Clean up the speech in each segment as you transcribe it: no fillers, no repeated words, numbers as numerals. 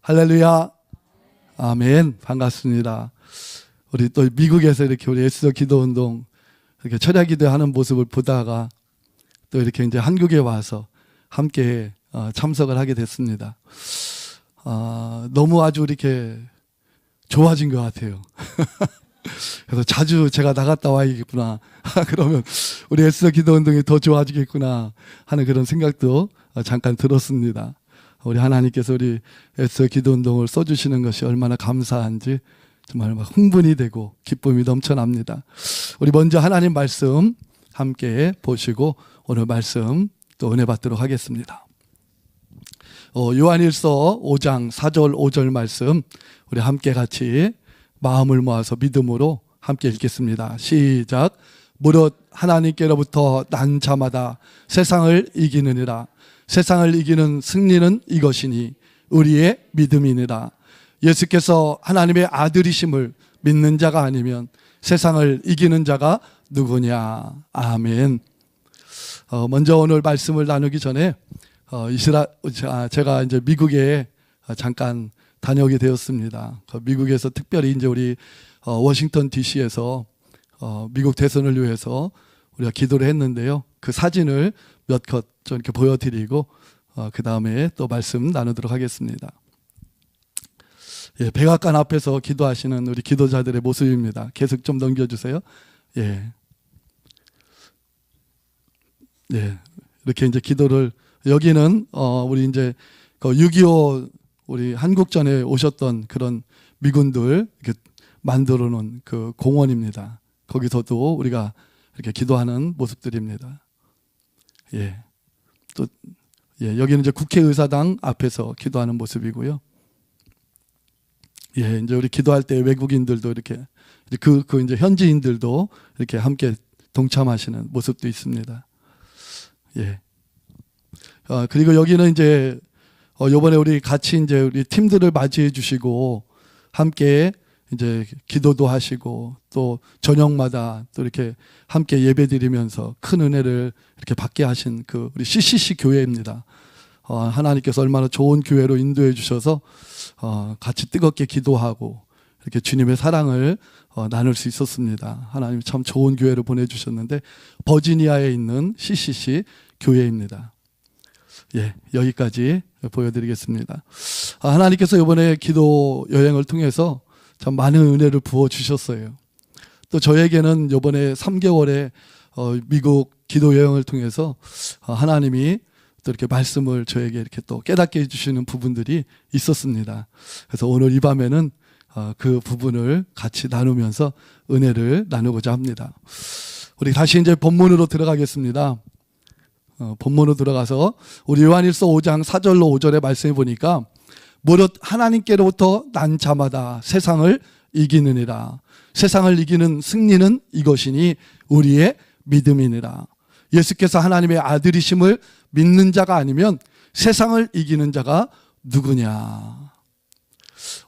할렐루야. 아멘. 반갑습니다. 우리 또 미국에서 이렇게 우리 에스더 기도운동 이렇게 철야 기도하는 모습을 보다가 또 이렇게 이제 한국에 와서 함께 참석을 하게 됐습니다. 너무 아주 이렇게 좋아진 것 같아요. 그래서 자주 제가 나갔다 와야겠구나. 그러면 우리 에스더 기도운동이 더 좋아지겠구나 하는 그런 생각도 잠깐 들었습니다. 우리 하나님께서 우리 에스더 기도운동을 써주시는 것이 얼마나 감사한지 정말 막 흥분이 되고 기쁨이 넘쳐납니다. 우리 먼저 하나님 말씀 함께 보시고 오늘 말씀 또 은혜 받도록 하겠습니다. 요한일서 5장 4절 5절 말씀 우리 함께 같이 마음을 모아서 믿음으로 함께 읽겠습니다. 시작. 무릇 하나님께로부터 난 자마다 세상을 이기느니라. 세상을 이기는 승리는 이것이니 우리의 믿음이니라. 예수께서 하나님의 아들이심을 믿는 자가 아니면 세상을 이기는 자가 누구냐. 아멘. 먼저 오늘 말씀을 나누기 전에 제가 이제 미국에 잠깐 다녀오게 되었습니다. 미국에서 특별히 이제 우리 워싱턴 DC에서 미국 대선을 위해서 우리가 기도를 했는데요. 그 사진을 몇 컷 좀 이렇게 보여드리고 그 다음에 또 말씀 나누도록 하겠습니다. 예, 백악관 앞에서 기도하시는 우리 기도자들의 모습입니다. 계속 좀 넘겨주세요. 예, 예, 이렇게 이제 기도를 여기는 우리 이제 6.25 우리 한국전에 오셨던 그런 미군들 이렇게 만들어 놓은 그 공원입니다. 거기서도 우리가 이렇게 기도하는 모습들입니다. 예. 또, 예, 여기는 이제 국회의사당 앞에서 기도하는 모습이고요. 예, 이제 우리 기도할 때 외국인들도 이렇게, 이제 현지인들도 이렇게 함께 동참하시는 모습도 있습니다. 예. 그리고 여기는 이제, 요번에 우리 같이 이제 우리 팀들을 맞이해 주시고 함께 이제 기도도 하시고 또 저녁마다 또 이렇게 함께 예배 드리면서 큰 은혜를 이렇게 받게 하신 그 우리 CCC 교회입니다. 하나님께서 얼마나 좋은 교회로 인도해 주셔서 같이 뜨겁게 기도하고 이렇게 주님의 사랑을 나눌 수 있었습니다. 하나님 참 좋은 교회를 보내주셨는데 버지니아에 있는 CCC 교회입니다. 예, 여기까지 보여드리겠습니다. 하나님께서 이번에 기도 여행을 통해서 참 많은 은혜를 부어주셨어요. 또 저에게는 이번에 3개월에 미국 기도 여행을 통해서 하나님이 또 이렇게 말씀을 저에게 이렇게 또 깨닫게 해주시는 부분들이 있었습니다. 그래서 오늘 이 밤에는 그 부분을 같이 나누면서 은혜를 나누고자 합니다. 우리 다시 이제 본문으로 들어가겠습니다. 본문으로 들어가서 우리 요한일서 5장 4절로 5절에 말씀해 보니까 무릇 하나님께로부터 난 자마다 세상을 이기느니라. 세상을 이기는 승리는 이것이니 우리의 믿음이니라. 예수께서 하나님의 아들이심을 믿는 자가 아니면 세상을 이기는 자가 누구냐.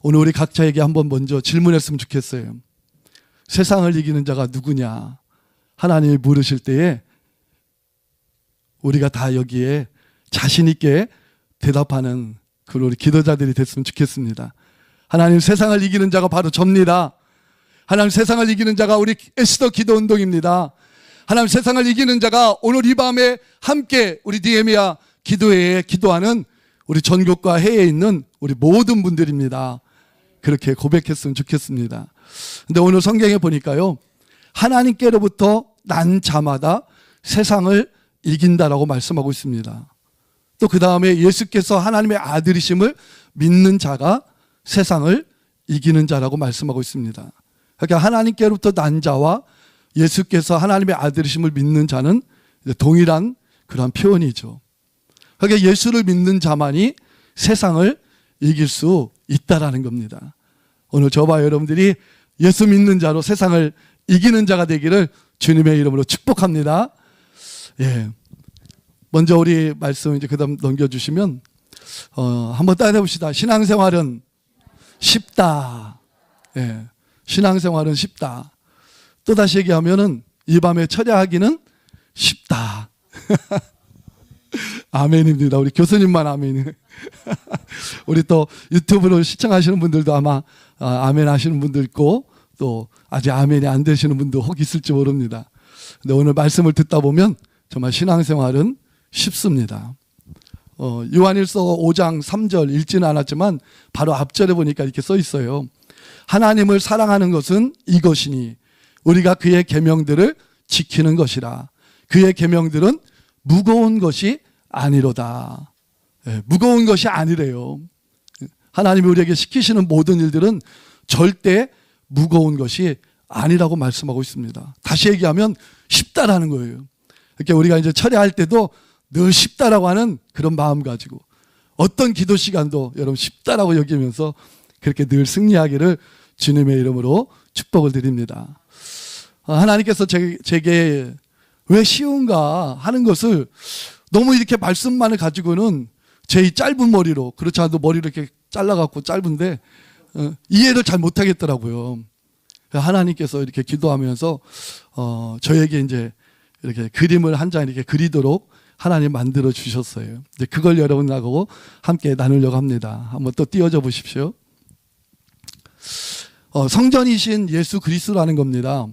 오늘 우리 각자에게 한번 먼저 질문했으면 좋겠어요. 세상을 이기는 자가 누구냐. 하나님이 물으실 때에 우리가 다 여기에 자신 있게 대답하는 그 우리 기도자들이 됐으면 좋겠습니다. 하나님, 세상을 이기는 자가 바로 접니다. 하나님, 세상을 이기는 자가 우리 에스더 기도운동입니다. 하나님, 세상을 이기는 자가 오늘 이 밤에 함께 우리 니에미야 기도회에 기도하는 우리 전국과 해외에 있는 우리 모든 분들입니다. 그렇게 고백했으면 좋겠습니다. 근데 오늘 성경에 보니까요, 하나님께로부터 난 자마다 세상을 이긴다라고 말씀하고 있습니다. 또 그 다음에 예수께서 하나님의 아들이심을 믿는 자가 세상을 이기는 자라고 말씀하고 있습니다. 그러니까 하나님께로부터 난 자와 예수께서 하나님의 아들이심을 믿는 자는 동일한 그런 표현이죠. 그러니까 예수를 믿는 자만이 세상을 이길 수 있다라는 겁니다. 오늘 저와 여러분들이 예수 믿는 자로 세상을 이기는 자가 되기를 주님의 이름으로 축복합니다. 예. 먼저 우리 말씀 이제 그다음 넘겨주시면 한번 따라해 봅시다. 신앙생활은 쉽다. 예, 신앙생활은 쉽다. 또 다시 얘기하면은 이 밤에 철야하기는 쉽다. 아멘입니다. 우리 교수님만 아멘이네. 우리 또 유튜브로 시청하시는 분들도 아마 아멘 하시는 분도 있고 또 아직 아멘이 안 되시는 분도 혹 있을지 모릅니다. 근데 오늘 말씀을 듣다 보면 정말 신앙생활은 쉽습니다. 요한일서 5장 3절 읽지는 않았지만 바로 앞절에 보니까 이렇게 써 있어요. 하나님을 사랑하는 것은 이것이니 우리가 그의 계명들을 지키는 것이라. 그의 계명들은 무거운 것이 아니로다. 무거운 것이 아니래요. 하나님이 우리에게 시키시는 모든 일들은 절대 무거운 것이 아니라고 말씀하고 있습니다. 다시 얘기하면 쉽다라는 거예요. 이렇게 우리가 이제 철회할 때도 늘 쉽다라고 하는 그런 마음 가지고 어떤 기도 시간도 여러분 쉽다라고 여기면서 그렇게 늘 승리하기를 주님의 이름으로 축복을 드립니다. 하나님께서 제게 왜 쉬운가 하는 것을 너무 이렇게 말씀만을 가지고는 제 이 짧은 머리로, 그렇지 않아도 머리를 이렇게 잘라갖고 짧은데 이해를 잘 못하겠더라고요. 하나님께서 이렇게 기도하면서 저에게 이제 이렇게 그림을 한 장 이렇게 그리도록 하나님 만들어 주셨어요. 이제 그걸 여러분하고 함께 나누려고 합니다. 한번 또 띄워줘 보십시오. 성전이신 예수 그리스도라는 겁니다.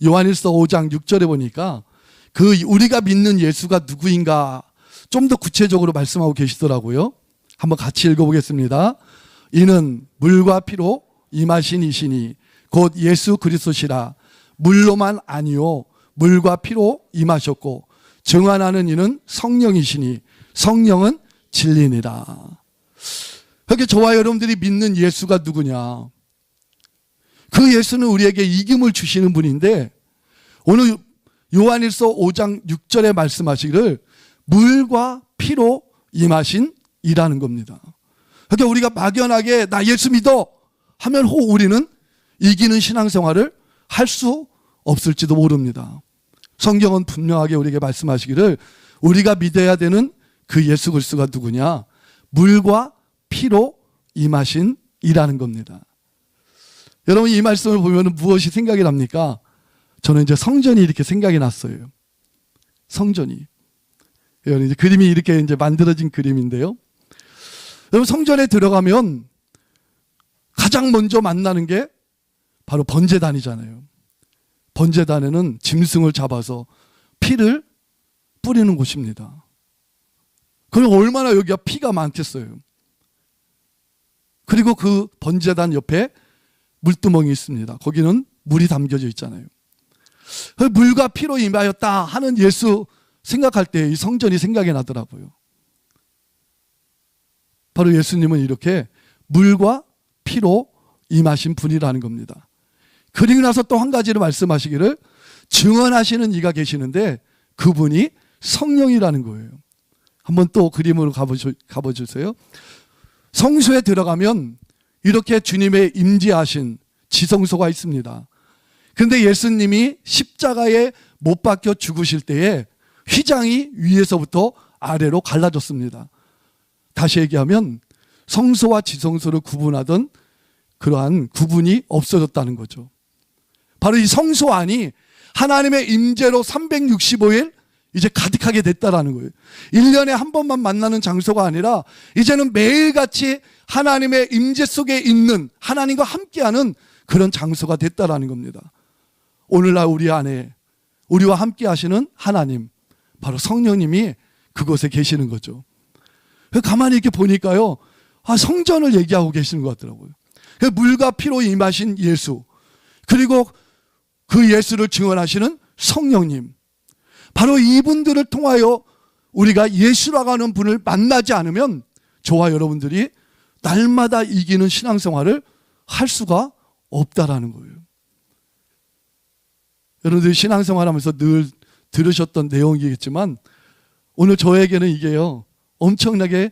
요한일서 5장 6절에 보니까 우리가 믿는 예수가 누구인가 좀 더 구체적으로 말씀하고 계시더라고요. 한번 같이 읽어보겠습니다. 이는 물과 피로 임하신 이시니 곧 예수 그리스도시라. 물로만 아니요 물과 피로 임하셨고 증언하는 이는 성령이시니 성령은 진리니라. 그렇게 저와 여러분들이 믿는 예수가 누구냐? 그 예수는 우리에게 이김을 주시는 분인데 오늘 요한일서 5장 6절에 말씀하시기를 물과 피로 임하신 이라는 겁니다. 그러니까 우리가 막연하게 나 예수 믿어 하면 혹 우리는 이기는 신앙생활을 할 수 없을지도 모릅니다. 성경은 분명하게 우리에게 말씀하시기를 우리가 믿어야 되는 그 예수 그리스도가 누구냐? 물과 피로 임하신 이라는 겁니다. 여러분 이 말씀을 보면 무엇이 생각이 납니까? 저는 이제 성전이 이렇게 생각이 났어요. 성전이. 여러분 이제 그림이 이렇게 이제 만들어진 그림인데요. 여러분 성전에 들어가면 가장 먼저 만나는 게 바로 번제단이잖아요. 번제단에는 짐승을 잡아서 피를 뿌리는 곳입니다. 그럼 얼마나 여기가 피가 많겠어요. 그리고 그 번제단 옆에 물두멍이 있습니다. 거기는 물이 담겨져 있잖아요. 물과 피로 임하였다 하는 예수 생각할 때 이 성전이 생각이 나더라고요. 바로 예수님은 이렇게 물과 피로 임하신 분이라는 겁니다. 그리고 나서 또 한 가지를 말씀하시기를 증언하시는 이가 계시는데 그분이 성령이라는 거예요. 한번 또 그림으로 가보주세요. 성소에 들어가면 이렇게 주님의 임재하신 지성소가 있습니다. 그런데 예수님이 십자가에 못 박혀 죽으실 때에 휘장이 위에서부터 아래로 갈라졌습니다. 다시 얘기하면 성소와 지성소를 구분하던 그러한 구분이 없어졌다는 거죠. 바로 이 성소 안이 하나님의 임재로 365일 이제 가득하게 됐다라는 거예요. 1년에 한 번만 만나는 장소가 아니라 이제는 매일같이 하나님의 임재 속에 있는 하나님과 함께하는 그런 장소가 됐다라는 겁니다. 오늘날 우리 안에 우리와 함께 하시는 하나님, 바로 성령님이 그곳에 계시는 거죠. 가만히 이렇게 보니까요, 성전을 얘기하고 계시는 것 같더라고요. 물과 피로 임하신 예수, 그리고 그 예수를 증언하시는 성령님, 바로 이분들을 통하여 우리가 예수라고 하는 분을 만나지 않으면 저와 여러분들이 날마다 이기는 신앙생활을 할 수가 없다라는 거예요. 여러분들이 신앙생활하면서 늘 들으셨던 내용이겠지만 오늘 저에게는 이게요 엄청나게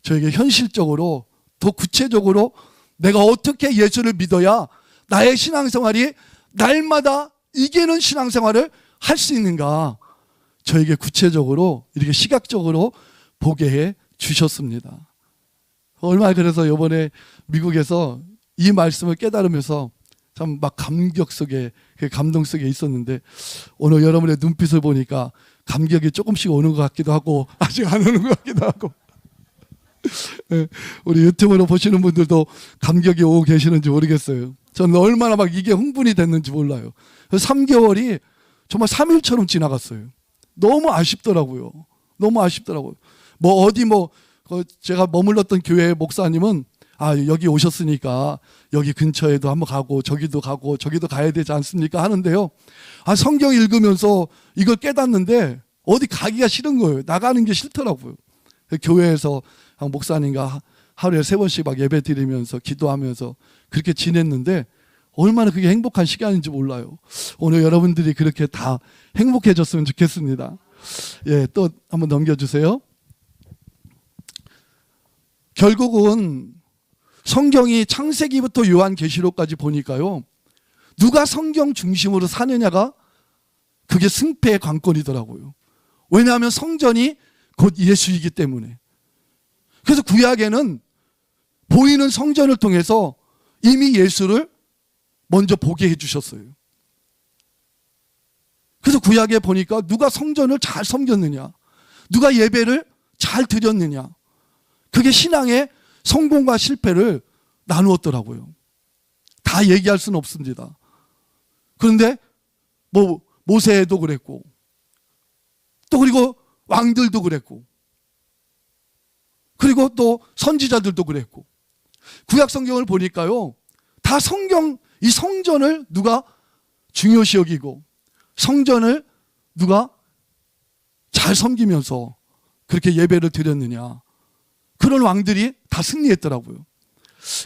저에게 현실적으로 더 구체적으로 내가 어떻게 예수를 믿어야 나의 신앙생활이 날마다 이기는 신앙생활을 할 수 있는가, 저에게 구체적으로 이렇게 시각적으로 보게 해 주셨습니다. 얼마 그래서 이번에 미국에서 이 말씀을 깨달으면서 참 막 감격 속에, 감동 속에 있었는데, 오늘 여러분의 눈빛을 보니까 감격이 조금씩 오는 것 같기도 하고 아직 안 오는 것 같기도 하고 우리 유튜브로 보시는 분들도 감격이 오고 계시는지 모르겠어요. 저는 얼마나 막 이게 흥분이 됐는지 몰라요. 3개월이 정말 3일처럼 지나갔어요. 너무 아쉽더라고요. 너무 아쉽더라고요. 제가 머물렀던 교회 목사님은 여기 오셨으니까 여기 근처에도 한번 가고 저기도 가야 되지 않습니까? 하는데요. 성경 읽으면서 이걸 깨닫는데 어디 가기가 싫은 거예요. 나가는 게 싫더라고요. 교회에서 목사님과 하루에 3번씩 막 예배 드리면서 기도하면서 그렇게 지냈는데 얼마나 그게 행복한 시간인지 몰라요. 오늘 여러분들이 그렇게 다 행복해졌으면 좋겠습니다. 예, 또 한번 넘겨주세요. 결국은 성경이 창세기부터 요한계시록까지 보니까요, 누가 성경 중심으로 사느냐가 그게 승패의 관건이더라고요. 왜냐하면 성전이 곧 예수이기 때문에. 그래서 구약에는 보이는 성전을 통해서 이미 예수를 먼저 보게 해주셨어요. 그래서 구약에 보니까 누가 성전을 잘 섬겼느냐, 누가 예배를 잘 드렸느냐, 그게 신앙의 성공과 실패를 나누었더라고요. 다 얘기할 수는 없습니다. 그런데 모세도 그랬고, 또 그리고 왕들도 그랬고, 그리고 또 선지자들도 그랬고, 구약 성경을 보니까요, 다 이 성전을 누가 중요시 여기고 성전을 누가 잘 섬기면서 그렇게 예배를 드렸느냐, 그런 왕들이 다 승리했더라고요.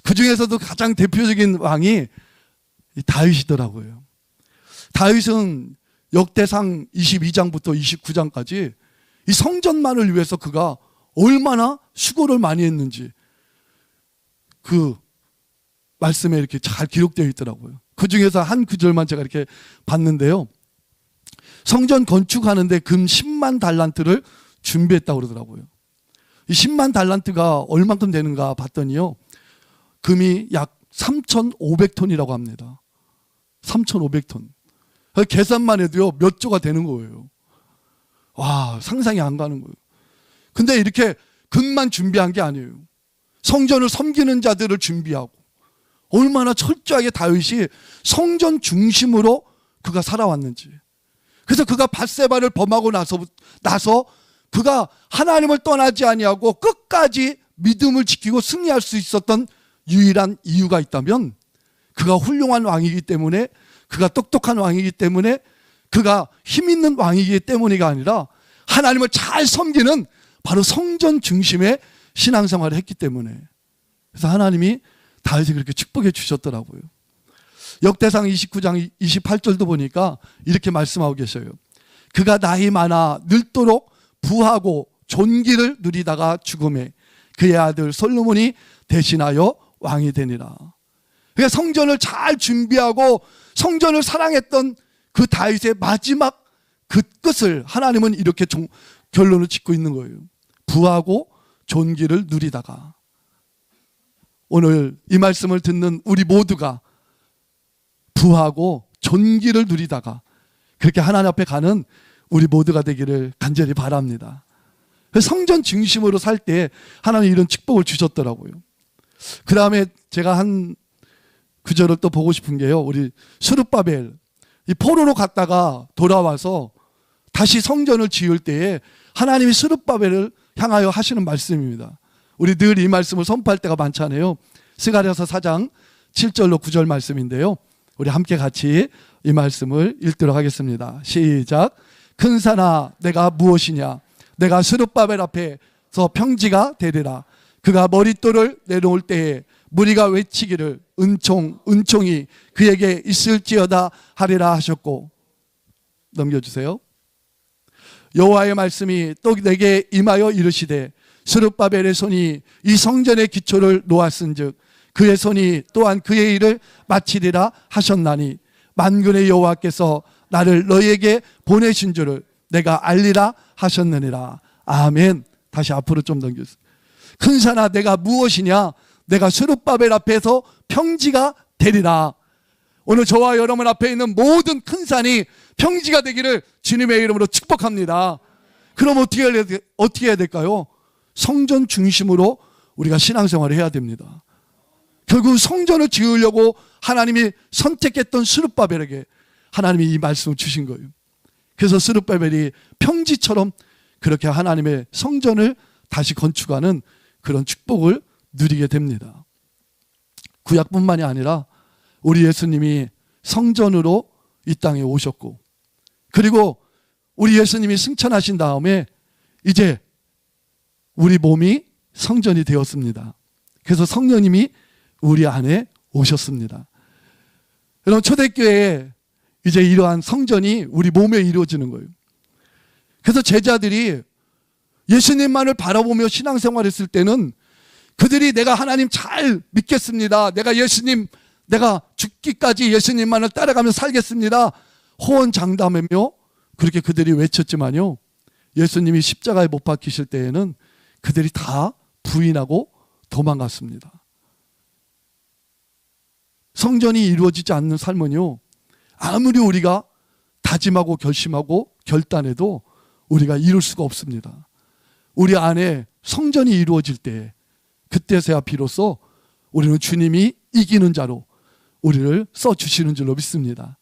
그 중에서도 가장 대표적인 왕이 다윗이더라고요. 다윗은 역대상 22장부터 29장까지 이 성전만을 위해서 그가 얼마나 수고를 많이 했는지 그 말씀에 이렇게 잘 기록되어 있더라고요. 그 중에서 한 구절만 제가 이렇게 봤는데요. 성전 건축하는데 금 10만 달란트를 준비했다고 그러더라고요. 이 10만 달란트가 얼만큼 되는가 봤더니요, 금이 약 3,500톤이라고 합니다. 3,500톤. 계산만 해도요, 몇 조가 되는 거예요. 와, 상상이 안 가는 거예요. 근데 이렇게 금만 준비한 게 아니에요. 성전을 섬기는 자들을 준비하고, 얼마나 철저하게 다윗이 성전 중심으로 그가 살아왔는지. 그래서 그가 밧세바를 범하고 나서 그가 하나님을 떠나지 아니하고 끝까지 믿음을 지키고 승리할 수 있었던 유일한 이유가 있다면, 그가 훌륭한 왕이기 때문에, 그가 똑똑한 왕이기 때문에, 그가 힘 있는 왕이기 때문이가 아니라 하나님을 잘 섬기는 바로 성전 중심의 신앙생활을 했기 때문에. 그래서 하나님이 다윗이 그렇게 축복해 주셨더라고요. 역대상 29장 28절도 보니까 이렇게 말씀하고 계셔요. 그가 나이 많아 늙도록 부하고 존귀를 누리다가 죽음에 그의 아들 솔로몬이 대신하여 왕이 되니라. 그러니까 성전을 잘 준비하고 성전을 사랑했던 그 다윗의 마지막 그 끝을 하나님은 이렇게 결론을 짓고 있는 거예요. 부하고 존귀를 누리다가. 오늘 이 말씀을 듣는 우리 모두가 부하고 존귀를 누리다가 그렇게 하나님 앞에 가는 우리 모두가 되기를 간절히 바랍니다. 성전 중심으로 살 때 하나님 이런 축복을 주셨더라고요. 그 다음에 제가 한 구절을 또 보고 싶은 게요, 우리 스룹바벨, 이 포로로 갔다가 돌아와서 다시 성전을 지을 때에 하나님이 스룹바벨을 향하여 하시는 말씀입니다. 우리 늘 이 말씀을 선포할 때가 많잖아요. 스가랴서 4장 7절로 9절 말씀인데요, 우리 함께 같이 이 말씀을 읽도록 하겠습니다. 시작. 큰 산아 내가 무엇이냐, 내가 스룹바벨 앞에서 평지가 되리라. 그가 머릿돌을 내놓을 때에 무리가 외치기를 은총이 그에게 있을지어다 하리라 하셨고. 넘겨주세요. 여호와의 말씀이 또 내게 임하여 이르시되 스룹바벨의 손이 이 성전의 기초를 놓았은즉 그의 손이 또한 그의 일을 마치리라 하셨나니 만군의 여호와께서 나를 너희에게 보내신 줄을 내가 알리라 하셨느니라. 아멘. 다시 앞으로 좀 넘겨주세요. 큰 산아 내가 무엇이냐, 내가 스룹바벨 앞에서 평지가 되리라. 오늘 저와 여러분 앞에 있는 모든 큰 산이 평지가 되기를 주님의 이름으로 축복합니다. 그럼 어떻게 해야 될까요? 성전 중심으로 우리가 신앙생활을 해야 됩니다. 결국 성전을 지으려고 하나님이 선택했던 스룹바벨에게 하나님이 이 말씀을 주신 거예요. 그래서 스룹바벨이 평지처럼 그렇게 하나님의 성전을 다시 건축하는 그런 축복을 누리게 됩니다. 구약뿐만이 아니라 우리 예수님이 성전으로 이 땅에 오셨고, 그리고 우리 예수님이 승천하신 다음에 이제 우리 몸이 성전이 되었습니다. 그래서 성령님이 우리 안에 오셨습니다. 여러분, 초대교회에 이제 이러한 성전이 우리 몸에 이루어지는 거예요. 그래서 제자들이 예수님만을 바라보며 신앙생활했을 때는 그들이 내가 하나님 잘 믿겠습니다, 내가 죽기까지 예수님만을 따라가며 살겠습니다, 호언장담하며 그렇게 그들이 외쳤지만요, 예수님이 십자가에 못 박히실 때에는 그들이 다 부인하고 도망갔습니다. 성전이 이루어지지 않는 삶은요, 아무리 우리가 다짐하고 결심하고 결단해도 우리가 이룰 수가 없습니다. 우리 안에 성전이 이루어질 때, 그때서야 비로소 우리는 주님이 이기는 자로 우리를 써주시는 줄로 믿습니다.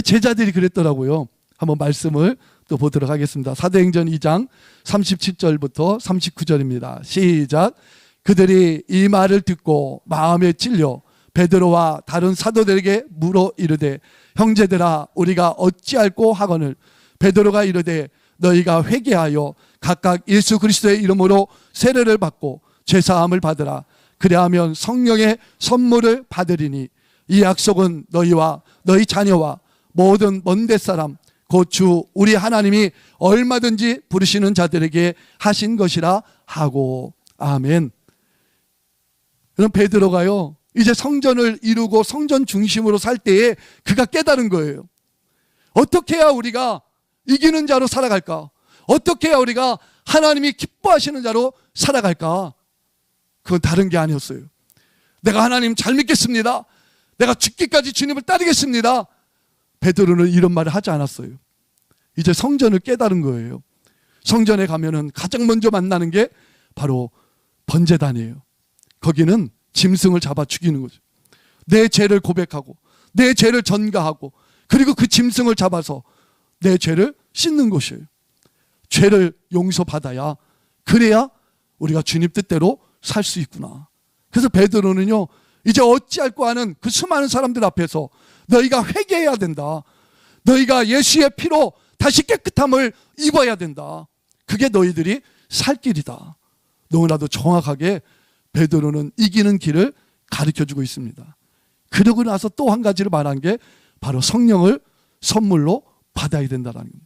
제자들이 그랬더라고요. 한번 말씀을 또 보도록 하겠습니다. 사도행전 2장 37절부터 39절입니다. 시작. 그들이 이 말을 듣고 마음에 찔려 베드로와 다른 사도들에게 물어 이르되, 형제들아, 우리가 어찌할꼬 하거늘. 베드로가 이르되, 너희가 회개하여 각각 예수 그리스도의 이름으로 세례를 받고 죄사함을 받으라. 그리하면 성령의 선물을 받으리니 이 약속은 너희와 너희 자녀와 모든 먼데 사람 곧 주 우리 하나님이 얼마든지 부르시는 자들에게 하신 것이라 하고. 아멘. 그럼 베드로가요, 이제 성전을 이루고 성전 중심으로 살 때에 그가 깨달은 거예요. 어떻게 해야 우리가 이기는 자로 살아갈까? 어떻게 해야 우리가 하나님이 기뻐하시는 자로 살아갈까? 그건 다른 게 아니었어요. 내가 하나님 잘 믿겠습니다, 내가 죽기까지 주님을 따르겠습니다. 베드로는 이런 말을 하지 않았어요. 이제 성전을 깨달은 거예요. 성전에 가면은 가장 먼저 만나는 게 바로 번제단이에요. 거기는 짐승을 잡아 죽이는 거죠. 내 죄를 고백하고 내 죄를 전가하고, 그리고 그 짐승을 잡아서 내 죄를 씻는 것이에요. 죄를 용서받아야, 그래야 우리가 주님 뜻대로 살 수 있구나. 그래서 베드로는요, 이제 어찌할꼬 하는 그 수많은 사람들 앞에서 너희가 회개해야 된다, 너희가 예수의 피로 다시 깨끗함을 입어야 된다, 그게 너희들이 살 길이다. 너무나도 정확하게 베드로는 이기는 길을 가르쳐주고 있습니다. 그러고 나서 또 한 가지를 말한 게 바로 성령을 선물로 받아야 된다는 겁니다.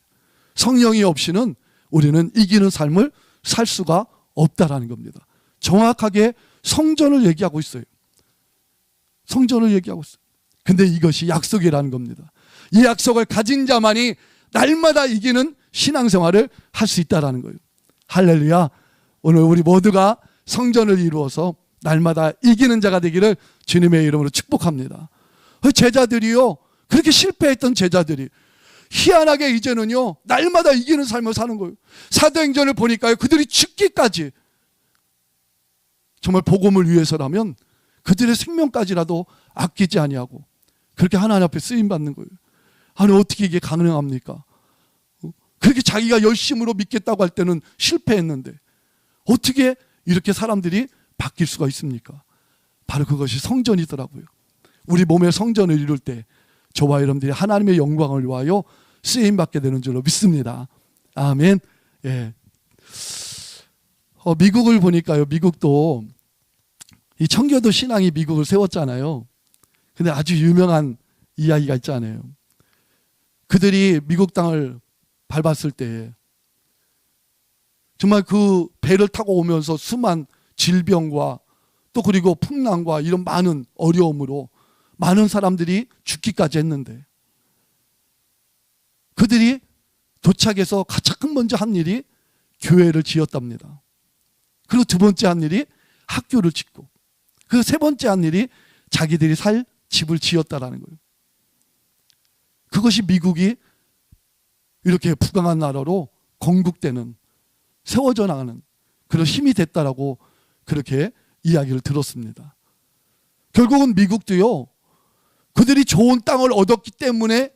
성령이 없이는 우리는 이기는 삶을 살 수가 없다라는 겁니다. 정확하게 성전을 얘기하고 있어요. 성전을 얘기하고 있어요. 근데 이것이 약속이라는 겁니다. 이 약속을 가진 자만이 날마다 이기는 신앙생활을 할 수 있다는 거예요. 할렐루야. 오늘 우리 모두가 성전을 이루어서 날마다 이기는 자가 되기를 주님의 이름으로 축복합니다. 제자들이요, 그렇게 실패했던 제자들이 희한하게 이제는요, 날마다 이기는 삶을 사는 거예요. 사도행전을 보니까요, 그들이 죽기까지, 정말 복음을 위해서라면 그들의 생명까지라도 아끼지 아니하고 그렇게 하나님 앞에 쓰임 받는 거예요. 아니, 어떻게 이게 가능합니까? 그렇게 자기가 열심으로 믿겠다고 할 때는 실패했는데 어떻게 이렇게 사람들이 바뀔 수가 있습니까? 바로 그것이 성전이더라고요. 우리 몸의 성전을 이룰 때 저와 여러분들이 하나님의 영광을 위하여 쓰임 받게 되는 줄로 믿습니다. 아멘. 예. 미국을 보니까요, 미국도 이 청교도 신앙이 미국을 세웠잖아요. 근데 아주 유명한 이야기가 있잖아요. 그들이 미국 땅을 밟았을 때 정말 그 배를 타고 오면서 수많은 질병과 또 그리고 풍랑과 이런 많은 어려움으로 많은 사람들이 죽기까지 했는데, 그들이 도착해서 가장 먼저 한 일이 교회를 지었답니다. 그리고 두 번째 한 일이 학교를 짓고, 그 세 번째 한 일이 자기들이 살 집을 지었다라는 거예요. 그것이 미국이 이렇게 부강한 나라로 건국되는, 세워져 나가는 그런 힘이 됐다라고 그렇게 이야기를 들었습니다. 결국은 미국도요, 그들이 좋은 땅을 얻었기 때문에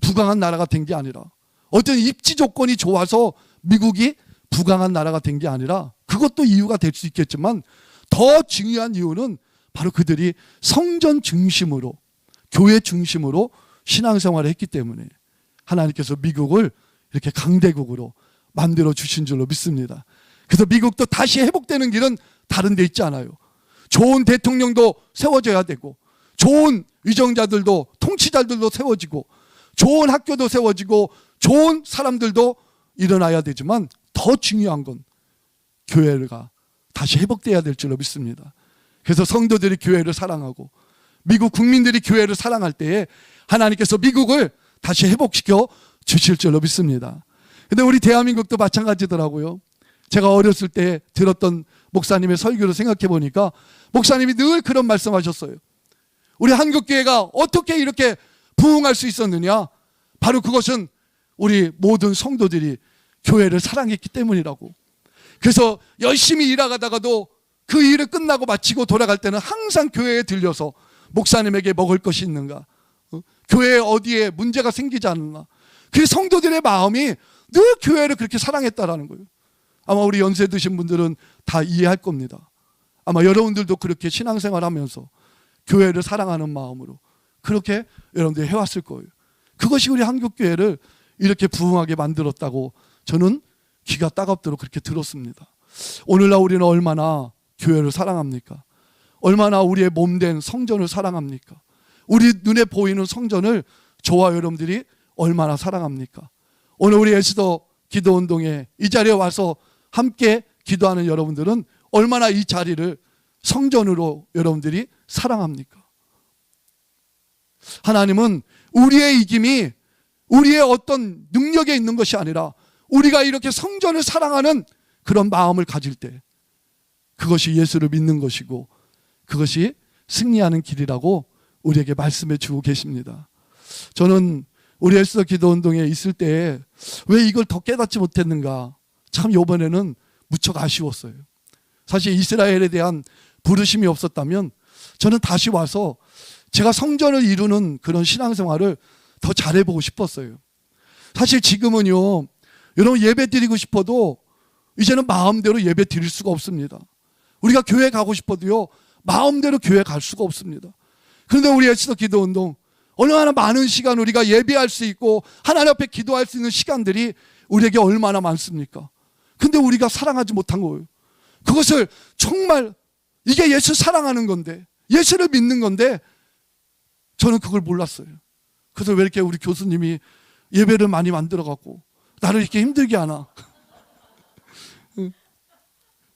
부강한 나라가 된 게 아니라, 어떤 입지 조건이 좋아서 미국이 부강한 나라가 된 게 아니라, 그것도 이유가 될 수 있겠지만 더 중요한 이유는 바로 그들이 성전 중심으로, 교회 중심으로 신앙생활을 했기 때문에 하나님께서 미국을 이렇게 강대국으로 만들어 주신 줄로 믿습니다. 그래서 미국도 다시 회복되는 길은 다른 데 있지 않아요. 좋은 대통령도 세워져야 되고, 좋은 위정자들도, 통치자들도 세워지고, 좋은 학교도 세워지고, 좋은 사람들도 일어나야 되지만 더 중요한 건 교회가 다시 회복돼야 될 줄로 믿습니다. 그래서 성도들이 교회를 사랑하고 미국 국민들이 교회를 사랑할 때에 하나님께서 미국을 다시 회복시켜 주실 줄로 믿습니다. 근데 우리 대한민국도 마찬가지더라고요. 제가 어렸을 때 들었던 목사님의 설교를 생각해 보니까 목사님이 늘 그런 말씀하셨어요. 우리 한국교회가 어떻게 이렇게 부흥할 수 있었느냐? 바로 그것은 우리 모든 성도들이 교회를 사랑했기 때문이라고. 그래서 열심히 일하다가도 그 일을 끝나고 마치고 돌아갈 때는 항상 교회에 들려서 목사님에게 먹을 것이 있는가? 교회에 어디에 문제가 생기지 않나? 그 성도들의 마음이 늘 교회를 그렇게 사랑했다라는 거예요. 아마 우리 연세 드신 분들은 다 이해할 겁니다. 아마 여러분들도 그렇게 신앙생활 하면서 교회를 사랑하는 마음으로 그렇게 여러분들이 해왔을 거예요. 그것이 우리 한국교회를 이렇게 부흥하게 만들었다고 저는 귀가 따갑도록 그렇게 들었습니다. 오늘날 우리는 얼마나 교회를 사랑합니까? 얼마나 우리의 몸된 성전을 사랑합니까? 우리 눈에 보이는 성전을 저와 여러분들이 얼마나 사랑합니까? 오늘 우리 에스더 기도운동에 이 자리에 와서 함께 기도하는 여러분들은 얼마나 이 자리를 성전으로 여러분들이 사랑합니까? 하나님은 우리의 이김이 우리의 어떤 능력에 있는 것이 아니라 우리가 이렇게 성전을 사랑하는 그런 마음을 가질 때 그것이 예수를 믿는 것이고 그것이 승리하는 길이라고 우리에게 말씀해 주고 계십니다. 저는 우리 에스더 기도운동에 있을 때 왜 이걸 더 깨닫지 못했는가, 참 이번에는 무척 아쉬웠어요. 사실 이스라엘에 대한 부르심이 없었다면 저는 다시 와서 제가 성전을 이루는 그런 신앙생활을 더 잘해보고 싶었어요. 사실 지금은요, 여러분 예배 드리고 싶어도 이제는 마음대로 예배 드릴 수가 없습니다. 우리가 교회 가고 싶어도요, 마음대로 교회 갈 수가 없습니다. 그런데 우리 에스더 기도운동, 얼마나 많은 시간 우리가 예배할 수 있고 하나님 앞에 기도할 수 있는 시간들이 우리에게 얼마나 많습니까? 근데 우리가 사랑하지 못한 거예요. 그것을 정말 이게 예수 사랑하는 건데, 예수를 믿는 건데 저는 그걸 몰랐어요. 그래서 왜 이렇게 우리 교수님이 예배를 많이 만들어갖고 나를 이렇게 힘들게 하나?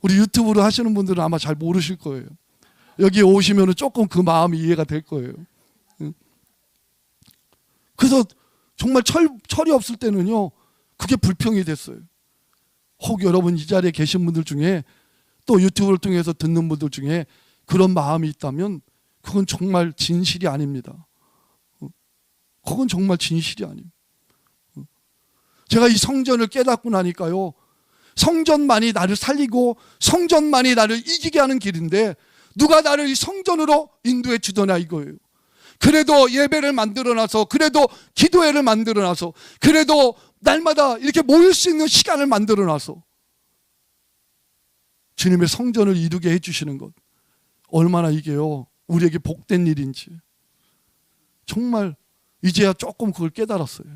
우리 유튜브로 하시는 분들은 아마 잘 모르실 거예요. 여기 오시면 조금 그 마음이 이해가 될 거예요. 그래서 정말 철이 없을 때는요, 그게 불평이 됐어요. 혹 여러분 이 자리에 계신 분들 중에 또 유튜브를 통해서 듣는 분들 중에 그런 마음이 있다면 그건 정말 진실이 아닙니다. 그건 정말 진실이 아닙니다. 제가 이 성전을 깨닫고 나니까요, 성전만이 나를 살리고 성전만이 나를 이기게 하는 길인데 누가 나를 이 성전으로 인도해 주더냐 이거예요. 그래도 예배를 만들어놔서, 그래도 기도회를 만들어놔서, 그래도 날마다 이렇게 모일 수 있는 시간을 만들어놔서 주님의 성전을 이루게 해주시는 것, 얼마나 이게요 우리에게 복된 일인지 정말 이제야 조금 그걸 깨달았어요.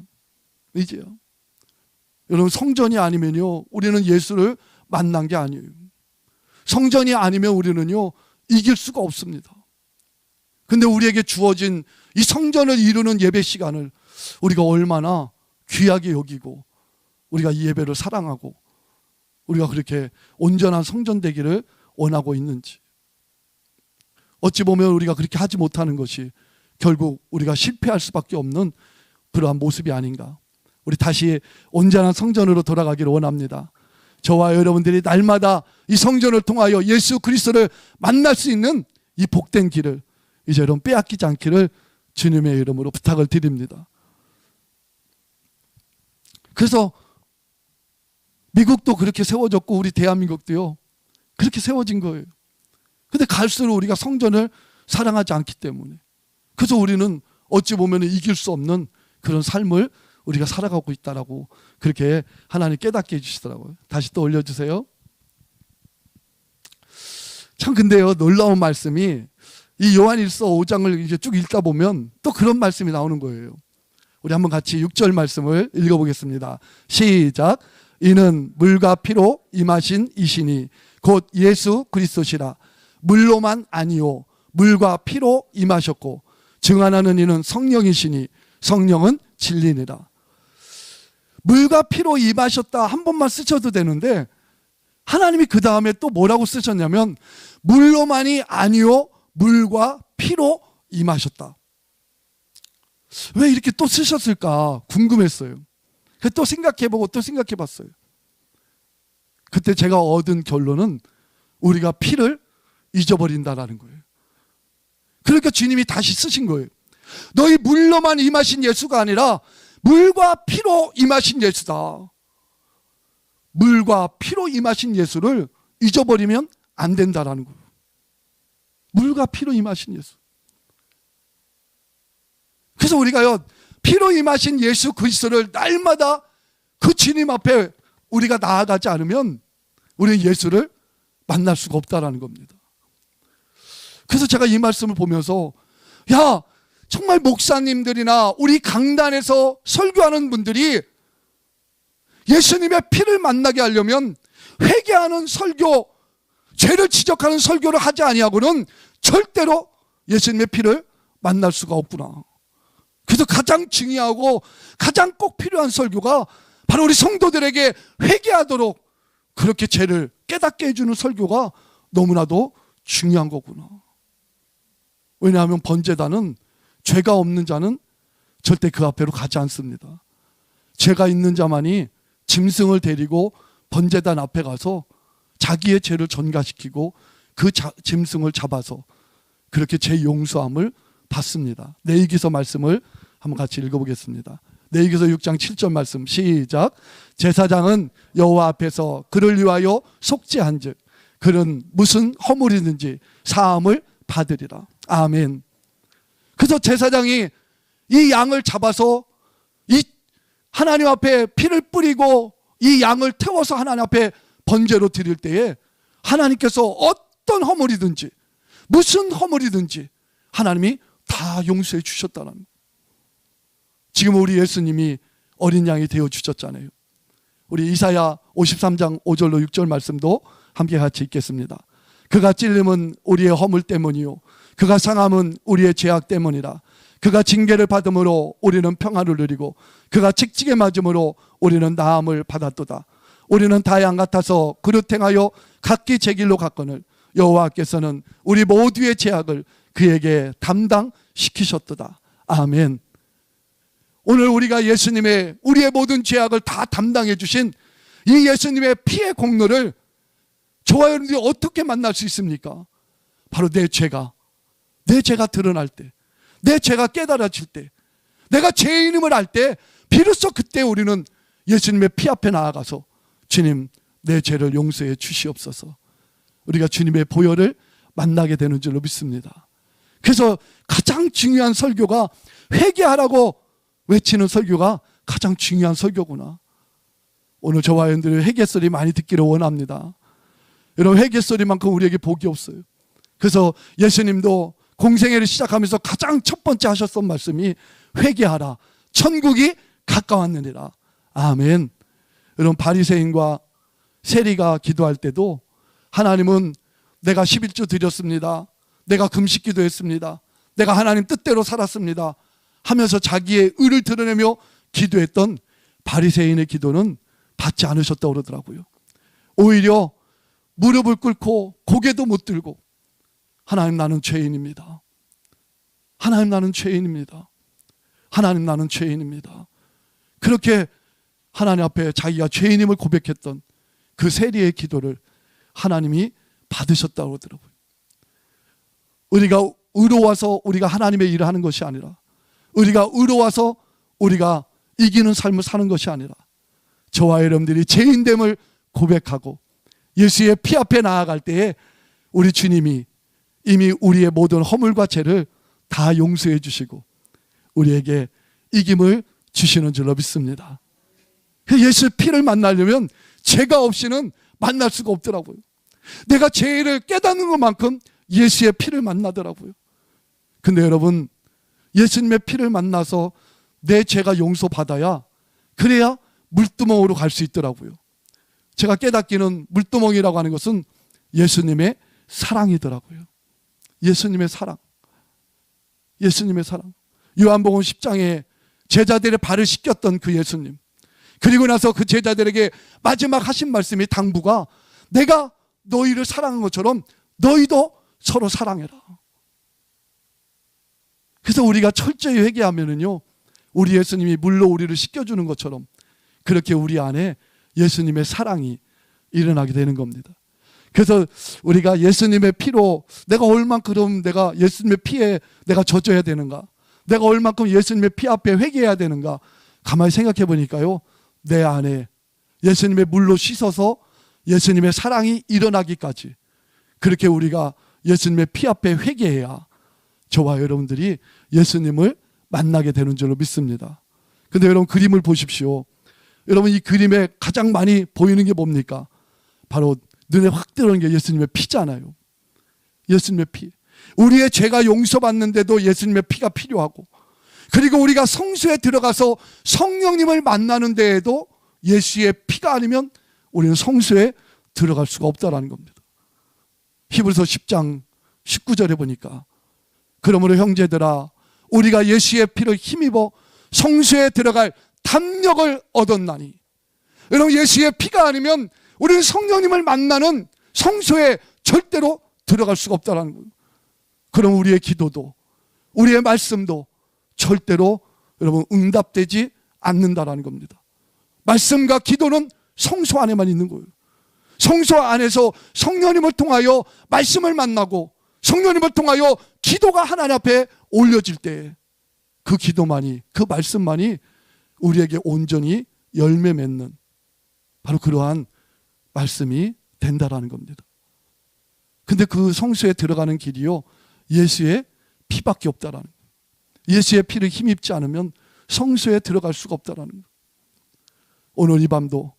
이제야. 여러분, 성전이 아니면요 우리는 예수를 만난 게 아니에요. 성전이 아니면 우리는요 이길 수가 없습니다. 근데 우리에게 주어진 이 성전을 이루는 예배 시간을 우리가 얼마나 귀하게 여기고 우리가 이 예배를 사랑하고 우리가 그렇게 온전한 성전 되기를 원하고 있는지, 어찌 보면 우리가 그렇게 하지 못하는 것이 결국 우리가 실패할 수밖에 없는 그러한 모습이 아닌가. 우리 다시 온전한 성전으로 돌아가기를 원합니다. 저와 여러분들이 날마다 이 성전을 통하여 예수 그리스도를 만날 수 있는 이 복된 길을 이제 여러분 빼앗기지 않기를 주님의 이름으로 부탁을 드립니다. 그래서 미국도 그렇게 세워졌고 우리 대한민국도요 그렇게 세워진 거예요. 근데 갈수록 우리가 성전을 사랑하지 않기 때문에, 그래서 우리는 어찌 보면 이길 수 없는 그런 삶을 우리가 살아가고 있다라고 그렇게 하나님 깨닫게 해주시더라고요. 다시 또 올려주세요. 참 근데요 놀라운 말씀이 이 요한일서 5장을 이제 쭉 읽다 보면 또 그런 말씀이 나오는 거예요. 우리 한번 같이 6절 말씀을 읽어보겠습니다. 시작. 이는 물과 피로 임하신 이시니 곧 예수 그리스도시라. 물로만 아니요 물과 피로 임하셨고 증언하는 이는 성령이시니 성령은 진리니라. 물과 피로 임하셨다 한 번만 쓰셔도 되는데 하나님이 그 다음에 또 뭐라고 쓰셨냐면 물로만이 아니요 물과 피로 임하셨다. 왜 이렇게 또 쓰셨을까 궁금했어요. 또 생각해보고 또 생각해봤어요. 그때 제가 얻은 결론은 우리가 피를 잊어버린다라는 거예요. 그러니까 주님이 다시 쓰신 거예요. 너희 물로만 임하신 예수가 아니라 물과 피로 임하신 예수다. 물과 피로 임하신 예수를 잊어버리면 안 된다라는 거예요. 물과 피로 임하신 예수. 그래서 우리가요 피로 임하신 예수 그리스도를 날마다 그 주님 앞에 우리가 나아가지 않으면 우리는 예수를 만날 수가 없다라는 겁니다. 그래서 제가 이 말씀을 보면서 야 정말 목사님들이나 우리 강단에서 설교하는 분들이 예수님의 피를 만나게 하려면 회개하는 설교, 죄를 지적하는 설교를 하지 아니하고는 절대로 예수님의 피를 만날 수가 없구나. 그래서 가장 중요하고 가장 꼭 필요한 설교가 바로 우리 성도들에게 회개하도록 그렇게 죄를 깨닫게 해주는 설교가 너무나도 중요한 거구나. 왜냐하면 번제단은 죄가 없는 자는 절대 그 앞에로 가지 않습니다. 죄가 있는 자만이 짐승을 데리고 번제단 앞에 가서 자기의 죄를 전가시키고 그 짐승을 잡아서 그렇게 죄 용서함을 받습니다. 레위기서 말씀을 한번 같이 읽어보겠습니다. 레위기서 6장 7절 말씀 시작. 제사장은 여호와 앞에서 그를 위하여 속죄한즉 그는 무슨 허물이든지 사함을 받으리라. 아멘. 그래서 제사장이 이 양을 잡아서 이 하나님 앞에 피를 뿌리고 이 양을 태워서 하나님 앞에 번제로 드릴 때에 하나님께서 어떤 허물이든지 무슨 허물이든지 하나님이 다 용서해 주셨다는 거예요. 지금 우리 예수님이 어린 양이 되어 주셨잖아요. 우리 이사야 53장 5절로 6절 말씀도 함께 같이 읽겠습니다. 그가 찔림은 우리의 허물 때문이요 그가 상함은 우리의 죄악 때문이라. 그가 징계를 받음으로 우리는 평안을 누리고 그가 책찍에 맞음으로 우리는 나음을 받았도다. 우리는 다 양 같아서 그릇 행하여 각기 제 길로 갔거늘 여호와께서는 우리 모두의 죄악을 그에게 담당시키셨도다. 아멘. 오늘 우리가 예수님의 우리의 모든 죄악을 다 담당해 주신 이 예수님의 피의 공로를 저와 여러분들이 어떻게 만날 수 있습니까? 바로 내 죄가 드러날 때, 내 죄가 깨달아질 때, 내가 죄인임을 알 때 비로소 그때 우리는 예수님의 피 앞에 나아가서 주님 내 죄를 용서해 주시옵소서, 우리가 주님의 보혈을 만나게 되는 줄로 믿습니다. 그래서 가장 중요한 설교가 회개하라고 외치는 설교가 가장 중요한 설교구나. 오늘 저와 여러분들의 회개 소리 많이 듣기를 원합니다. 여러분 회개 소리만큼 우리에게 복이 없어요. 그래서 예수님도 공생애를 시작하면서 가장 첫 번째 하셨던 말씀이 회개하라 천국이 가까웠느니라. 아멘. 여러분 바리새인과 세리가 기도할 때도 하나님은 내가 11조 드렸습니다, 내가 금식 기도했습니다, 내가 하나님 뜻대로 살았습니다 하면서 자기의 의를 드러내며 기도했던 바리새인의 기도는 받지 않으셨다고 그러더라고요. 오히려 무릎을 꿇고 고개도 못 들고 하나님 나는 죄인입니다, 하나님 나는 죄인입니다, 하나님 나는 죄인입니다, 그렇게 하나님 앞에 자기가 죄인임을 고백했던 그 세리의 기도를 하나님이 받으셨다고 그러더라고요. 우리가 의로워서 우리가 하나님의 일을 하는 것이 아니라, 우리가 의로워서 우리가 이기는 삶을 사는 것이 아니라, 저와 여러분들이 죄인됨을 고백하고 예수의 피 앞에 나아갈 때에 우리 주님이 이미 우리의 모든 허물과 죄를 다 용서해 주시고 우리에게 이김을 주시는 줄로 믿습니다. 예수의 피를 만나려면 죄가 없이는 만날 수가 없더라고요. 내가 죄를 깨닫는 것만큼 예수의 피를 만나더라고요. 근데 여러분, 예수님의 피를 만나서 내 죄가 용서받아야, 그래야 물두멍으로 갈 수 있더라고요. 제가 깨닫기는 물두멍이라고 하는 것은 예수님의 사랑이더라고요. 예수님의 사랑. 예수님의 사랑. 요한복음 10장에 제자들의 발을 씻겼던 그 예수님, 그리고 나서 그 제자들에게 마지막 하신 말씀이, 당부가 내가 너희를 사랑한 것처럼 너희도 서로 사랑해라. 그래서 우리가 철저히 회개하면은요, 우리 예수님이 물로 우리를 씻겨주는 것처럼 그렇게 우리 안에 예수님의 사랑이 일어나게 되는 겁니다. 그래서 우리가 예수님의 피로 내가 얼만큼 내가 예수님의 피에 내가 젖어야 되는가, 내가 얼만큼 예수님의 피 앞에 회개해야 되는가, 가만히 생각해 보니까요, 내 안에 예수님의 물로 씻어서 예수님의 사랑이 일어나기까지 그렇게 우리가 예수님의 피 앞에 회개해야 저와 여러분들이 예수님을 만나게 되는 줄로 믿습니다. 근데 여러분, 그림을 보십시오. 여러분, 이 그림에 가장 많이 보이는 게 뭡니까? 바로 눈에 확 들어오는 게 예수님의 피잖아요. 예수님의 피. 우리의 죄가 용서받는데도 예수님의 피가 필요하고, 그리고 우리가 성수에 들어가서 성령님을 만나는 데에도 예수의 피가 아니면 우리는 성수에 들어갈 수가 없다라는 겁니다. 히브리서 10장 19절에 보니까, 그러므로 형제들아, 우리가 예수의 피를 힘입어 성수에 들어갈 담력을 얻었나니. 여러분, 예수의 피가 아니면 우리는 성령님을 만나는 성소에 절대로 들어갈 수가 없다는 거예요. 그럼 우리의 기도도, 우리의 말씀도 절대로 여러분 응답되지 않는다라는 겁니다. 말씀과 기도는 성소 안에만 있는 거예요. 성소 안에서 성령님을 통하여 말씀을 만나고 성령님을 통하여 기도가 하나님 앞에 올려질 때 그 기도만이, 그 말씀만이 우리에게 온전히 열매 맺는 바로 그러한 말씀이 된다라는 겁니다. 근데 그 성소에 들어가는 길이요, 예수의 피밖에 없다라는 거예요. 예수의 피를 힘입지 않으면 성소에 들어갈 수가 없다라는 거예요. 오늘 이 밤도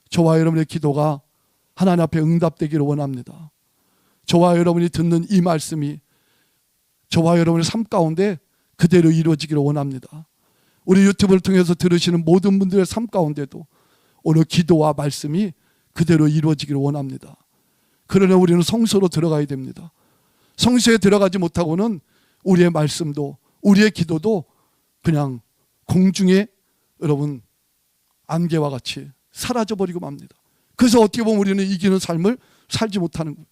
저와 여러분의 기도가 하나님 앞에 응답되기를 원합니다. 저와 여러분이 듣는 이 말씀이 저와 여러분의 삶 가운데 그대로 이루어지기를 원합니다. 우리 유튜브를 통해서 들으시는 모든 분들의 삶 가운데도 오늘 기도와 말씀이 그대로 이루어지기를 원합니다. 그러나 우리는 성소로 들어가야 됩니다. 성소에 들어가지 못하고는 우리의 말씀도 우리의 기도도 그냥 공중에 여러분 안개와 같이 사라져버리고 맙니다. 그래서 어떻게 보면 우리는 이기는 삶을 살지 못하는 거예요.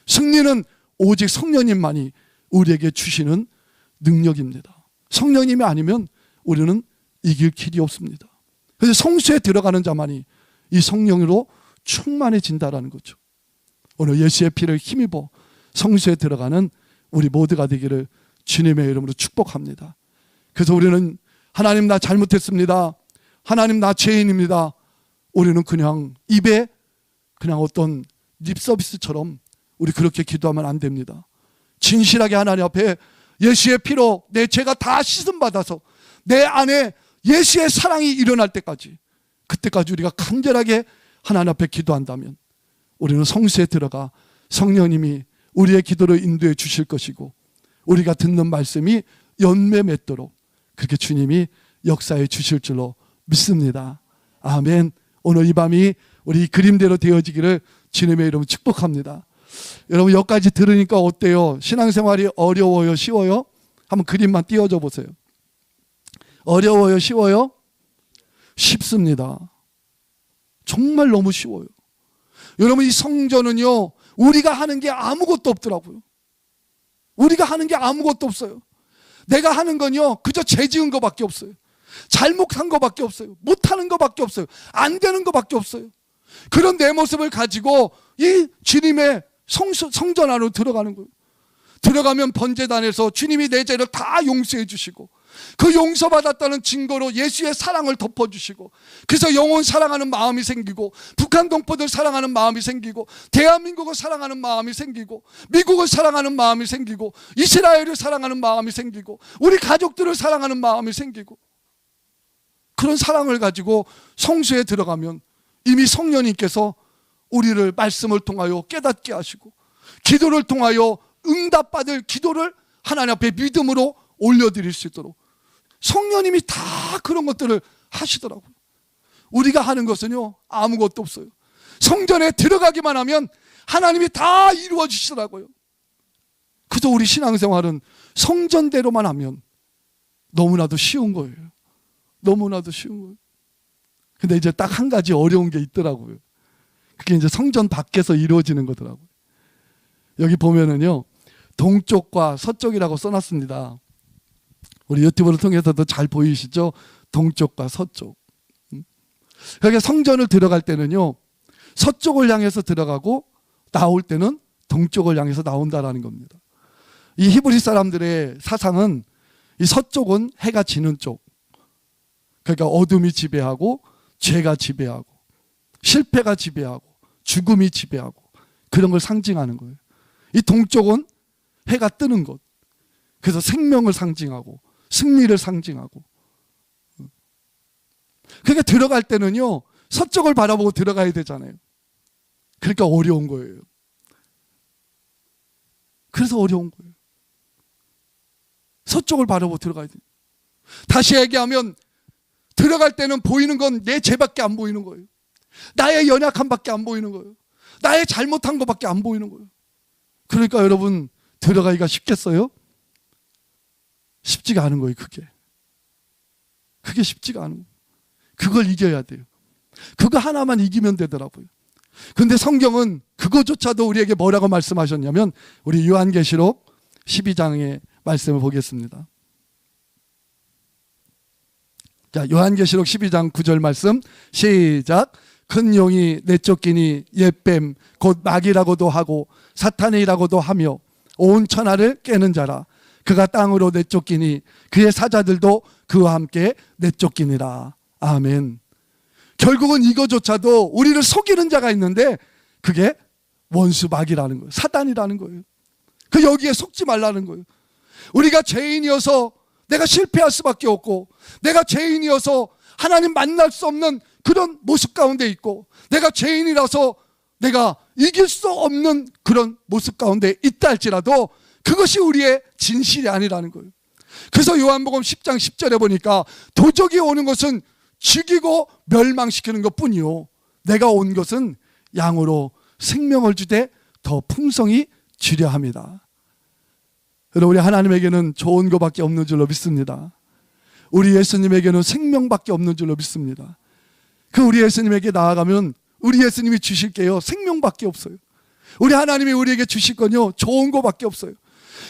승리는 오직 성령님만이 우리에게 주시는 능력입니다. 성령님이 아니면 우리는 이길 길이 없습니다. 그래서 성소에 들어가는 자만이 이 성령으로 충만해진다라는 거죠. 오늘 예수의 피를 힘입어 성소에 들어가는 우리 모두가 되기를 주님의 이름으로 축복합니다. 그래서 우리는 하나님 나 잘못했습니다, 하나님 나 죄인입니다, 우리는 그냥 입에 그냥 어떤 립서비스처럼 우리 그렇게 기도하면 안 됩니다. 진실하게 하나님 앞에 예수의 피로 내 죄가 다 씻음받아서 내 안에 예수의 사랑이 일어날 때까지, 그때까지 우리가 간절하게 하나님 앞에 기도한다면 우리는 성수에 들어가 성령님이 우리의 기도를 인도해 주실 것이고, 우리가 듣는 말씀이 열매 맺도록 그렇게 주님이 역사해 주실 줄로 믿습니다. 아멘. 오늘 이 밤이 우리 그림대로 되어지기를 주님의 이름으로 축복합니다. 여러분, 여기까지 들으니까 어때요? 신앙생활이 어려워요, 쉬워요? 한번 그림만 띄워줘 보세요. 어려워요, 쉬워요? 쉽습니다. 정말 너무 쉬워요. 여러분, 이 성전은요, 우리가 하는 게 아무것도 없더라고요. 우리가 하는 게 아무것도 없어요. 내가 하는 건요, 그저 죄 지은 것밖에 없어요. 잘못한 것밖에 없어요. 못하는 것밖에 없어요. 안 되는 것밖에 없어요. 그런 내 모습을 가지고 이 주님의 성전 안으로 들어가는 거예요. 들어가면 번제단에서 주님이 내 죄를 다 용서해 주시고, 그 용서받았다는 증거로 예수의 사랑을 덮어주시고, 그래서 영혼 사랑하는 마음이 생기고, 북한 동포들 사랑하는 마음이 생기고, 대한민국을 사랑하는 마음이 생기고, 미국을 사랑하는 마음이 생기고, 이스라엘을 사랑하는 마음이 생기고, 우리 가족들을 사랑하는 마음이 생기고, 그런 사랑을 가지고 성수에 들어가면 이미 성령님께서 우리를 말씀을 통하여 깨닫게 하시고, 기도를 통하여 응답받을 기도를 하나님 앞에 믿음으로 올려드릴 수 있도록 성령님이 다 그런 것들을 하시더라고요. 우리가 하는 것은요, 아무것도 없어요. 성전에 들어가기만 하면 하나님이 다 이루어 주시더라고요. 그저 우리 신앙생활은 성전대로만 하면 너무나도 쉬운 거예요. 너무나도 쉬운 거예요. 근데 이제 딱 한 가지 어려운 게 있더라고요. 그게 이제 성전 밖에서 이루어지는 거더라고요. 여기 보면은요, 동쪽과 서쪽이라고 써놨습니다. 우리 유튜브를 통해서도 잘 보이시죠? 동쪽과 서쪽. 그러니까 성전을 들어갈 때는요, 서쪽을 향해서 들어가고 나올 때는 동쪽을 향해서 나온다라는 겁니다. 이 히브리 사람들의 사상은 이 서쪽은 해가 지는 쪽, 그러니까 어둠이 지배하고 죄가 지배하고 실패가 지배하고 죽음이 지배하고 그런 걸 상징하는 거예요. 이 동쪽은 해가 뜨는 곳, 그래서 생명을 상징하고 승리를 상징하고. 그러니까 들어갈 때는요, 서쪽을 바라보고 들어가야 되잖아요. 그러니까 어려운 거예요. 그래서 어려운 거예요. 서쪽을 바라보고 들어가야 돼요. 다시 얘기하면 들어갈 때는 보이는 건 내 죄밖에 안 보이는 거예요. 나의 연약함밖에 안 보이는 거예요. 나의 잘못한 것밖에 안 보이는 거예요. 그러니까 여러분, 들어가기가 쉽겠어요? 쉽지가 않은 거예요. 그게 쉽지가 않은 거예요. 그걸 이겨야 돼요. 그거 하나만 이기면 되더라고요. 근데 성경은 그거조차도 우리에게 뭐라고 말씀하셨냐면, 우리 요한계시록 12장의 말씀을 보겠습니다. 자, 요한계시록 12장 9절 말씀 시작. 큰 용이 내쫓기니 옛뱀 곧 마귀라고도 하고 사탄이라고도 하며 온 천하를 깨는 자라. 그가 땅으로 내쫓기니 그의 사자들도 그와 함께 내쫓기니라. 아멘. 결국은 이거조차도 우리를 속이는 자가 있는데 그게 원수 마귀라는 거예요. 사단이라는 거예요. 그 여기에 속지 말라는 거예요. 우리가 죄인이어서 내가 실패할 수밖에 없고, 내가 죄인이어서 하나님 만날 수 없는 그런 모습 가운데 있고, 내가 죄인이라서 내가 이길 수 없는 그런 모습 가운데 있다 할지라도 그것이 우리의 진실이 아니라는 거예요. 그래서 요한복음 10장 10절에 보니까 도적이 오는 것은 죽이고 멸망시키는 것뿐이요, 내가 온 것은 양으로 생명을 주되 더 풍성히 주려 합니다. 우리 하나님에게는 좋은 것밖에 없는 줄로 믿습니다. 우리 예수님에게는 생명밖에 없는 줄로 믿습니다. 그 우리 예수님에게 나아가면 우리 예수님이 주실 게요, 생명밖에 없어요. 우리 하나님이 우리에게 주실 건요, 좋은 것밖에 없어요.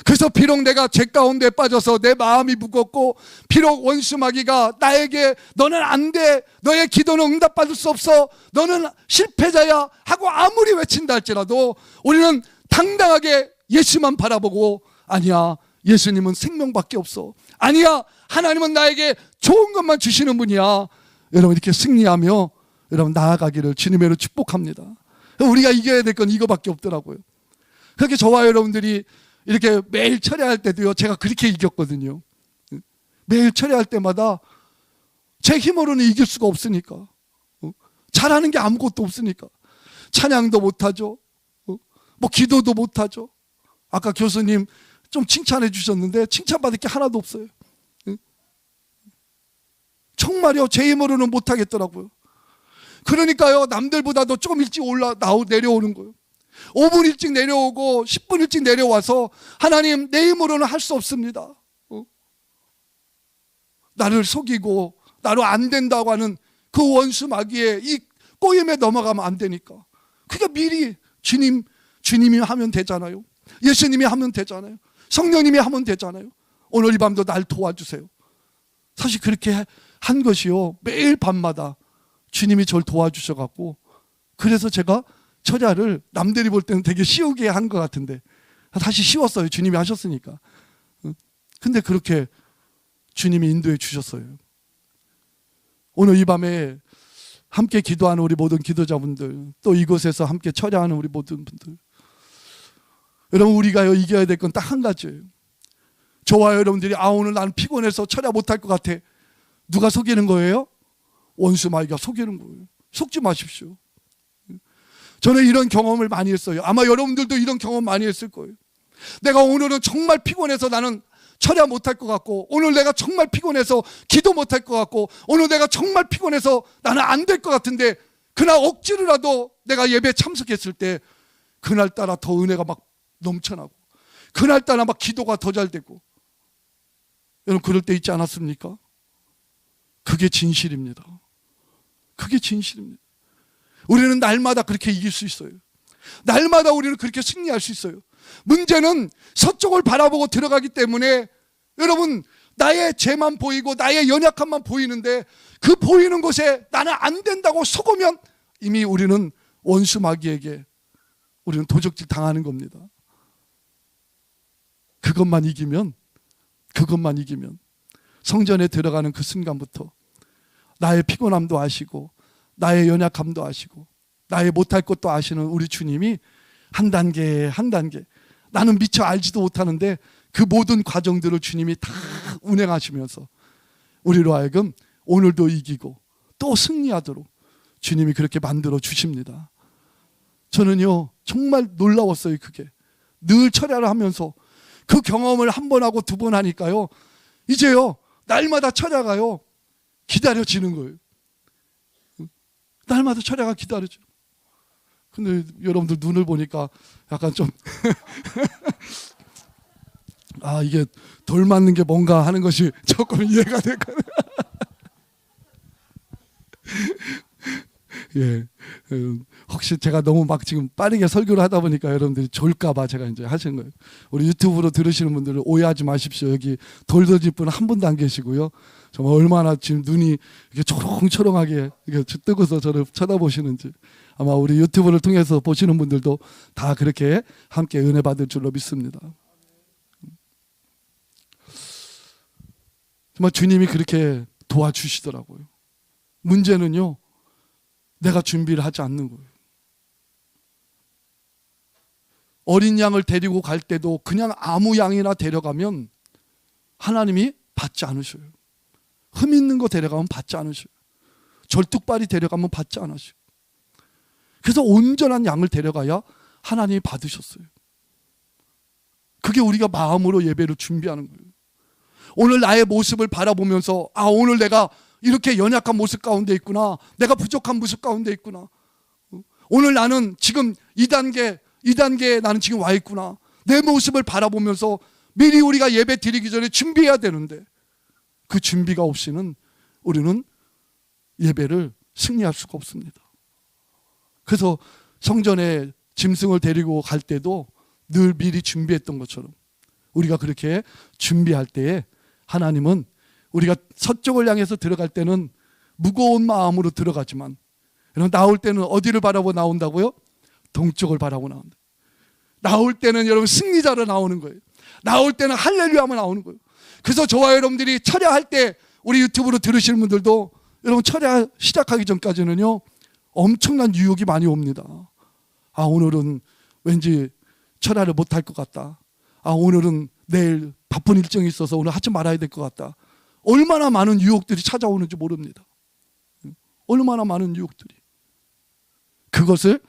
그래서 비록 내가 죄 가운데 빠져서 내 마음이 무겁고, 비록 원수 마귀가 나에게 너는 안 돼, 너의 기도는 응답받을 수 없어, 너는 실패자야 하고 아무리 외친다 할지라도 우리는 당당하게 예수만 바라보고, 아니야, 예수님은 생명밖에 없어, 아니야, 하나님은 나에게 좋은 것만 주시는 분이야, 여러분 이렇게 승리하며 여러분 나아가기를 주님의 이름으로 축복합니다. 우리가 이겨야 될 건 이거밖에 없더라고요. 그렇게 저와 여러분들이 이렇게 매일 철야할 때도요, 제가 그렇게 이겼거든요. 매일 철야할 때마다 제 힘으로는 이길 수가 없으니까, 잘하는 게 아무것도 없으니까, 찬양도 못하죠, 뭐 기도도 못하죠. 아까 교수님 좀 칭찬해 주셨는데 칭찬받을 게 하나도 없어요. 정말요, 제 힘으로는 못하겠더라고요. 그러니까요, 남들보다도 조금 일찍 내려오는 거예요. 5분 일찍 내려오고 10분 일찍 내려와서, 하나님 내 힘으로는 할 수 없습니다, 나를 속이고 나로 안 된다고 하는 그 원수 마귀의 이 꼬임에 넘어가면 안 되니까, 그러니까 미리 주님이 하면 되잖아요. 예수님이 하면 되잖아요. 성령님이 하면 되잖아요. 오늘 이 밤도 날 도와주세요. 사실 그렇게 한 것이요, 매일 밤마다 주님이 저를 도와주셔갖고, 그래서 제가 철야를 남들이 볼 때는 되게 쉬우게 한 것 같은데 사실 쉬웠어요. 주님이 하셨으니까. 근데 그렇게 주님이 인도해 주셨어요. 오늘 이 밤에 함께 기도하는 우리 모든 기도자분들, 또 이곳에서 함께 철야하는 우리 모든 분들, 여러분, 우리가 이겨야 될 건 딱 한 가지예요. 저와 여러분들이 오늘 난 피곤해서 철야 못할 것 같아. 누가 속이는 거예요? 원수 마귀가 속이는 거예요. 속지 마십시오. 저는 이런 경험을 많이 했어요. 아마 여러분들도 이런 경험 많이 했을 거예요. 내가 오늘은 정말 피곤해서 나는 철야 못할 것 같고, 오늘 내가 정말 피곤해서 기도 못할 것 같고, 오늘 내가 정말 피곤해서 나는 안 될 것 같은데, 그날 억지로라도 내가 예배에 참석했을 때 그날따라 더 은혜가 막 넘쳐나고, 그날따라 막 기도가 더 잘 되고. 여러분, 그럴 때 있지 않았습니까? 그게 진실입니다. 그게 진실입니다. 우리는 날마다 그렇게 이길 수 있어요. 날마다 우리는 그렇게 승리할 수 있어요. 문제는 서쪽을 바라보고 들어가기 때문에, 여러분, 나의 죄만 보이고 나의 연약함만 보이는데, 그 보이는 곳에 나는 안 된다고 속으면 이미 우리는 원수 마귀에게 우리는 도적질 당하는 겁니다. 그것만 이기면 성전에 들어가는 그 순간부터 나의 피곤함도 아시고, 나의 연약함도 아시고, 나의 못할 것도 아시는 우리 주님이 한 단계 한 단계, 나는 미처 알지도 못하는데 그 모든 과정들을 주님이 다 운행하시면서 우리로 하여금 오늘도 이기고 또 승리하도록 주님이 그렇게 만들어 주십니다. 저는요, 정말 놀라웠어요. 그게 늘 철야를 하면서 그 경험을 한 번 하고 두 번 하니까요, 이제요 날마다 철야가요 기다려지는 거예요. 날마다 철야가 기다려져. 근데 여러분들 눈을 보니까 약간 좀 이게 돌 맞는 게 뭔가 하는 것이 조금 이해가 될까요? 예, 혹시 제가 너무 막 지금 빠르게 설교를 하다 보니까 여러분들이 졸까봐 제가 이제 하시는 거예요. 우리 유튜브로 들으시는 분들은 오해하지 마십시오. 여기 돌 던질 분은 한 분도 안 계시고요. 정말 얼마나 지금 눈이 이렇게 초롱초롱하게 이렇게 뜨고서 저를 쳐다보시는지, 아마 우리 유튜브를 통해서 보시는 분들도 다 그렇게 함께 은혜 받을 줄로 믿습니다. 정말 주님이 그렇게 도와주시더라고요. 문제는요, 내가 준비를 하지 않는 거예요. 어린 양을 데리고 갈 때도 그냥 아무 양이나 데려가면 하나님이 받지 않으셔요. 흠 있는 거 데려가면 받지 않으셔요. 절뚝발이 데려가면 받지 않으셔요. 그래서 온전한 양을 데려가야 하나님이 받으셨어요. 그게 우리가 마음으로 예배를 준비하는 거예요. 오늘 나의 모습을 바라보면서 오늘 내가 이렇게 연약한 모습 가운데 있구나, 내가 부족한 모습 가운데 있구나, 오늘 나는 지금 이 단계에 나는 지금 와 있구나, 내 모습을 바라보면서 미리 우리가 예배 드리기 전에 준비해야 되는데, 그 준비가 없이는 우리는 예배를 승리할 수가 없습니다. 그래서 성전에 짐승을 데리고 갈 때도 늘 미리 준비했던 것처럼 우리가 그렇게 준비할 때에 하나님은 우리가 서쪽을 향해서 들어갈 때는 무거운 마음으로 들어가지만, 나올 때는 어디를 바라보고 나온다고요? 동쪽을 바라보고 나온다. 나올 때는 여러분 승리자로 나오는 거예요. 나올 때는 할렐루야만 나오는 거예요. 그래서 저와 여러분들이 철야할 때, 우리 유튜브로 들으시는 분들도 여러분 철야 시작하기 전까지는요 엄청난 유혹이 많이 옵니다. 오늘은 왠지 철야를 못할 것 같다. 오늘은 내일 바쁜 일정이 있어서 오늘 하지 말아야 될 것 같다. 얼마나 많은 유혹들이 찾아오는지 모릅니다. 얼마나 많은 유혹들이. 그것을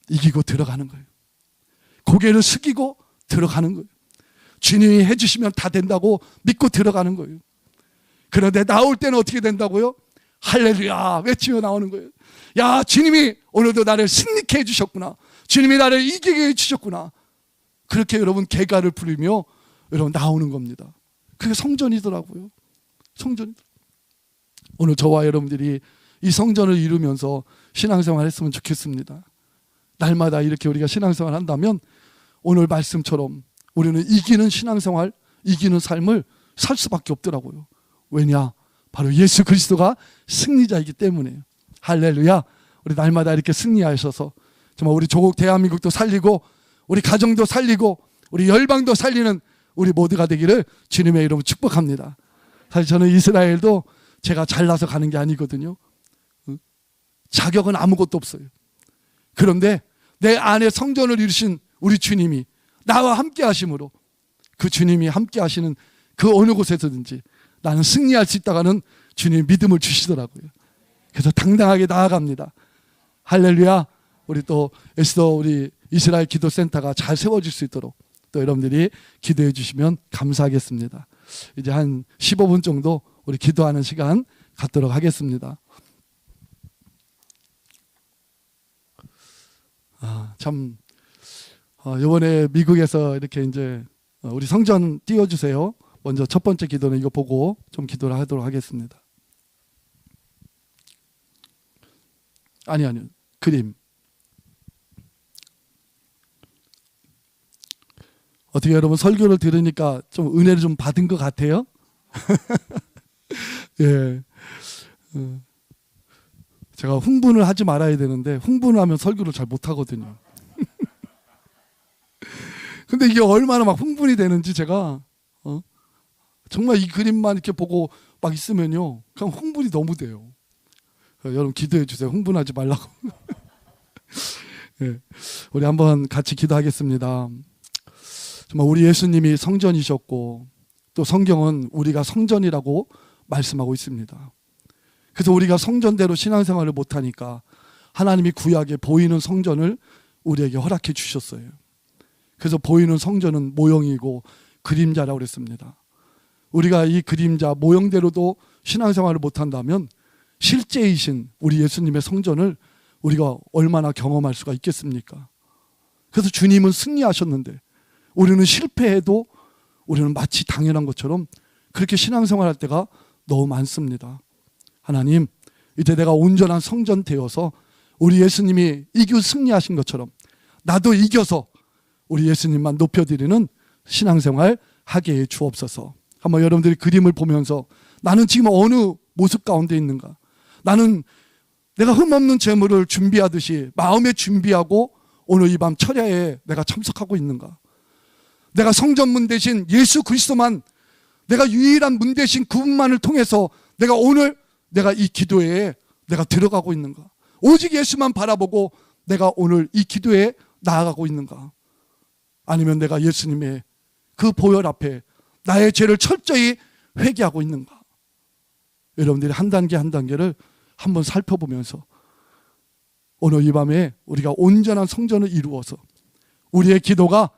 이기고 들어가는 거예요. 고개를 숙이고 들어가는 거예요. 주님이 해주시면 다 된다고 믿고 들어가는 거예요. 그런데 나올 때는 어떻게 된다고요? 할렐루야 외치며 나오는 거예요. 야, 주님이 오늘도 나를 승리케 해주셨구나, 주님이 나를 이기게 해주셨구나, 그렇게 여러분 개가를 부리며 여러분 나오는 겁니다. 그게 성전이더라고요. 성전. 오늘 저와 여러분들이 이 성전을 이루면서 신앙생활 했으면 좋겠습니다. 날마다 이렇게 우리가 신앙생활 한다면 오늘 말씀처럼 우리는 이기는 신앙생활, 이기는 삶을 살 수밖에 없더라고요. 왜냐? 바로 예수 그리스도가 승리자이기 때문에요. 할렐루야. 우리 날마다 이렇게 승리하셔서 정말 우리 조국 대한민국도 살리고, 우리 가정도 살리고, 우리 열방도 살리는 우리 모두가 되기를 주님의 이름으로 축복합니다. 사실 저는 이스라엘도 제가 잘나서 가는 게 아니거든요. 자격은 아무것도 없어요. 그런데 내 안에 성전을 이루신 우리 주님이 나와 함께 하심으로, 그 주님이 함께 하시는 그 어느 곳에서든지 나는 승리할 수 있다가는 주님이 믿음을 주시더라고요. 그래서 당당하게 나아갑니다. 할렐루야. 우리 또 에스더 우리 이스라엘 기도센터가 잘 세워질 수 있도록 또 여러분들이 기도해 주시면 감사하겠습니다. 이제 한 15분 정도 우리 기도하는 시간 갖도록 하겠습니다. 참 이번에 미국에서 이렇게 이제 우리 성전 띄워주세요. 먼저 첫 번째 기도는 이거 보고 좀 기도를 하도록 하겠습니다. 아니요. 그림. 어떻게 여러분 설교를 들으니까 좀 은혜를 좀 받은 것 같아요? 예. 제가 흥분을 하지 말아야 되는데 흥분을 하면 설교를 잘 못하거든요. 근데 이게 얼마나 막 흥분이 되는지 제가 정말 이 그림만 이렇게 보고 막 있으면요 그냥 흥분이 너무 돼요. 여러분 기도해 주세요. 흥분하지 말라고. 예. 우리 한번 같이 기도하겠습니다. 정말 우리 예수님이 성전이셨고 또 성경은 우리가 성전이라고 말씀하고 있습니다. 그래서 우리가 성전대로 신앙생활을 못하니까 하나님이 구약에 보이는 성전을 우리에게 허락해 주셨어요. 그래서 보이는 성전은 모형이고 그림자라고 그랬습니다. 우리가 이 그림자 모형대로도 신앙생활을 못한다면 실제이신 우리 예수님의 성전을 우리가 얼마나 경험할 수가 있겠습니까? 그래서 주님은 승리하셨는데 우리는 실패해도 우리는 마치 당연한 것처럼 그렇게 신앙생활할 때가 너무 많습니다. 하나님, 이제 내가 온전한 성전 되어서 우리 예수님이 이겨 승리하신 것처럼 나도 이겨서 우리 예수님만 높여드리는 신앙생활 하게 해 주옵소서. 한번 여러분들이 그림을 보면서 나는 지금 어느 모습 가운데 있는가? 나는 내가 흠없는 재물을 준비하듯이 마음에 준비하고 오늘 이 밤 철야에 내가 참석하고 있는가? 내가 성전문 대신 예수 그리스도만, 내가 유일한 문 대신 그분만을 통해서 내가 오늘 내가 이 기도에 내가 들어가고 있는가? 오직 예수만 바라보고 내가 오늘 이 기도에 나아가고 있는가? 아니면 내가 예수님의 그 보혈 앞에 나의 죄를 철저히 회개하고 있는가? 여러분들이 한 단계 한 단계를 한번 살펴보면서 오늘 이 밤에 우리가 온전한 성전을 이루어서 우리의 기도가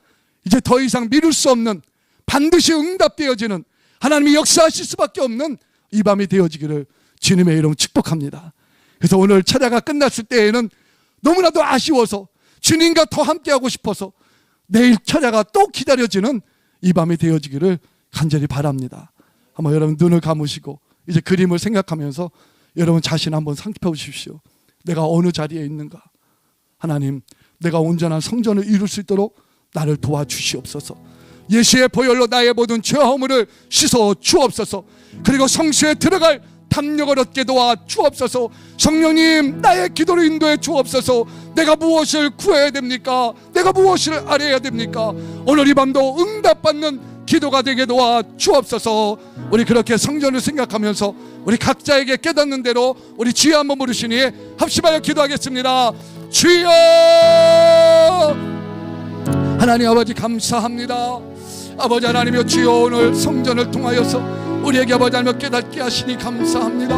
이제 더 이상 미룰 수 없는, 반드시 응답되어지는, 하나님이 역사하실 수밖에 없는 이 밤이 되어지기를 주님의 이름으로 축복합니다. 그래서 오늘 철야가 끝났을 때에는 너무나도 아쉬워서 주님과 더 함께하고 싶어서 내일 철야가 또 기다려지는 이 밤이 되어지기를 간절히 바랍니다. 한번 여러분 눈을 감으시고 이제 그림을 생각하면서 여러분 자신 한번 살펴보십시오. 내가 어느 자리에 있는가? 하나님, 내가 온전한 성전을 이룰 수 있도록 나를 도와주시옵소서. 예수의 보혈로 나의 모든 죄와 허물을 씻어 주옵소서. 그리고 성수에 들어갈 담력을 얻게 도와 주옵소서. 성령님, 나의 기도를 인도해 주옵소서. 내가 무엇을 구해야 됩니까? 내가 무엇을 알아야 됩니까? 오늘 이 밤도 응답받는 기도가 되게 도와 주옵소서. 우리 그렇게 성전을 생각하면서 우리 각자에게 깨닫는 대로 우리 주여 한번 부르시니 합심하여 기도하겠습니다. 주여! 하나님 아버지 감사합니다. 아버지 하나님이여, 주여 오늘 성전을 통하여서 우리에게 아버지 하나님 깨닫게 하시니 감사합니다.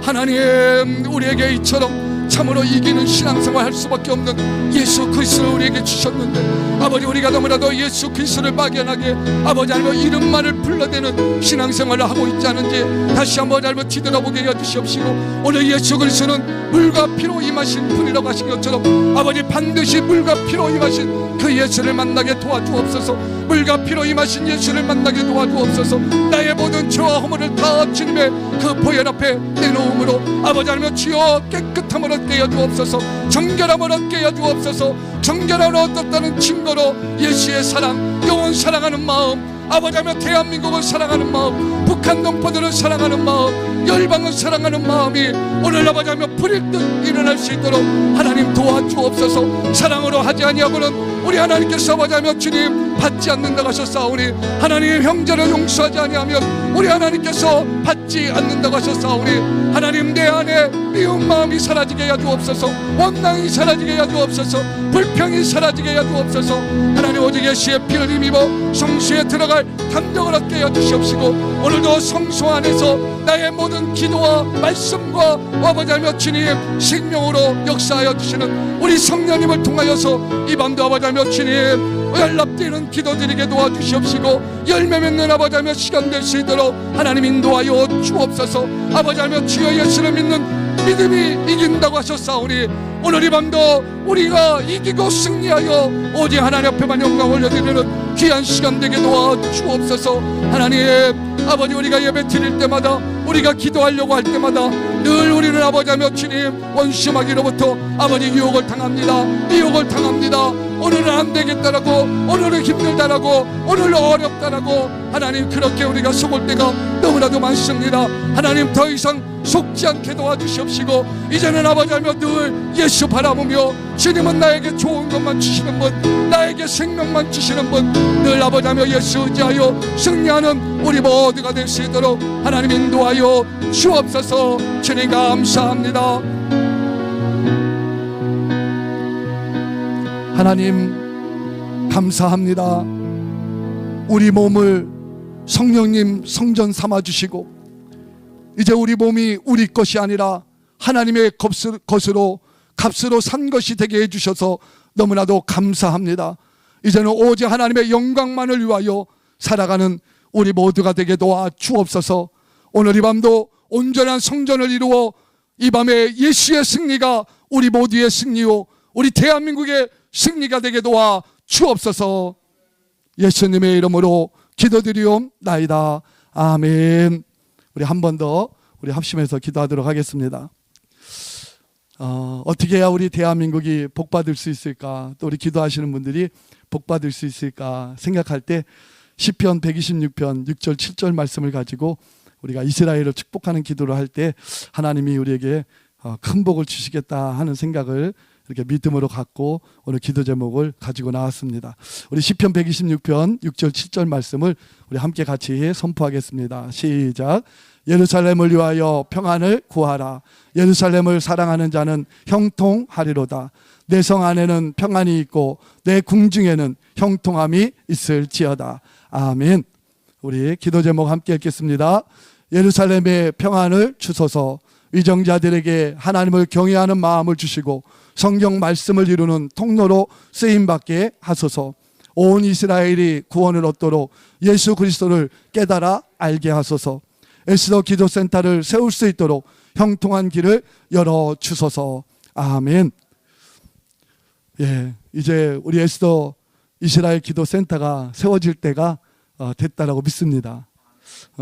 하나님, 우리에게 이처럼 참으로 이기는 신앙생활 할 수밖에 없는 예수 그리스도를 우리에게 주셨는데, 아버지 우리가 너무나도 예수 그리스도를 막연하게 아버지 하나님 이름만을 불러대는 신앙생활을 하고 있지 않은지 다시 한번 아버지 뒤돌아보게 해주시옵시고, 오늘 예수 그리스도는 물과 피로 임하신 분이라고 하신 것처럼 아버지 반드시 물과 피로 임하신 그 예수를 만나게 도와주옵소서. 물과 피로 임하신 예수를 만나게 도와주옵소서. 나의 모든 죄와 허물을 다 주님의 그 보혈 앞에 내놓음으로 아버지 하나님 주여 깨끗함을 얻게 해주옵소서. 정결함을 얻게 해주옵소서. 정결함을 얻었다는 증거로 예수의 사랑, 영원 사랑하는 마음, 아버지 하나님 대한민국을 사랑하는 마음, 북한 동포들을 사랑하는 마음, 열방을 사랑하는 마음이 오늘 아버지 하나님 불일 듯 일어날 수 있도록 하나님 도와주옵소서. 사랑으로 하지 아니하고는 우리 하나님께서 아버지 하나님 주님 받지 않는다고 하셨사오니 하나님 형제를 용서하지 아니하면 우리 하나님께서 받지 않는다고 하셨사오니 하나님 내 안에 미운 마음이 사라지게 하여 주옵소서. 원망이 사라지게 하여 주옵소서. 불평이 사라지게 하여 주옵소서. 하나님 오직 예수의 피를 힘입어 성수에 들어갈 담력을 얻게 하여 주시옵시고 오늘도 성소 안에서 나의 모든 기도와 말씀과 아버지 하나님 주님 생명으로 역사하여 주시는 우리 성령님을 통하여서 이 밤도 아버지 하나님 주님 연락되는 기도드리게 도와주시옵시고 열매 맺는 아버지 하나님 시간 될 수 있도록 하나님 인도하여 주옵소서. 아버지 하나님 주여 예수를 믿는 믿음이 이긴다고 하셨사오니 오늘 이 밤도 우리가 이기고 승리하여 오직 하나님 앞에만 영광 올려드리는 귀한 시간 되게 도와주옵소서. 하나님 아버지 우리가 예배 드릴 때마다 우리가 기도하려고 할 때마다 늘 우리는 아버지 하며 주님 원수마귀로부터 아버지 유혹을 당합니다. 미혹을 당합니다. 오늘은 안 되겠다라고 오늘은 힘들다라고 오늘은 어렵다라고 하나님 그렇게 우리가 속을 때가 너무나도 많습니다. 하나님 더 이상 속지 않게 도와주시옵시고 이제는 아버지 하며 늘 예수 바라보며 주님은 나에게 좋은 것만 주시는 분 나에게 생명만 주시는 분 늘 아버지 하며 예수 의지하여 승리하는 우리 모두가 될 수 있도록 하나님 인도하여 주옵소서. 주님 감사합니다. 하나님 감사합니다. 우리 몸을 성령님 성전 삼아주시고 이제 우리 몸이 우리 것이 아니라 하나님의 것으로 값으로 산 것이 되게 해주셔서 너무나도 감사합니다. 이제는 오직 하나님의 영광만을 위하여 살아가는 우리 모두가 되게 도와 주옵소서. 오늘 이 밤도 온전한 성전을 이루어 이 밤에 예수의 승리가 우리 모두의 승리요 우리 대한민국의 승리가 되게 도와 주옵소서. 예수님의 이름으로 기도드리옵나이다. 아멘. 우리 한 번 더 우리 합심해서 기도하도록 하겠습니다. 어떻게 해야 우리 대한민국이 복받을 수 있을까? 또 우리 기도하시는 분들이 복받을 수 있을까 생각할 때 시편 126편 6절 7절 말씀을 가지고 우리가 이스라엘을 축복하는 기도를 할 때 하나님이 우리에게 큰 복을 주시겠다 하는 생각을 이렇게 믿음으로 갖고 오늘 기도 제목을 가지고 나왔습니다. 우리 시편 126편 6절 7절 말씀을 우리 함께 같이 선포하겠습니다. 시작. 예루살렘을 위하여 평안을 구하라. 예루살렘을 사랑하는 자는 형통하리로다. 내 성 안에는 평안이 있고 내 궁중에는 형통함이 있을지어다. 아멘. 우리 기도 제목 함께 읽겠습니다. 예루살렘의 평안을 주소서. 위정자들에게 하나님을 경외하는 마음을 주시고 성경 말씀을 이루는 통로로 쓰임받게 하소서. 온 이스라엘이 구원을 얻도록 예수 그리스도를 깨달아 알게 하소서. 에스더 기도센터를 세울 수 있도록 형통한 길을 열어주소서. 아멘. 예, 이제 우리 에스더 이스라엘 기도센터가 세워질 때가 됐다라고 믿습니다.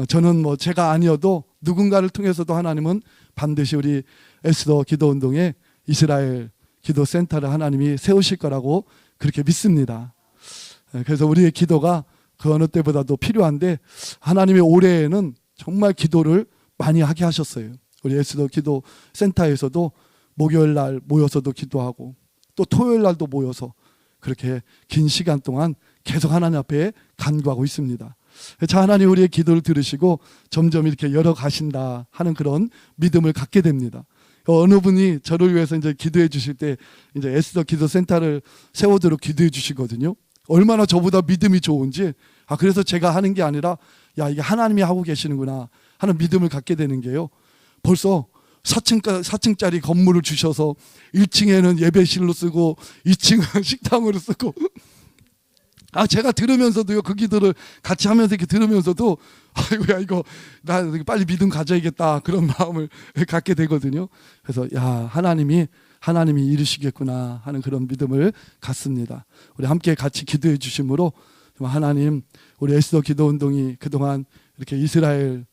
저는 뭐 제가 아니어도 누군가를 통해서도 하나님은 반드시 우리 에스더 기도운동에 이스라엘 기도센터를 하나님이 세우실 거라고 그렇게 믿습니다. 그래서 우리의 기도가 그 어느 때보다도 필요한데 하나님의 올해에는 정말 기도를 많이 하게 하셨어요. 우리 에스더 기도센터에서도 목요일 날 모여서도 기도하고 또 토요일 날도 모여서 그렇게 긴 시간 동안 계속 하나님 앞에 간구하고 있습니다. 자, 하나님 우리의 기도를 들으시고 점점 이렇게 열어가신다 하는 그런 믿음을 갖게 됩니다. 어느 분이 저를 위해서 이제 기도해 주실 때 이제 에스더 기도센터를 세우도록 기도해 주시거든요. 얼마나 저보다 믿음이 좋은지, 그래서 제가 하는 게 아니라 야, 이게 하나님이 하고 계시는구나 하는 믿음을 갖게 되는 게요. 벌써 4층짜리 건물을 주셔서 1층에는 예배실로 쓰고 2층은 식당으로 쓰고 제가 들으면서도요, 그 기도를 같이 하면서 이렇게 들으면서도 아이고야, 이거 나 빨리 믿음 가져야겠다 그런 마음을 갖게 되거든요. 그래서 야, 하나님이 이루시겠구나 하는 그런 믿음을 갖습니다. 우리 함께 같이 기도해 주심으로 하나님, 우리 에스더 기도운동이 그동안 이렇게 이스라엘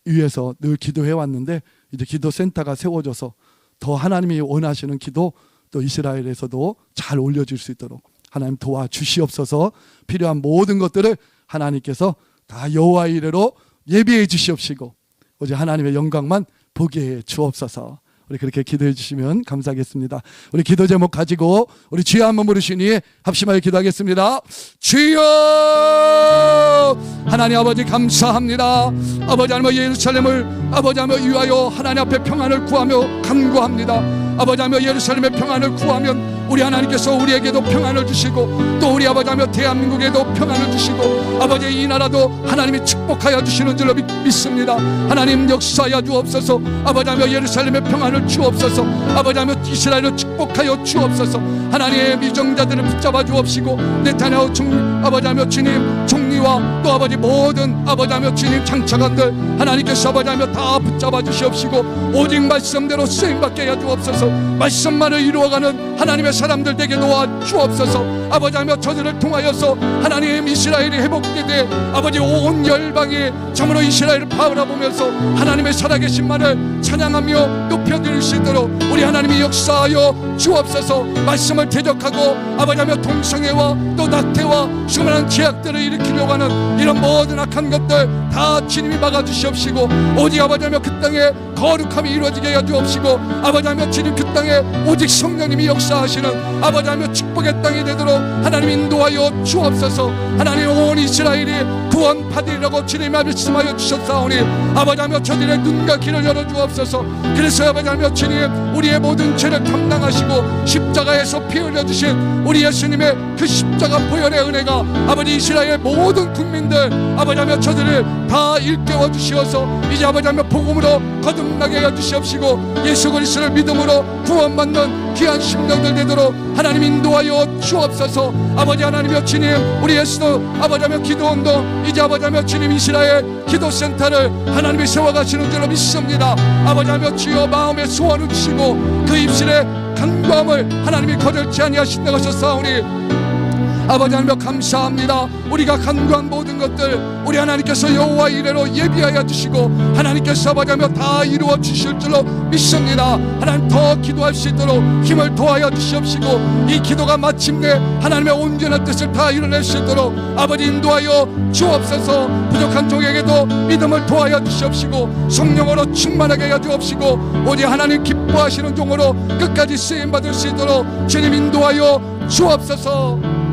위해서 늘 기도해 왔는데 이제 기도센터가 세워져서 더 하나님이 원하시는 기도 또 이스라엘에서도 잘 올려줄 수 있도록 하나님 도와주시옵소서. 필요한 모든 것들을 하나님께서 다 여호와 이레로 예비해 주시옵시고 오직 하나님의 영광만 보게 해 주옵소서. 우리 그렇게 기도해 주시면 감사하겠습니다. 우리 기도 제목 가지고 우리 주여 한번 부르시니 합심하여 기도하겠습니다. 주여, 하나님 아버지 감사합니다. 아버지 하나님 예루살렘을 아버지 하나님 위하여 하나님 앞에 평안을 구하며 간구합니다. 아버지 하나님 예루살렘의 평안을 구하면 우리 하나님께서 우리에게도 평안을 주시고 또 우리 아버지 하나님 대한민국에도 평안을 주시고 아버지 이 나라도 하나님이 축복하여 주시는 줄로 믿습니다. 하나님 역사하여 주옵소서. 아버지 하나님 예루살렘의 평안을 주옵소서. 아버지 하나님 이스라엘을 축복하여 주옵소서. 하나님의 미정자들을 붙잡아 주옵시고 네타냐후 아버지 하나님 주님 총리와 또 아버지 모든 아버지 하나님 주님 장차관들 하나님께서 아버지 하나님 다 붙잡아 주시옵시고 오직 말씀대로 쓰임받게 해 주옵소서. 말씀만을 이루어가는 하나님의 사람들 되게 도와 주옵소서. 아버지 하나님 저들을 통하여서 하나님 이스라엘이 회복되되 아버지 온 열방이 참으로 이스라엘을 바라보면서 하나님의 살아계신만을 찬양하며 높여드릴 수 있도록 우리 하나님이 역사하여 주옵소서. 말씀을 대적하고 아버지 하나님 동성애와 또 낙태와 수많은 죄악들을 일으키려고 하는 이런 모든 악한 것들 다 주님이 막아주시옵시고 오직 아버지 하나님 그 땅에 거룩함이 이루어지게 해 주옵시고 아버지 하나님 주님 그 땅에 오직 성령님이 역사하시는 아버지 하나님 축복의 땅이 되도록 하나님 인도하여 주옵소서. 하나님 온 이스라엘이 구원받으리라고 주님이 말씀하여 주셨사오니 아버지 하나님 저들의 눈과 귀를 열어 주옵소서. 그래서 아버지 하나님 주님 우리의 모든 죄를 담당하시고 십자가에서 피 흘려 주신 우리 예수님의 그 십자가 보혈의 은혜가 아버지 이스라엘 모든 국민들 아버지 하나님 저들을 다 일깨워 주시어서 이제 아버지 하나님 복음으로 거듭나게 해 주시옵시고 예수 그리스도를 믿음으로 구원받는 귀한 심령들 되도록 하나님 인도하여 주옵소서. 아버지 하나님여 주님 우리 예수도 아버지 하나님 기도운동 이제 아버지 하나님 주님 이스라엘 기도센터를 하나님이 세워가시는 줄로 믿습니다. 아버지 하나님 주여 마음의 소원을 주시고 그 입술에 간구함을 하나님이 거절치 아니하신다고 하셨사오니 아버지 하나님 감사합니다. 우리가 간구한 모든 것들 우리 하나님께서 여호와 이레로 예비하여 주시고 하나님께서 아버지 하나님 다 이루어 주실 줄로 믿습니다. 하나님 더 기도할 수 있도록 힘을 도하여 주시옵시고 이 기도가 마침내 하나님의 온전한 뜻을 다 이뤄낼 수 있도록 아버지 인도하여 주옵소서. 부족한 종에게도 믿음을 도하여 주시옵시고 성령으로 충만하게 해 주옵시고 오직 하나님 기뻐하시는 종으로 끝까지 쓰임받을 수 있도록 주님 인도하여 주옵소서.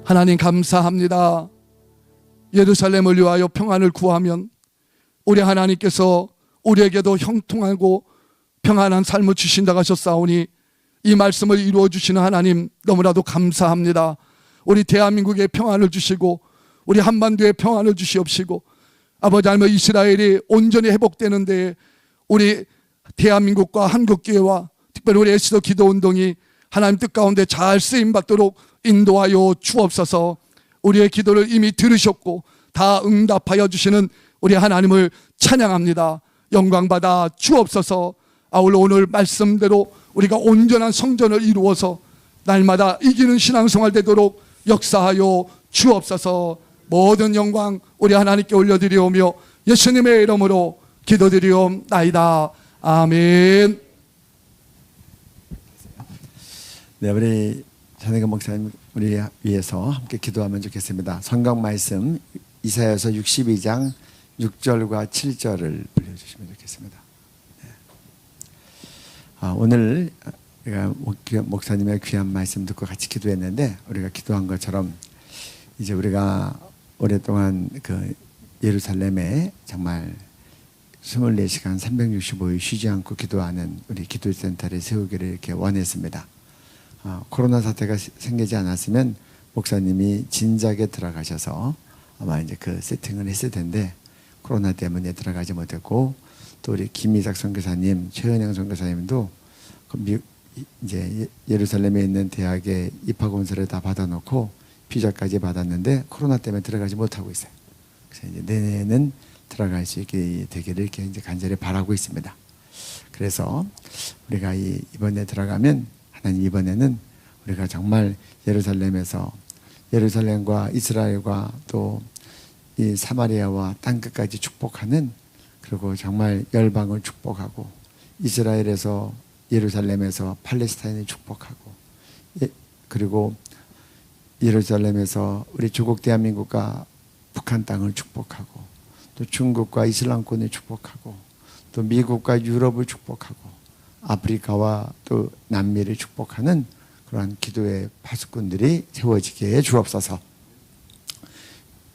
하나님 감사합니다. 예루살렘을 위하여 평안을 구하면 우리 하나님께서 우리에게도 형통하고 평안한 삶을 주신다고 하셨사오니 이 말씀을 이루어 주시는 하나님 너무나도 감사합니다. 우리 대한민국에 평안을 주시고 우리 한반도에 평안을 주시옵시고 아버지 하나님 이스라엘이 온전히 회복되는 데에 우리 대한민국과 한국교회와 특별히 우리 에스더 기도운동이 하나님 뜻 가운데 잘 쓰임받도록 인도하여 주옵소서. 우리의 기도를 이미 들으셨고 다 응답하여 주시는 우리 하나님을 찬양합니다. 영광받아 주옵소서. 아울러 오늘 말씀대로 우리가 온전한 성전을 이루어서 날마다 이기는 신앙생활 되도록 역사하여 주옵소서. 모든 영광 우리 하나님께 올려드리오며 예수님의 이름으로 기도드리옵나이다. 아멘. 네, 우리 전혜근 목사님 우리 위해서 함께 기도하면 좋겠습니다. 성경 말씀 이사야서 62장 6절과 7절을 불려주시면 좋겠습니다. 네. 오늘 우리가 목사님의 귀한 말씀 듣고 같이 기도했는데 우리가 기도한 것처럼 이제 우리가 오랫동안 그 예루살렘에 정말 24시간 365일 쉬지 않고 기도하는 우리 기도센터를 세우기를 이렇게 원했습니다. 코로나 사태가 생기지 않았으면 목사님이 진작에 들어가셔서 아마 이제 그 세팅을 했을 텐데 코로나 때문에 들어가지 못했고 또 우리 김희삭 선교사님, 최은영 선교사님도 이제 예루살렘에 있는 대학에 입학 원서를 다 받아놓고 비자까지 받았는데 코로나 때문에 들어가지 못하고 있어요. 그래서 이제 내년에는 들어갈 수 있게 되기를 이렇게 이제 간절히 바라고 있습니다. 그래서 우리가 이번에 들어가면 하나님 이번에는 우리가 정말 예루살렘과 이스라엘과 또 이 사마리아와 땅끝까지 축복하는 그리고 정말 열방을 축복하고 이스라엘에서 예루살렘에서 팔레스타인을 축복하고 그리고 예루살렘에서 우리 조국 대한민국과 북한 땅을 축복하고 또 중국과 이슬람권을 축복하고 또 미국과 유럽을 축복하고 아프리카와 또 남미를 축복하는 그러한 기도의 파수꾼들이 세워지게 해 주옵소서.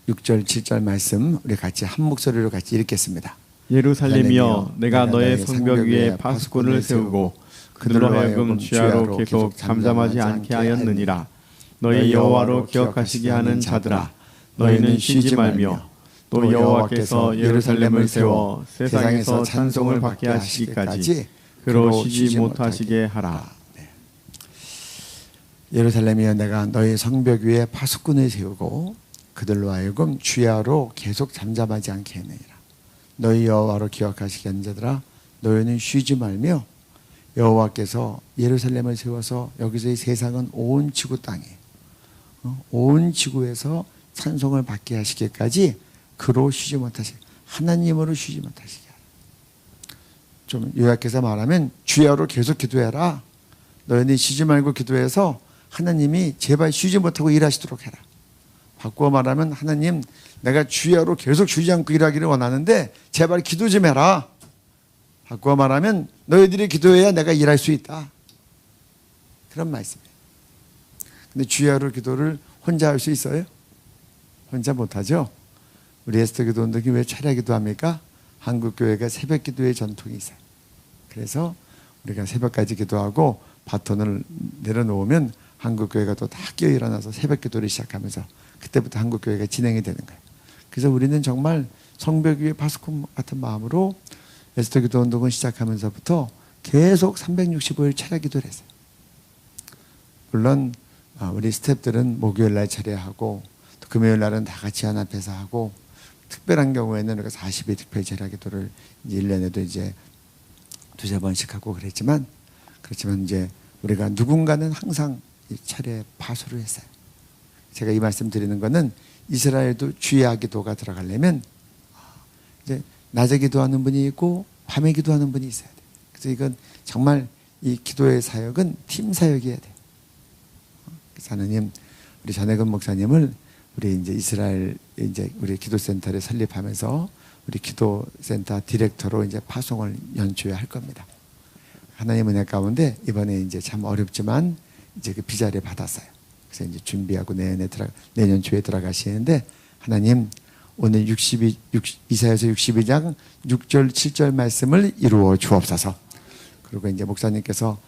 6절 7절 말씀 우리 같이 한 목소리로 같이 읽겠습니다. 예루살렘이여 내가 너의 성벽 위에 파수꾼을 세우고 그들로 하여금 주야로 계속 잠잠하지 않게 하였느니라. 너희 여호와로 기억하시게 하는 자들아 너희는 쉬지 말며 또 여호와께서 예루살렘을 세워 세상에서 찬송을 받게 하시기까지 그로 쉬지 못하시게 하라. 예루살렘이여 내가 너희 성벽 위에 파수꾼을 세우고 그들로 하여금 주야로 계속 잠잠하지 않게 했느니라. 너희 여호와로 기억하시게 하는 자들아 너희는 쉬지 말며 여호와께서 예루살렘을 세워서 여기서 이 세상은 온 지구 땅에 온 지구에서 찬송을 받게 하시기까지 그로 쉬지 못하시게 하나님으로 쉬지 못하시게 하라. 좀 요약해서 말하면 주야로 계속 기도해라. 너희는 쉬지 말고 기도해서 하나님이 제발 쉬지 못하고 일하시도록 해라. 바꾸어 말하면 하나님 내가 주야로 계속 쉬지 않고 일하기를 원하는데 제발 기도 좀 해라. 바꾸어 말하면 너희들이 기도해야 내가 일할 수 있다. 그런 말씀이에요. 근데 주야로 기도를 혼자 할 수 있어요? 혼자 못하죠. 우리 에스더 기도 운동이 왜 차례 기도합니까? 한국교회가 새벽 기도의 전통이 있어요. 그래서 우리가 새벽까지 기도하고 바톤을 내려놓으면 한국교회가 또 다 깨어 일어나서 새벽 기도를 시작하면서 그때부터 한국교회가 진행이 되는 거예요. 그래서 우리는 정말 성벽 위에 파수꾼 같은 마음으로 에스더 기도 운동을 시작하면서부터 계속 365일 차례 기도를 했어요. 물론 우리 스태프들은 목요일 날 차례하고 또 금요일 날은 다 같이 연합해서 하고 특별한 경우에는 우리가 40일 특별 차례 기도를 이제 1년에도 이제 두세 번씩 하고 그랬지만 이제 우리가 누군가는 항상 이 차례 파수를 했어요. 제가 이 말씀 드리는 거는 이스라엘도 주야 기도가 들어가려면 이제 낮에 기도하는 분이 있고 밤에 기도하는 분이 있어야 돼요. 그래서 이건 정말 이 기도의 사역은 팀 사역이어야 돼요. 그래서 하나님 우리 전혜근 목사님을 우리 이제 이스라엘 이제 우리 기도센터를 설립하면서 우리 기도센터 디렉터로 이제 파송을 연초에 할 겁니다. 하나님 은혜 가운데 이번에 이제 참 어렵지만 이제 그 비자를 받았어요. 그래서 이제 준비하고 내년 초에 들어가시는데 하나님 오늘 이사야서 62장 6절 7절 말씀을 이루어 주옵소서. 그리고 이제 목사님께서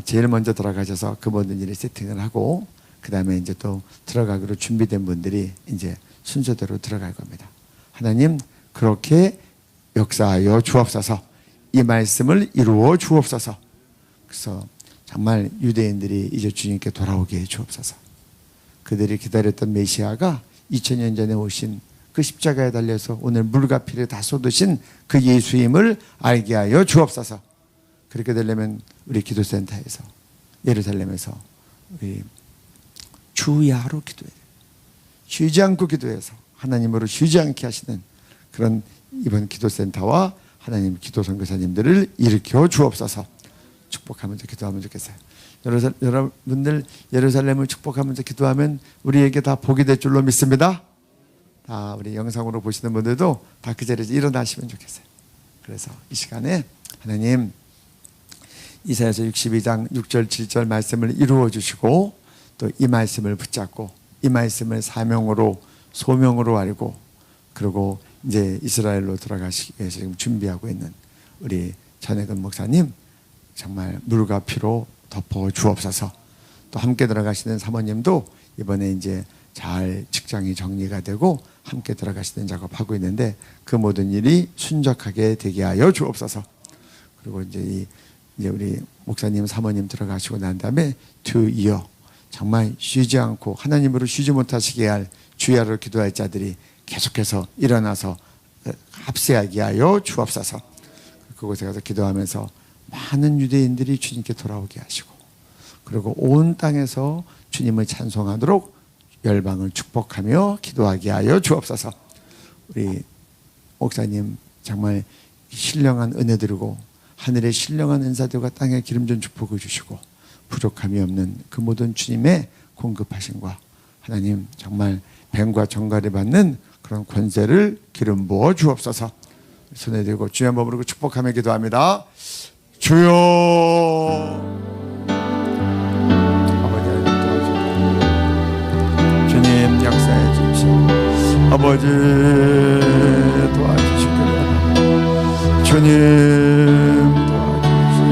제일 먼저 들어가셔서 그 모든 일을 세팅을 하고 그 다음에 이제 또 들어가기로 준비된 분들이 이제 순서대로 들어갈 겁니다. 하나님 그렇게 역사하여 주옵소서. 이 말씀을 이루어 주옵소서. 그래서 정말 유대인들이 이제 주님께 돌아오게 해 주옵소서. 그들이 기다렸던 메시아가 2000년 전에 오신 그 십자가에 달려서 오늘 물과 피를 다 쏟으신 그 예수임을 알게 하여 주옵소서. 그렇게 되려면 우리 기도센터에서 예루살렘에서 우리 주야로 기도해야 돼요. 쉬지 않고 기도해서 하나님으로 쉬지 않게 하시는 그런 이번 기도센터와 하나님 기도 선교사님들을 일으켜 주옵소서. 축복하면서 기도하면 좋겠어요. 여러분들 예루살렘을 축복하면서 기도하면 우리에게 다 복이 될 줄로 믿습니다. 다 우리 영상으로 보시는 분들도 다 그 자리에서 일어나시면 좋겠어요. 그래서 이 시간에 하나님 이사야서 62장 6절 7절 말씀을 이루어 주시고 또 이 말씀을 붙잡고 이 말씀을 사명으로 소명으로 알고 그리고 이제 이스라엘로 들어가시기 위해서 지금 준비하고 있는 우리 전혜근 목사님 정말 물과 피로 덮어 주옵소서. 또 함께 들어가시는 사모님도 이번에 이제 잘 직장이 정리가 되고 함께 들어가시는 작업하고 있는데 그 모든 일이 순적하게 되게 하여 주옵소서. 그리고 이제 우리 목사님 사모님 들어가시고 난 다음에 이어 정말 쉬지 않고 하나님으로 쉬지 못하시게 할 주야로 기도할 자들이 계속해서 일어나서 합세하게 하여 주옵소서. 그곳에 가서 기도하면서 많은 유대인들이 주님께 돌아오게 하시고 그리고 온 땅에서 주님을 찬송하도록 열방을 축복하며 기도하게 하여 주옵소서. 우리 목사님 정말 신령한 은혜 드리고 하늘의 신령한 은사들과 땅에 기름진 축복을 주시고 부족함이 없는 그 모든 주님의 공급하심과 하나님 정말 뱀과 정갈이 받는 그런 권세를 기름 부어 주옵소서. 손에 들고 주의 한번 부르고 축복하며 기도합니다. 주여, 아버지 도와주시고 주님 역사해 주시고 아버지 도와주시기를 주님 도와주시고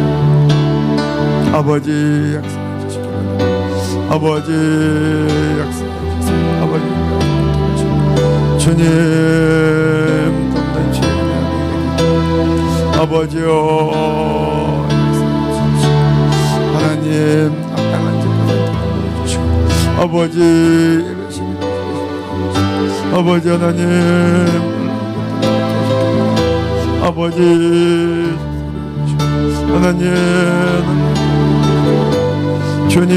아버지 역사해 주시기를 아버지 역사해 주시고 아버지 주님 돕는 주님 아버지여 하나님 합당한 재판을 주시고 아버지 아버지 하나님 아버지 하나님 주님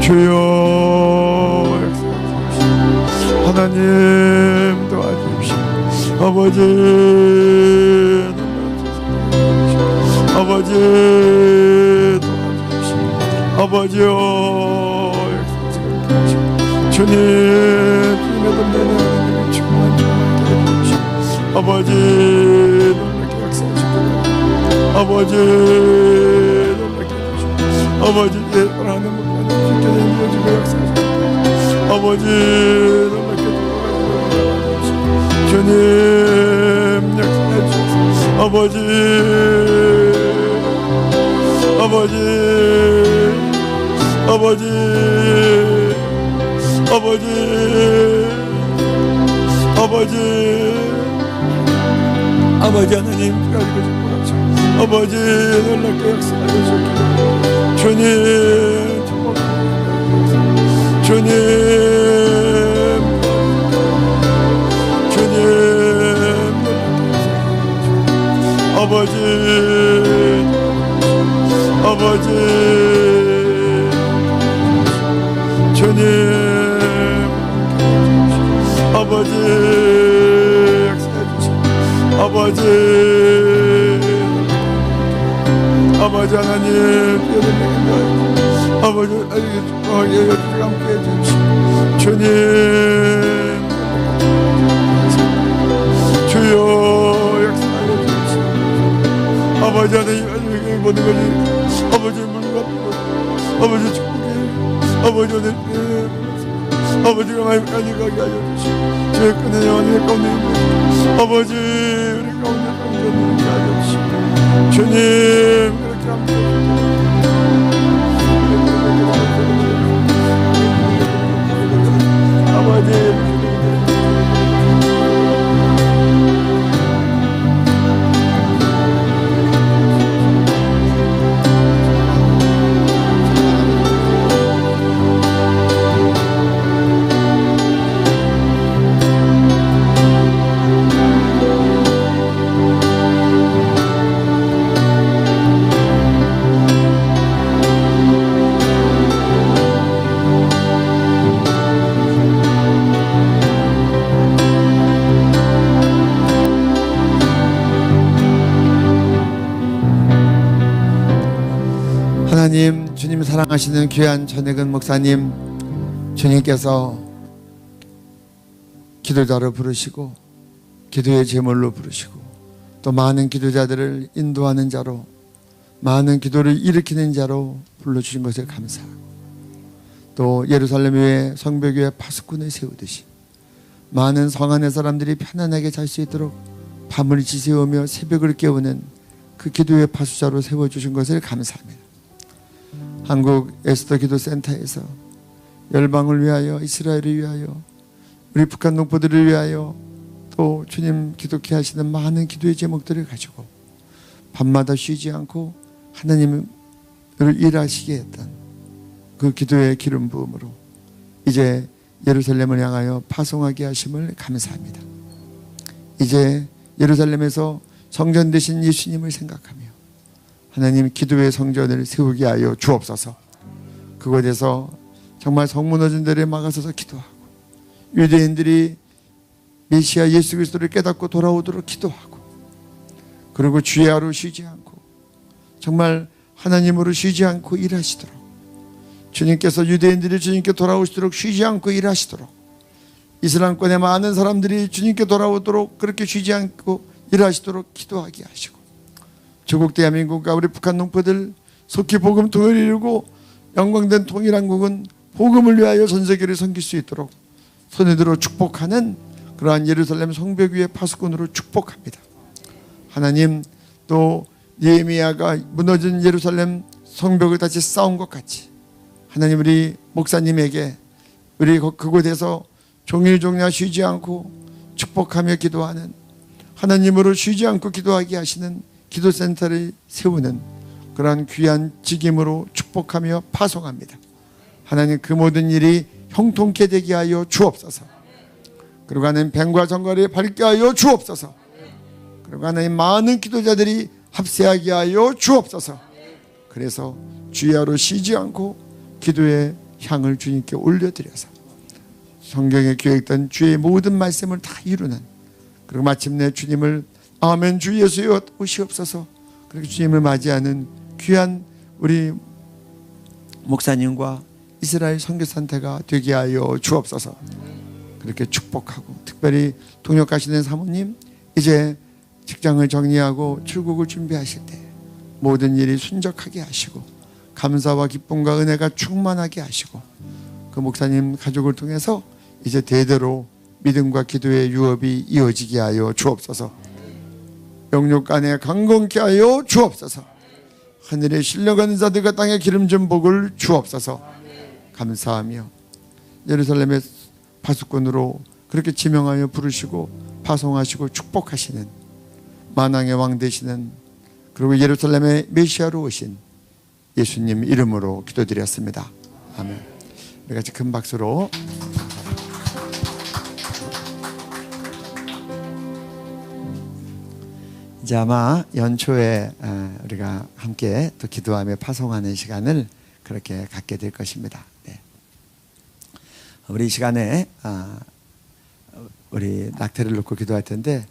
주여 하나님 도와주십시오. 아버지 아버지 도와주십시오. 아버지여 주님 주님의 덤비는 충만히 해주십시오. 아버지 놀랍게 역사하시고 아버지 놀랍게 해주십시오. 아버지의 사랑하는 목사님 지켜내 주시고 역사하시고 아버지 놀랍게 주님 역사해 주옵소서. 아버지 아버지 아버지 아버지 아버지 아버지 하나님 가지고 싶어하시고 아버지 놀랍게 역사해 주시옵소서. 주님 주님 주님 아버지 아버지 주님 아버지 역사해 주시고 아버지 아버지 하나님 아버지 함께 해주시고 주님 주여 역사하여 주시고 아버지 하나님 모든 것이 아버지 물과 아버지 축복해 아버지 오늘 아버지가 마음까지 가게 하여 주시고 주의 끈의 영원히 가운데 있는 아버지 우리 가운데 가게 하여 주시고 주님 그렇게 함께 아버지 하나님, 주님 사랑하시는 귀한 전혜근 목사님, 주님께서 기도자로 부르시고 기도의 제물로 부르시고 또 많은 기도자들을 인도하는 자로 많은 기도를 일으키는 자로 불러주신 것을 감사하고 또 예루살렘 위에 성벽 위에 파수꾼을 세우듯이 많은 성 안의 사람들이 편안하게 잘 수 있도록 밤을 지새우며 새벽을 깨우는 그 기도의 파수자로 세워주신 것을 감사합니다. 한국 에스더 기도센터에서 열방을 위하여 이스라엘을 위하여 우리 북한 동포들을 위하여 또 주님 기독해 하시는 많은 기도의 제목들을 가지고 밤마다 쉬지 않고 하나님을 일하시게 했던 그 기도의 기름 부음으로 이제 예루살렘을 향하여 파송하게 하심을 감사합니다. 이제 예루살렘에서 성전 되신 예수님을 생각하며 하나님 기도의 성전을 세우게 하여 주옵소서. 그곳에서 정말 성문어진들에 막아서서 기도하고 유대인들이 메시아 예수 그리스도를 깨닫고 돌아오도록 기도하고 그리고 주의 하루 쉬지 않고 정말 하나님으로 쉬지 않고 일하시도록 주님께서 유대인들이 주님께 돌아오시도록 쉬지 않고 일하시도록, 이슬람권의 많은 사람들이 주님께 돌아오도록 그렇게 쉬지 않고 일하시도록 기도하게 하시고, 조국 대한민국과 우리 북한 농포들 속히 복음 통일을 이루고 영광된 통일한국은 복음을 위하여 전 세계를 섬길 수 있도록 손에 들어 축복하는 그러한 예루살렘 성벽 위의 파수꾼으로 축복합니다. 하나님, 또 예레미야가 무너진 예루살렘 성벽을 다시 쌓은 것 같이 하나님, 우리 목사님에게 우리 그곳에서 종일종일 쉬지 않고 축복하며 기도하는, 하나님으로 쉬지 않고 기도하게 하시는 기도센터를 세우는 그러한 귀한 직임으로 축복하며 파송합니다. 하나님, 그 모든 일이 형통케 되게 하여 주옵소서. 그리고 하나님, 뱀과 정갈이 밟게 하여 주옵소서. 그리고 하나님, 많은 기도자들이 합세하게 하여 주옵소서. 그래서 주야로 쉬지 않고 기도의 향을 주님께 올려드려서 성경에 기록된 주의 모든 말씀을 다 이루는, 그리고 마침내 주님을 아멘 주 예수여 오시옵소서, 그렇게 주님을 맞이하는 귀한 우리 목사님과 이스라엘 선교센터가 되게 하여 주옵소서. 그렇게 축복하고, 특별히 동역하시는 사모님, 이제 직장을 정리하고 출국을 준비하실 때 모든 일이 순적하게 하시고 감사와 기쁨과 은혜가 충만하게 하시고, 그 목사님 가족을 통해서 이제 대대로 믿음과 기도의 유업이 이어지게 하여 주옵소서. 영육 간에 강건케 하여 주옵소서. 하늘에 신령한 자들과 땅에 기름진 복을 주옵소서. 감사하며 예루살렘의 파수꾼으로 그렇게 지명하여 부르시고 파송하시고 축복하시는 만왕의 왕 되시는, 그리고 예루살렘의 메시아로 오신 예수님 이름으로 기도드렸습니다. 아멘. 우리 같이 큰 박수로. 이제 아마 연초에 우리가 함께 또 기도하며 파송하는 시간을 그렇게 갖게 될 것입니다. 네. 우리 이 시간에 우리 낙태를 놓고 기도할 텐데,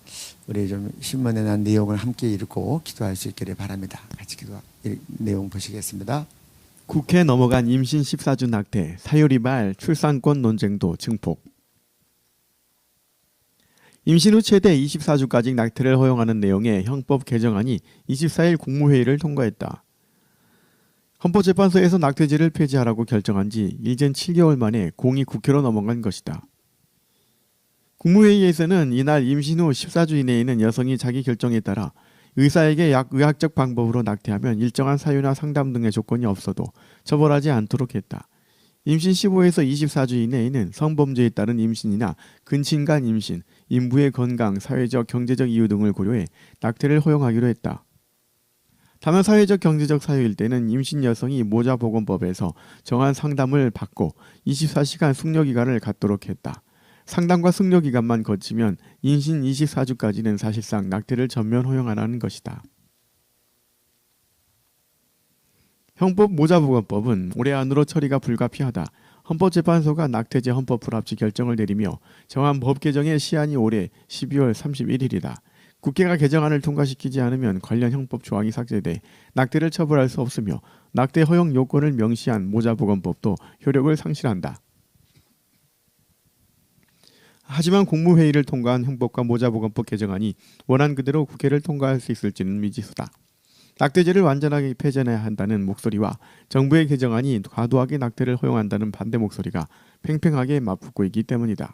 우리 좀 신문에 난 내용을 함께 읽고 기도할 수 있기를 바랍니다. 같이 내용 보시겠습니다. 국회 넘어간 임신 14주 낙태, 사유리발 출산권 논쟁도 증폭. 임신 후 최대 24주까지 낙태를 허용하는 내용의 형법 개정안이 24일 국무회의를 통과했다. 헌법재판소에서 낙태죄를 폐지하라고 결정한 지 이젠 7개월 만에 공이 국회로 넘어간 것이다. 국무회의에서는 이날 임신 후 14주 이내에는 여성이 자기 결정에 따라 의사에게 의학적 방법으로 낙태하면 일정한 사유나 상담 등의 조건이 없어도 처벌하지 않도록 했다. 임신 15에서 24주 이내에는 성범죄에 따른 임신이나 근친간 임신, 인부의 건강, 사회적, 경제적 이유 등을 고려해 낙태를 허용하기로 했다. 다만 사회적, 경제적 사유일 때는 임신 여성이 모자보건법에서 정한 상담을 받고 24시간 숙려기간을 갖도록 했다. 상담과 숙려기간만 거치면 임신 24주까지는 사실상 낙태를 전면 허용하라는 것이다. 형법 모자보건법은 올해 안으로 처리가 불가피하다. 헌법재판소가 낙태죄 헌법 불합치 결정을 내리며 정한 법 개정의 시한이 올해 12월 31일이다. 국회가 개정안을 통과시키지 않으면 관련 형법 조항이 삭제돼 낙태를 처벌할 수 없으며 낙태 허용 요건을 명시한 모자보건법도 효력을 상실한다. 하지만 국무회의를 통과한 형법과 모자보건법 개정안이 원안 그대로 국회를 통과할 수 있을지는 미지수다. 낙태죄를 완전하게 폐지해야 한다는 목소리와 정부의 개정안이 과도하게 낙태를 허용한다는 반대 목소리가 팽팽하게 맞붙고 있기 때문이다.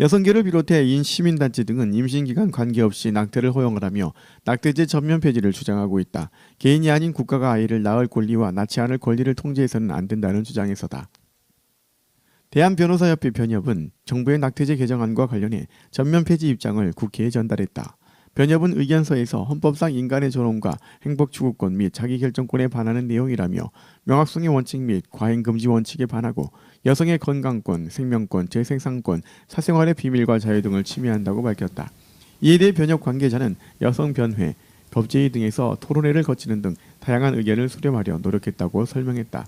여성계를 비롯해 시민단체 등은 임신기간 관계없이 낙태를 허용을 하며 낙태죄 전면 폐지를 주장하고 있다. 개인이 아닌 국가가 아이를 낳을 권리와 낳지 않을 권리를 통제해서는 안 된다는 주장에서다. 대한변호사협회 변협은 정부의 낙태죄 개정안과 관련해 전면 폐지 입장을 국회에 전달했다. 변협은 의견서에서 헌법상 인간의 존엄과 행복추구권 및 자기결정권에 반하는 내용이라며 명확성의 원칙 및 과잉금지 원칙에 반하고 여성의 건강권, 생명권, 재생산권, 사생활의 비밀과 자유 등을 침해한다고 밝혔다. 이에 대해 변협 관계자는 여성변회, 법제위 등에서 토론회를 거치는 등 다양한 의견을 수렴하려 노력했다고 설명했다.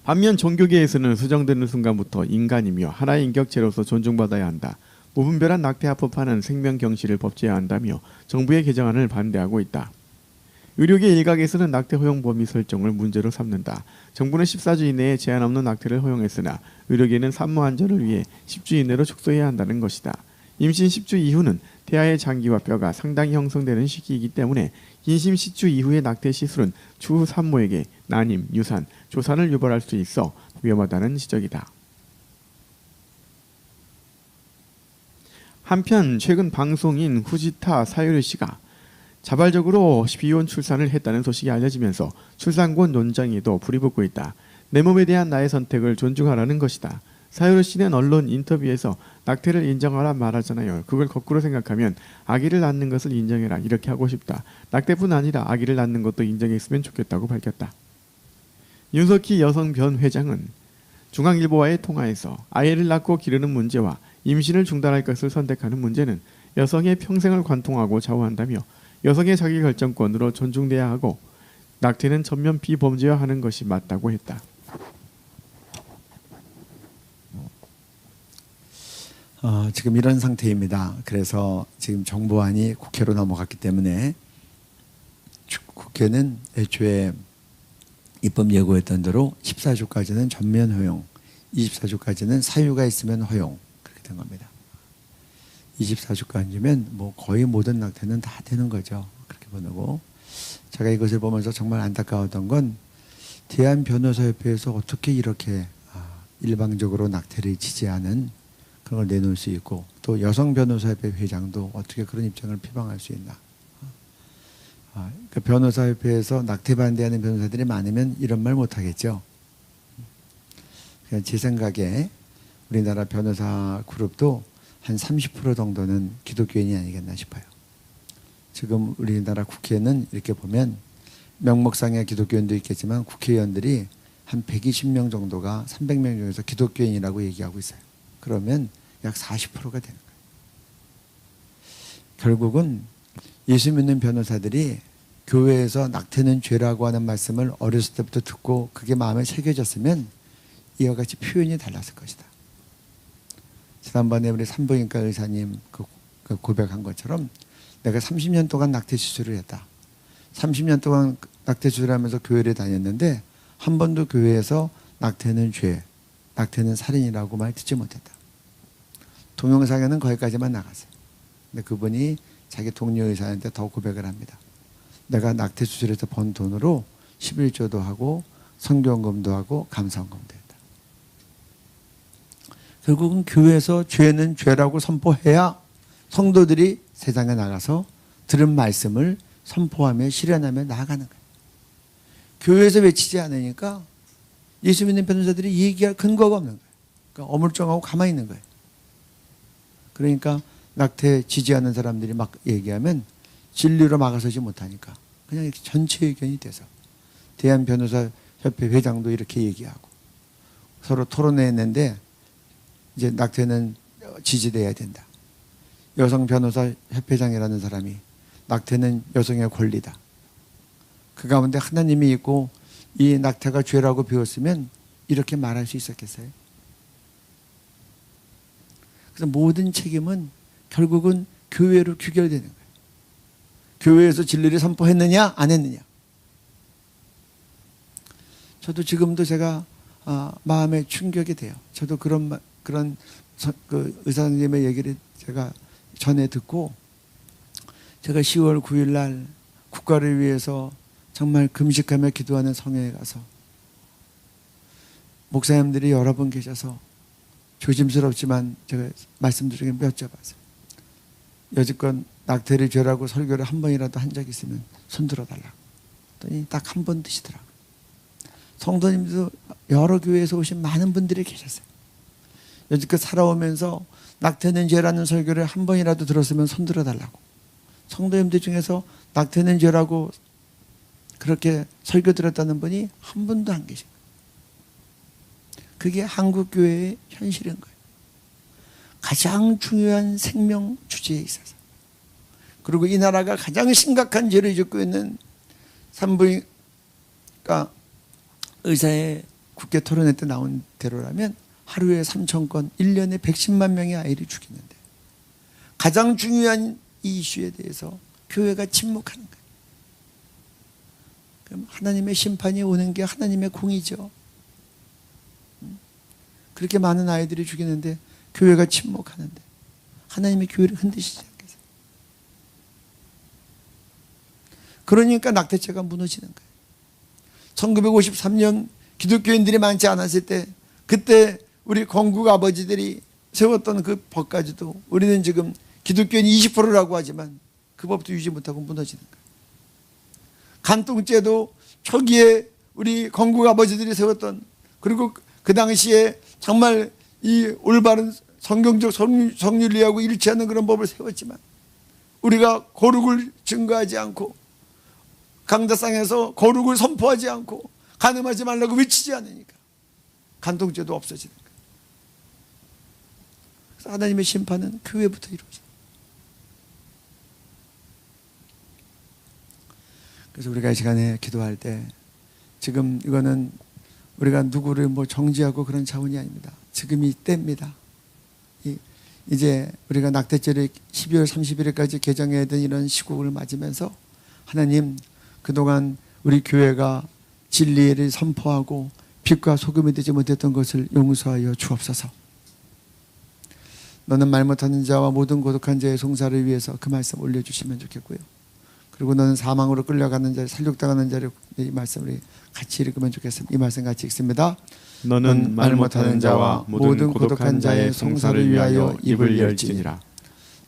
반면 종교계에서는 수정되는 순간부터 인간이며 하나의 인격체로서 존중받아야 한다. 무분별한 낙태 합법화는 생명 경시를 법제화한다며 정부의 개정안을 반대하고 있다. 의료계 일각에서는 낙태 허용 범위 설정을 문제로 삼는다. 정부는 14주 이내에 제한 없는 낙태를 허용했으나 의료계는 산모 안전을 위해 10주 이내로 축소해야 한다는 것이다. 임신 10주 이후는 태아의 장기와 뼈가 상당히 형성되는 시기이기 때문에 임신 10주 이후의 낙태 시술은 추후 산모에게 난임, 유산, 조산을 유발할 수 있어 위험하다는 지적이다. 한편 최근 방송인 후지타 사유리 씨가 자발적으로 비혼 출산을 했다는 소식이 알려지면서 출산권 논쟁에도 불이 붙고 있다. 내 몸에 대한 나의 선택을 존중하라는 것이다. 사유리 씨는 언론 인터뷰에서 낙태를 인정하라 말하잖아요. 그걸 거꾸로 생각하면 아기를 낳는 것을 인정해라 이렇게 하고 싶다. 낙태뿐 아니라 아기를 낳는 것도 인정했으면 좋겠다고 밝혔다. 윤석희 여성변 회장은 중앙일보와의 통화에서 아이를 낳고 기르는 문제와 임신을 중단할 것을 선택하는 문제는 여성의 평생을 관통하고 좌우한다며 여성의 자기결정권으로 존중돼야 하고 낙태는 전면 비범죄화하는 것이 맞다고 했다. 지금 이런 상태입니다. 그래서 지금 정부안이 국회로 넘어갔기 때문에 국회는 애초에 입법 예고했던 대로 14주까지는 전면 허용, 24주까지는 사유가 있으면 허용 그렇게 된 겁니다. 24주까지면 뭐 거의 모든 낙태는 다 되는 거죠. 그렇게 보고 제가 이것을 보면서 정말 안타까웠던 건 대한변호사협회에서 어떻게 이렇게 일방적으로 낙태를 지지하는 그런 걸 내놓을 수 있고 또 여성변호사협회 회장도 어떻게 그런 입장을 표방할 수 있나. 그 변호사협회에서 낙태 반대하는 변호사들이 많으면 이런 말 못하겠죠. 그냥 제 생각에 우리나라 변호사 그룹도 한 30% 정도는 기독교인이 아니겠나 싶어요. 지금 우리나라 국회는 이렇게 보면 명목상의 기독교인도 있겠지만 국회의원들이 한 120명 정도가 300명 중에서 기독교인이라고 얘기하고 있어요. 그러면 약 40%가 되는 거예요. 결국은 예수 믿는 변호사들이 교회에서 낙태는 죄라고 하는 말씀을 어렸을 때부터 듣고 그게 마음에 새겨졌으면 이와 같이 표현이 달랐을 것이다. 지난번에 우리 산부인과 의사님 고백한 것처럼 내가 30년 동안 낙태 수술을 했다. 30년 동안 낙태 수술하면서 교회를 다녔는데 한 번도 교회에서 낙태는 죄, 낙태는 살인이라고 말 듣지 못했다. 동영상에는 거기까지만 나갔어요. 근데 그분이 자기 동료 의사한테 더 고백을 합니다. 내가 낙태 수술에서 번 돈으로 11조도 하고 선교원금도 하고 감사원금도 했다. 결국은 교회에서 죄는 죄라고 선포해야 성도들이 세상에 나가서 들은 말씀을 선포하며 실현하며 나아가는 거예요. 교회에서 외치지 않으니까 예수 믿는 변호사들이 얘기할 근거가 없는 거예요. 그러니까 어물쩡하고 가만히 있는 거예요. 그러니까 낙태 지지하는 사람들이 막 얘기하면 진리로 막아서지 못하니까 그냥 이렇게 전체 의견이 돼서 대한변호사협회 회장도 이렇게 얘기하고 서로 토론했는데 이제 낙태는 지지돼야 된다. 여성변호사협회장이라는 사람이 낙태는 여성의 권리다. 그 가운데 하나님이 있고 이 낙태가 죄라고 배웠으면 이렇게 말할 수 있었겠어요? 그래서 모든 책임은 결국은 교회로 귀결되는 거예요. 교회에서 진리를 선포했느냐 안 했느냐. 저도 지금도 제가 마음에 충격이 돼요. 저도 그런 그 의사님의 얘기를 제가 전에 듣고 제가 10월 9일 날 국가를 위해서 정말 금식하며 기도하는 성회에 가서 목사님들이 여러 분 계셔서 조심스럽지만 제가 말씀드리게 여쭤봤어요. 여지껏 낙태를 죄라고 설교를 한 번이라도 한 적 있으면 손 들어달라고. 그랬더니 딱 한 번 드시더라고요. 성도님도 여러 교회에서 오신 많은 분들이 계셨어요. 여지껏 살아오면서 낙태는 죄라는 설교를 한 번이라도 들었으면 손 들어달라고. 성도님들 중에서 낙태는 죄라고 그렇게 설교 들었다는 분이 한 분도 안 계신 거예요. 그게 한국교회의 현실인 거예요. 가장 중요한 생명 주제에 있어서. 그리고 이 나라가 가장 심각한 죄를 짓고 있는 산부인과 의사의 국회 토론회 때 나온 대로라면 하루에 3,000건, 1년에 110만 명의 아이를 죽이는데 가장 중요한 이 이슈에 대해서 교회가 침묵하는 거예요. 하나님의 심판이 오는 게 하나님의 공이죠. 그렇게 많은 아이들이 죽이는데 교회가 침묵하는데 하나님의 교회를 흔드시지 않겠어요? 그러니까 낙태죄가 무너지는 거예요. 1953년 기독교인들이 많지 않았을 때 그때 우리 건국 아버지들이 세웠던 그 법까지도 우리는 지금 기독교인 20%라고 하지만 그 법도 유지 못하고 무너지는 거예요. 간통죄도 초기에 우리 건국 아버지들이 세웠던, 그리고 그 당시에 정말 이 올바른 성경적 성윤리하고 일치하는 그런 법을 세웠지만 우리가 거룩을 증거하지 않고 강다상에서 거룩을 선포하지 않고 간음하지 말라고 외치지 않으니까 간통죄도 없어지는 거예요. 그래서 하나님의 심판은 교회부터 이루어져요. 그래서 우리가 이 시간에 기도할 때 지금 이거는 우리가 누구를 뭐 정지하고 그런 차원이 아닙니다. 지금이 때입니다. 이제 우리가 낙태죄를 12월 31일까지 개정해야 되는 이런 시국을 맞으면서 하나님, 그동안 우리 교회가 진리를 선포하고 빛과 소금이 되지 못했던 것을 용서하여 주옵소서. 너는 말 못하는 자와 모든 고독한 자의 송사를 위해서 그 말씀 올려주시면 좋겠고요. 그리고 너는 사망으로 끌려가는 자를, 살육당하는 자를, 이 말씀을 같이 읽으면 좋겠습니다. 이 말씀 같이 읽습니다. 너는 말 못하는 자와 모든 고독한 자의 송사를 위하여 입을 열지니라.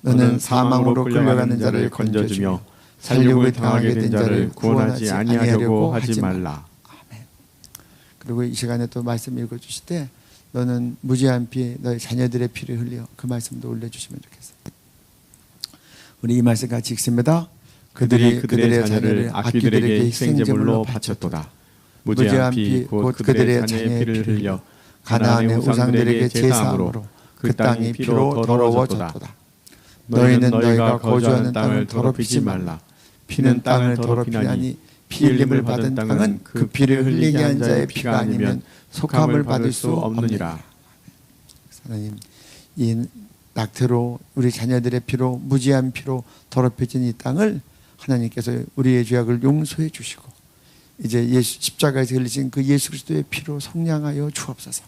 너는 사망으로 끌려가는 자를 건져주며 살육을 당하게 된 자를 구원하지 아니하려고 하지 말라. 아멘. 그리고 이 시간에 또 말씀 읽어주실 때 너는 무지한 피, 너의 자녀들의 피를 흘려, 그 말씀도 올려주시면 좋겠습니다. 우리 이 말씀 같이 읽습니다. 그들이 그들의 자녀를 악귀들에게 희생제물로 바쳤도다. 무죄한 피 곧 그들의 자녀의 피를 흘려 가나안의 우상들에게 제사함으로 그 땅이 피로 더러워졌도다. 너희는 너희가 거주하는 땅을 더럽히지 말라. 피는 땅을 더럽히나니 피 흘림을 받은 땅은 그 피를 흘리게 한 자의 피가 아니면 속함을 받을 수 없느니라. 하나님, 이 낙태로 우리 자녀들의 피로, 무지한 피로 더럽혀진 이 땅을 하나님께서 우리의 죄악을 용서해 주시고 이제 예수 십자가에서 흘리신 그 예수 그리스도의 피로 성량하여 주옵소서.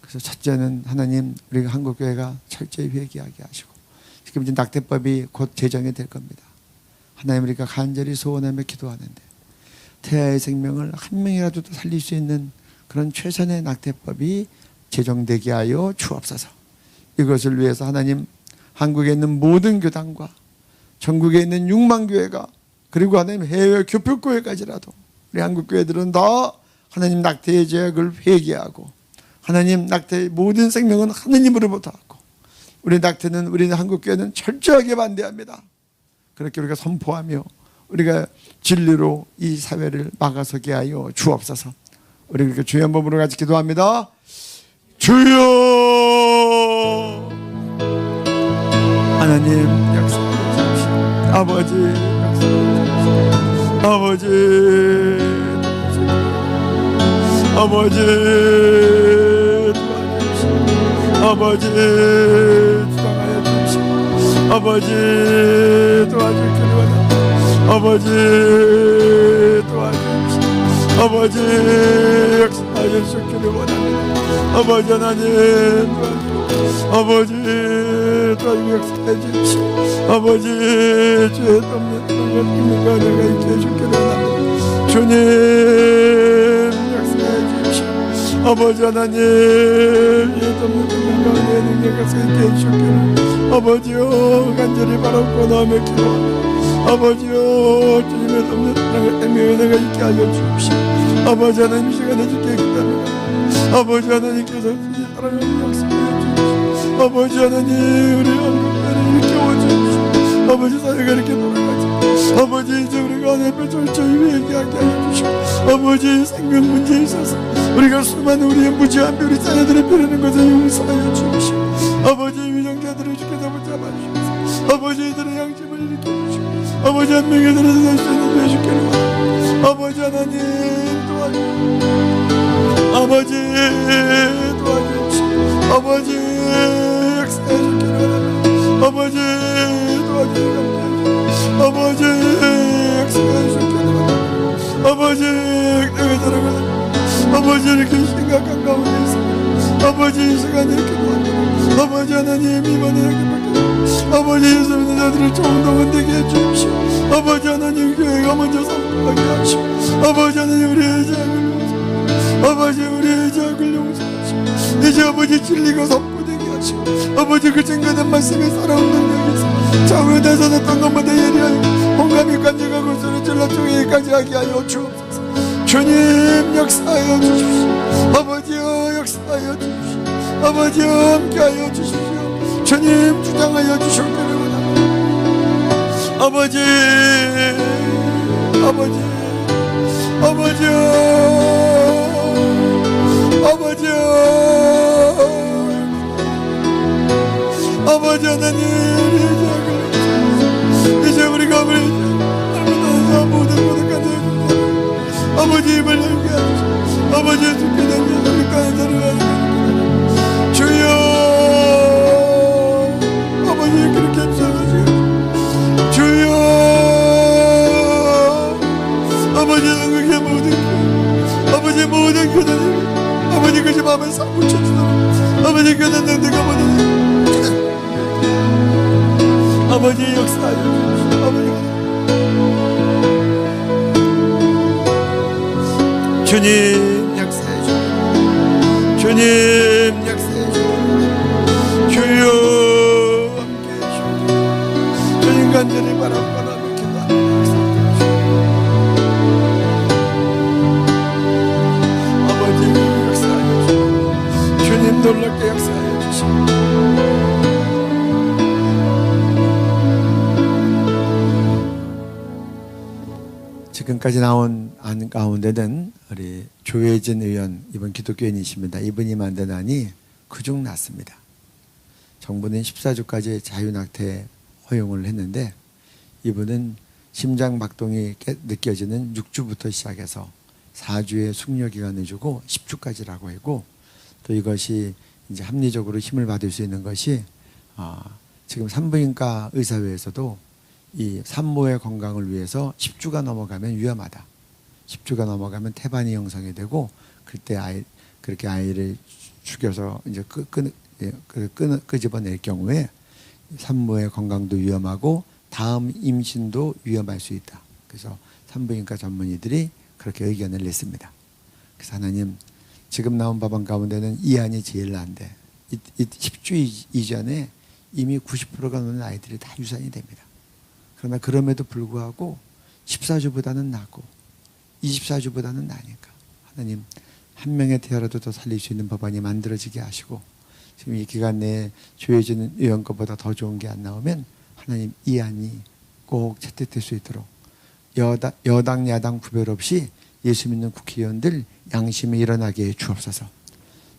그래서 첫째는 하나님, 우리가 한국교회가 철저히 회개하게 하시고, 지금 이제 낙태법이 곧 제정이 될 겁니다. 하나님, 우리가 간절히 소원하며 기도하는데 태아의 생명을 한 명이라도 더 살릴 수 있는 그런 최선의 낙태법이 제정되게 하여 주옵소서. 이것을 위해서 하나님, 한국에 있는 모든 교단과 전국에 있는 6만 교회가, 그리고 하나님 해외 교표교회까지라도 우리 한국교회들은 다 하나님 낙태의 죄악을 회개하고, 하나님 낙태의 모든 생명은 하느님으로부터 왔고, 우리 낙태는, 우리는 한국교회는 철저하게 반대합니다. 그렇게 우리가 선포하며 우리가 진리로 이 사회를 막아서게 하여 주옵소서. 우리 그렇게 주의 한 몸으로 같이 기도합니다. 주여, 하나님 역사하여 주십시오. 아버지 역사하여 주십시오. 아버지 도와주십시오. 아버지 주장하여 주십시오. 아버지 도와줄 줄 원합니다. 아버지 도와주십시오. 아버지 역사하여 주시기를 원합니다. 아버지 하나님 도와주십시오. 아버지 도와주시고 역사해 주십시오. 아버지 죄 없는 것과 내가 있게 해주기를 원합니다. 주님 역사해 주십시오. 아버지 하나님 죄 없는 것과 내 능력에서 있게 해주기를 아버지여 간절히 바라고 나며 기도합니다. 아버지여 주님의 없는 사랑을 애매해 내가 있게 하여 주십시오. 아버지 하나님 시간에 주께 기도합니다. 아버지 하나님께서 사랑을 역사해 주십시오. 아버지 하나님 우리 한국교회를 일으켜 주십시오. 아버지 사회가 이렇게 돌아가죠. 아버지 이제 우리가 하나님을 철저히 회개하게 하여 주십시오. 아버지 생명 문제에 있어서 우리가 수많은 우리의 무지한 우리 자녀들을 베르는 것을 용서하여 주십시오. 아버지 위정자들을 주께서 붙잡아 주십시오. 아버지 이들의 양심을 일으켜 주십시오. 아버지 한 명에 들어서 살 수 있는 되시기를 원합니다. 아버지 하나님 도와주십시오. 아버지 도와주십시오. 아버지 역사해 주기를 원합니다. 아버지 도와주십시오. 아버지 역사해 주기를 원합니다. 아버지 이 시간에 기도합니다. 아버지 하나님 이번에 이렇게 아버지 예수 믿는 자들을 좋은 동안 되게 해주십시오. 아버지 하나님 교회가 먼저 성공하게 하시오. 아버지 하나님 우리의 죄악을 용서하시오. 아버지 우리의 죄악을 용서하시오. 이제 아버지 진리가 선포되게 하시오. 아버지 그 증거된 말씀에 살아온 능력에서 좌우에 나서냈던 것보다 예리하여 공감이 간직하고 소리 질러 종이까지 하게 하여 주옵소서. 주님 역사하여 주십시오. 아버지여 역사하여 주십시오. 아버지여 함께하여 주십시오. 주님 주장하여 주셨기를 원합니다. 아버지 아버지 아버지여 아버지여 아버지 하나님 이제 우리가 우리 잘못하는 모든 간절히 아버지 입을 열게 하시고 아버지의 죽게 된 우리 간절히 하시고 주여 아버지 그렇게 해주셔가지고 주여 아버지 그게 아버지 모든 교단이 아버지 그 집 앞에 사고 쳐주도록 아버지 교단 내가 모든 아버지 역사하여 주십시오. 아버지 주님 역사해 주십시오. 주님 역사해 주십시오. 주여 함께해 주십시오. 주님 간절히 바라보고 기도합니다. 아버지 역사하여 주십시오. 주님 놀랍게 역사하여 주십시오. 지금까지 나온 안 가운데는 우리 조혜진 의원, 이번 기독교인이십니다. 이분이 만든 안이 그중 났습니다. 정부는 14주까지 자유낙태 허용을 했는데 이분은 심장 박동이 느껴지는 6주부터 시작해서 4주의 숙려기간을 주고 10주까지라고 했고, 또 이것이 이제 합리적으로 힘을 받을 수 있는 것이 지금 산부인과 의사회에서도 이 산모의 건강을 위해서 10주가 넘어가면 위험하다. 10주가 넘어가면 태반이 형성이 되고 그때 그렇게 아이를 죽여서 이제 끄집어낼 경우에 산모의 건강도 위험하고 다음 임신도 위험할 수 있다. 그래서 산부인과 전문의들이 그렇게 의견을 냈습니다. 그래서 하나님, 지금 나온 법안 가운데는 이 안이 제일 난데 이 10주 이전에 이미 90%가 넘는 아이들이 다 유산이 됩니다. 그러나 그럼에도 불구하고 14주보다는 낫고 24주보다는 나으니까 하나님, 한 명의 태아라도 더 살릴 수 있는 법안이 만들어지게 하시고, 지금 이 기간 내에 조혜진 의원 것보다 더 좋은 게 안 나오면 하나님, 이 안이 꼭 채택될 수 있도록 여당 야당 구별 없이 예수 믿는 국회의원들 양심이 일어나게 해 주옵소서.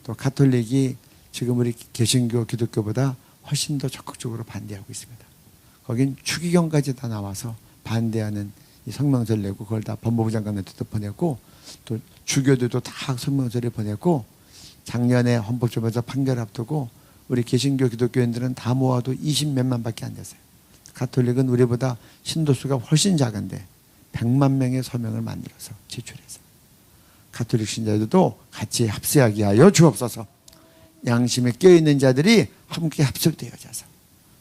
또 가톨릭이 지금 우리 개신교 기독교보다 훨씬 더 적극적으로 반대하고 있습니다. 거긴 추기경까지 다 나와서 반대하는 이 성명서를 내고 그걸 다 법무부 장관한테도 보냈고 또 주교들도 다 성명서를 보냈고, 작년에 헌법재판소 판결 앞두고 우리 개신교 기독교인들은 다 모아도 20몇만 밖에 안 됐어요. 가톨릭은 우리보다 신도수가 훨씬 작은데 100만 명의 서명을 만들어서 제출해서 가톨릭 신자들도 같이 합세하게 하여 주옵소서. 양심에 깨어있는 자들이 함께 합석되어져서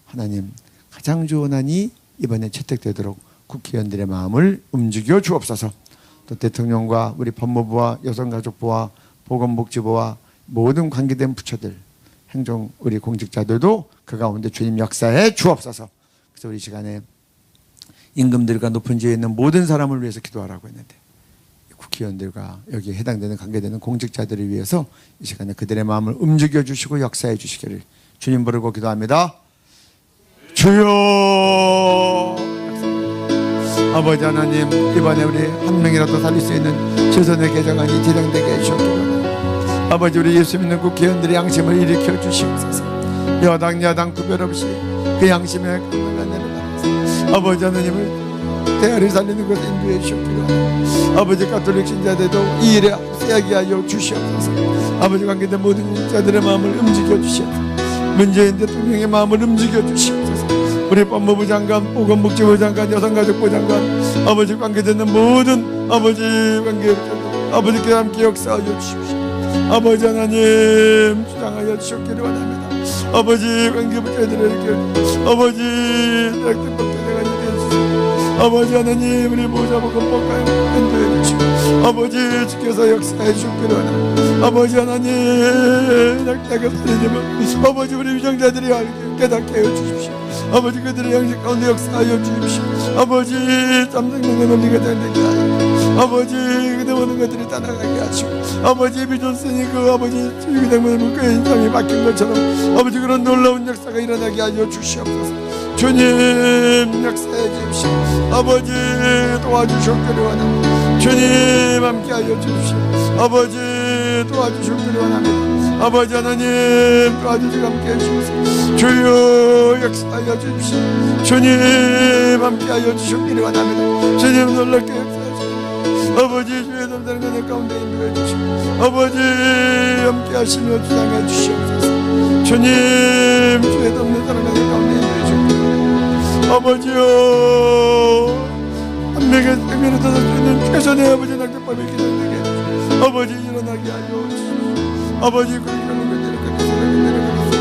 하나님, 가장 좋은 안이 이번에 채택되도록 국회의원들의 마음을 움직여 주옵소서. 또 대통령과 우리 법무부와 여성가족부와 보건복지부와 모든 관계된 부처들, 행정 우리 공직자들도 그 가운데 주님 역사해 주옵소서. 그래서 우리 시간에 임금들과 높은 지에 있는 모든 사람을 위해서 기도하라고 했는데 국회의원들과 여기에 해당되는 관계되는 공직자들을 위해서 이 시간에 그들의 마음을 움직여 주시고 역사해 주시기를 주님 부르고 기도합니다. 주여, 아버지 하나님, 이번에 우리 한 명이라도 살릴 수 있는 최선의 개정안이 제정되게 해주셨기를 원합니다. 아버지, 우리 예수 믿는 국회의원들의 양심을 일으켜 주시옵소서. 여당 야당 구별 없이 그 양심에 강력한 은혜를 받아서 아버지 하나님을 대화를 살리는 것에 인도해 주셨기를 원합니다. 아버지, 가톨릭 신자들도 이 일에 합세하게 하여 주시옵소서. 아버지, 관계된 모든 자들의 마음을 움직여 주시옵소서. 문재인 대통령의 마음을 움직여 주시옵소서. 우리 법무부 장관, 보건복지부 장관, 여성가족부 장관, 아버지 관계되는 모든 아버지 관계자들, 아버지께 함께 역사하여 주십시오. 아버지 하나님 주장하여 주셨기를 원합니다. 아버지 관계부자들에게 아버지 낙태법대가 되어주시고 아버지 하나님 우리 보좌복 건법과 인도해 주시고 아버지 주께서 역사해 주시기를 원합니다. 아버지 하나님 낙태가 살리님은 아버지 우리 위정자들이 알게 깨닫게 해 주십시오. 아버지 그들의 양식 가운데 역사하여 주십시오. 아버지 짬생명의 논리가 되게 하여 아버지 그들 모든 것들이 따라가게 하시고 아버지 비존슨이 그 아버지 주기장면의 물가의 인상이 바뀐 것처럼 아버지 그런 놀라운 역사가 일어나게 하여 주시옵소서. 주님 역사해 주십시오. 아버지 도와주셨기를 원합니다. 주님 함께하여 주십시오. 아버지 도와주셨기를 원합니다. 아버지 하나님 도와주시고 함께해 주십시오. 주여 역사하여 주십시오. 주님 함께하여 주셨기를 원합니다. 주님 놀랍게 역사하여 주십시오. 아버지 주의 넘사는 은혜 가운데 인도해 주시고 아버지 함께 하시며 주장해 주시옵소서. 주님 주의 넘는 사랑의 가운데 인도해 주시옵소서. 아버지여 한 명의 생명을 얻을 수 있는 최선의 아버지 낙태법을 기다리게 해주시고 아버지 일어나게 하여 주시옵소서. 아버지 그렇게 하는 것들을 그렇게 내려가겠습니다.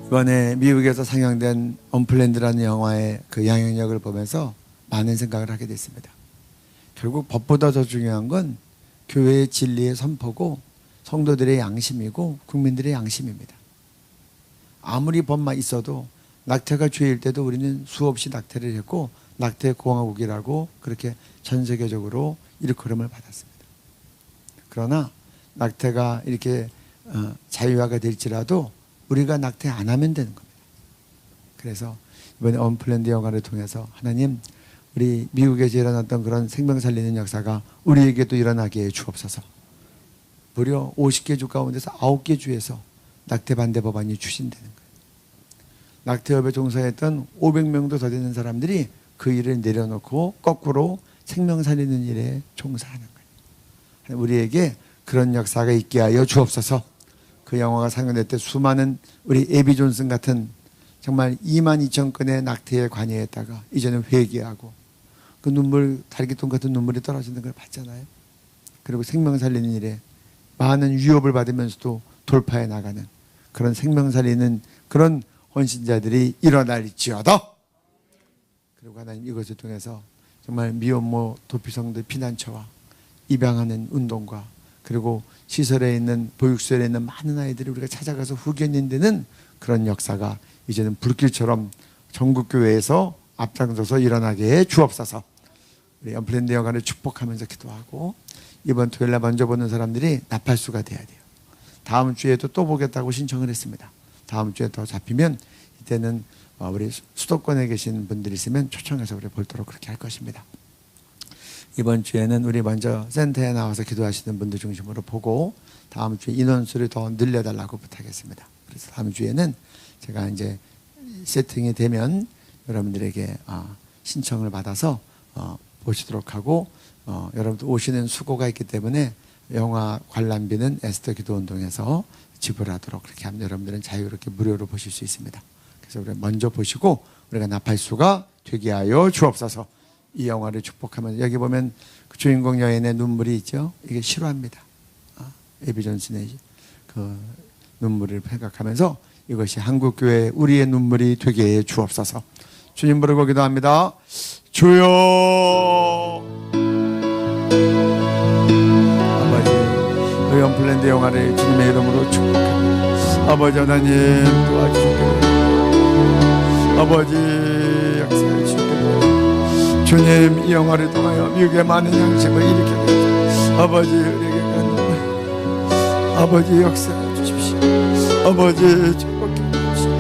이번에 미국에서 상영된 언플랜드라는 영화의 그 양현역을 보면서 많은 생각을 하게 됐습니다. 결국 법보다 더 중요한 건 교회의 진리의 선포고 성도들의 양심이고 국민들의 양심입니다. 아무리 법만 있어도 낙태가 죄일 때도 우리는 수없이 낙태를 했고 낙태 공화국이라고 그렇게 전 세계적으로 일컬음을 받았습니다. 그러나 낙태가 이렇게 자유화가 될지라도 우리가 낙태 안 하면 되는 겁니다. 그래서 이번에 언플랜드 영화를 통해서 하나님 우리 미국에서 일어났던 그런 생명 살리는 역사가 우리에게도 일어나게 해 주옵소서. 무려 50개 주 가운데서 9개 주에서 낙태 반대 법안이 추진되는 거예요. 낙태업에 종사했던 500명도 더 되는 사람들이 그 일을 내려놓고 거꾸로 생명 살리는 일에 종사하는 거예요. 우리에게 그런 역사가 있게 하여 주옵소서. 그 영화가 상영될 때 수많은 우리 에비 존슨 같은 정말 22,000건의 낙태에 관여했다가 이제는 회개하고 그 눈물, 달기통 같은 눈물이 떨어지는 걸 봤잖아요. 그리고 생명 살리는 일에 많은 위협을 받으면서도 돌파해 나가는 그런 생명 살리는 그런 헌신자들이 일어날지어다. 그리고 하나님 이것을 통해서 정말 미혼모 도피성들 피난처와 입양하는 운동과 그리고 시설에 있는 보육시설에 있는 많은 아이들을 우리가 찾아가서 후견인되는 그런 역사가 이제는 불길처럼 전국 교회에서 앞장서서 일어나게 해 주옵소서. 우리 언플랜드 영화를 축복하면서 기도하고 이번 토요일날 먼저 보는 사람들이 나팔수가 돼야 돼요. 다음 주에도 또 보겠다고 신청을 했습니다. 다음 주에 더 잡히면 이때는 우리 수도권에 계신 분들이 있으면 초청해서 우리 볼도록 그렇게 할 것입니다. 이번 주에는 우리 먼저 센터에 나와서 기도하시는 분들 중심으로 보고 다음 주에 인원수를 더 늘려달라고 부탁했습니다. 그래서 다음 주에는 제가 이제 세팅이 되면 여러분들에게 신청을 받아서 보시도록 하고 여러분들 오시는 수고가 있기 때문에 영화 관람비는 에스더 기도운동에서 지불하도록 그렇게 하면 여러분들은 자유롭게 무료로 보실 수 있습니다. 그래서 우리 먼저 보시고 우리가 나팔수가 되게 하여 주옵소서. 이 영화를 축복하면서 여기 보면 그 주인공 여인의 눈물이 있죠. 이게 실화입니다. 에비 존슨의 그 눈물을 생각하면서 이것이 한국교회 우리의 눈물이 되게 해 주옵소서. 주님 부르고 기도합니다. 주여. 아버지 이 언플랜드 영화를 주님의 이름으로 축복합니다. 아버지 하나님 도와주시옵소서. 아버지 역사해 주시옵소서. 주님 이 영화를 통하여 미국의 많은 양심을 일으켜 주십시오. 아버지 우리에게 가는 아버지 역사해 주십시오. 아버지 축복해 주십시오.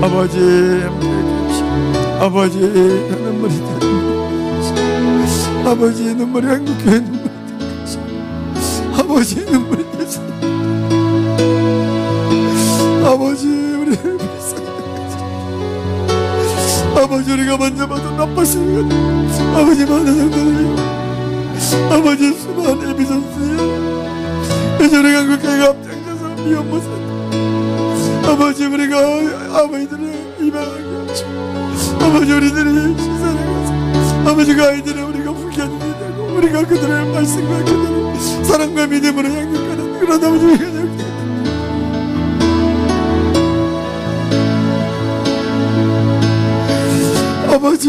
아버지 함께해 주십시오. 아버지 눈물이 되는 아버지 눈물이 한국교회 눈물이 되는 아버지 눈물이 되는 아버지 우리를 아버지 우리가 먼저 받은 나빴습니다. 아버지 많은 성도들이요 아버지 수많은 에비 존슨이요 이제 우리가 한국교회가 앞장서서 미혼모 산다. 아버지 우리가 아버지들을 입양하게 하시고 아버지 우리들이 시설에 가서 아버지가 아이들을 우리가 훈련이 되고 우리가 그들의 말씀과 그들의 사랑과 믿음으로 양육하는 그런 아버지가 되옵니다. 아버지,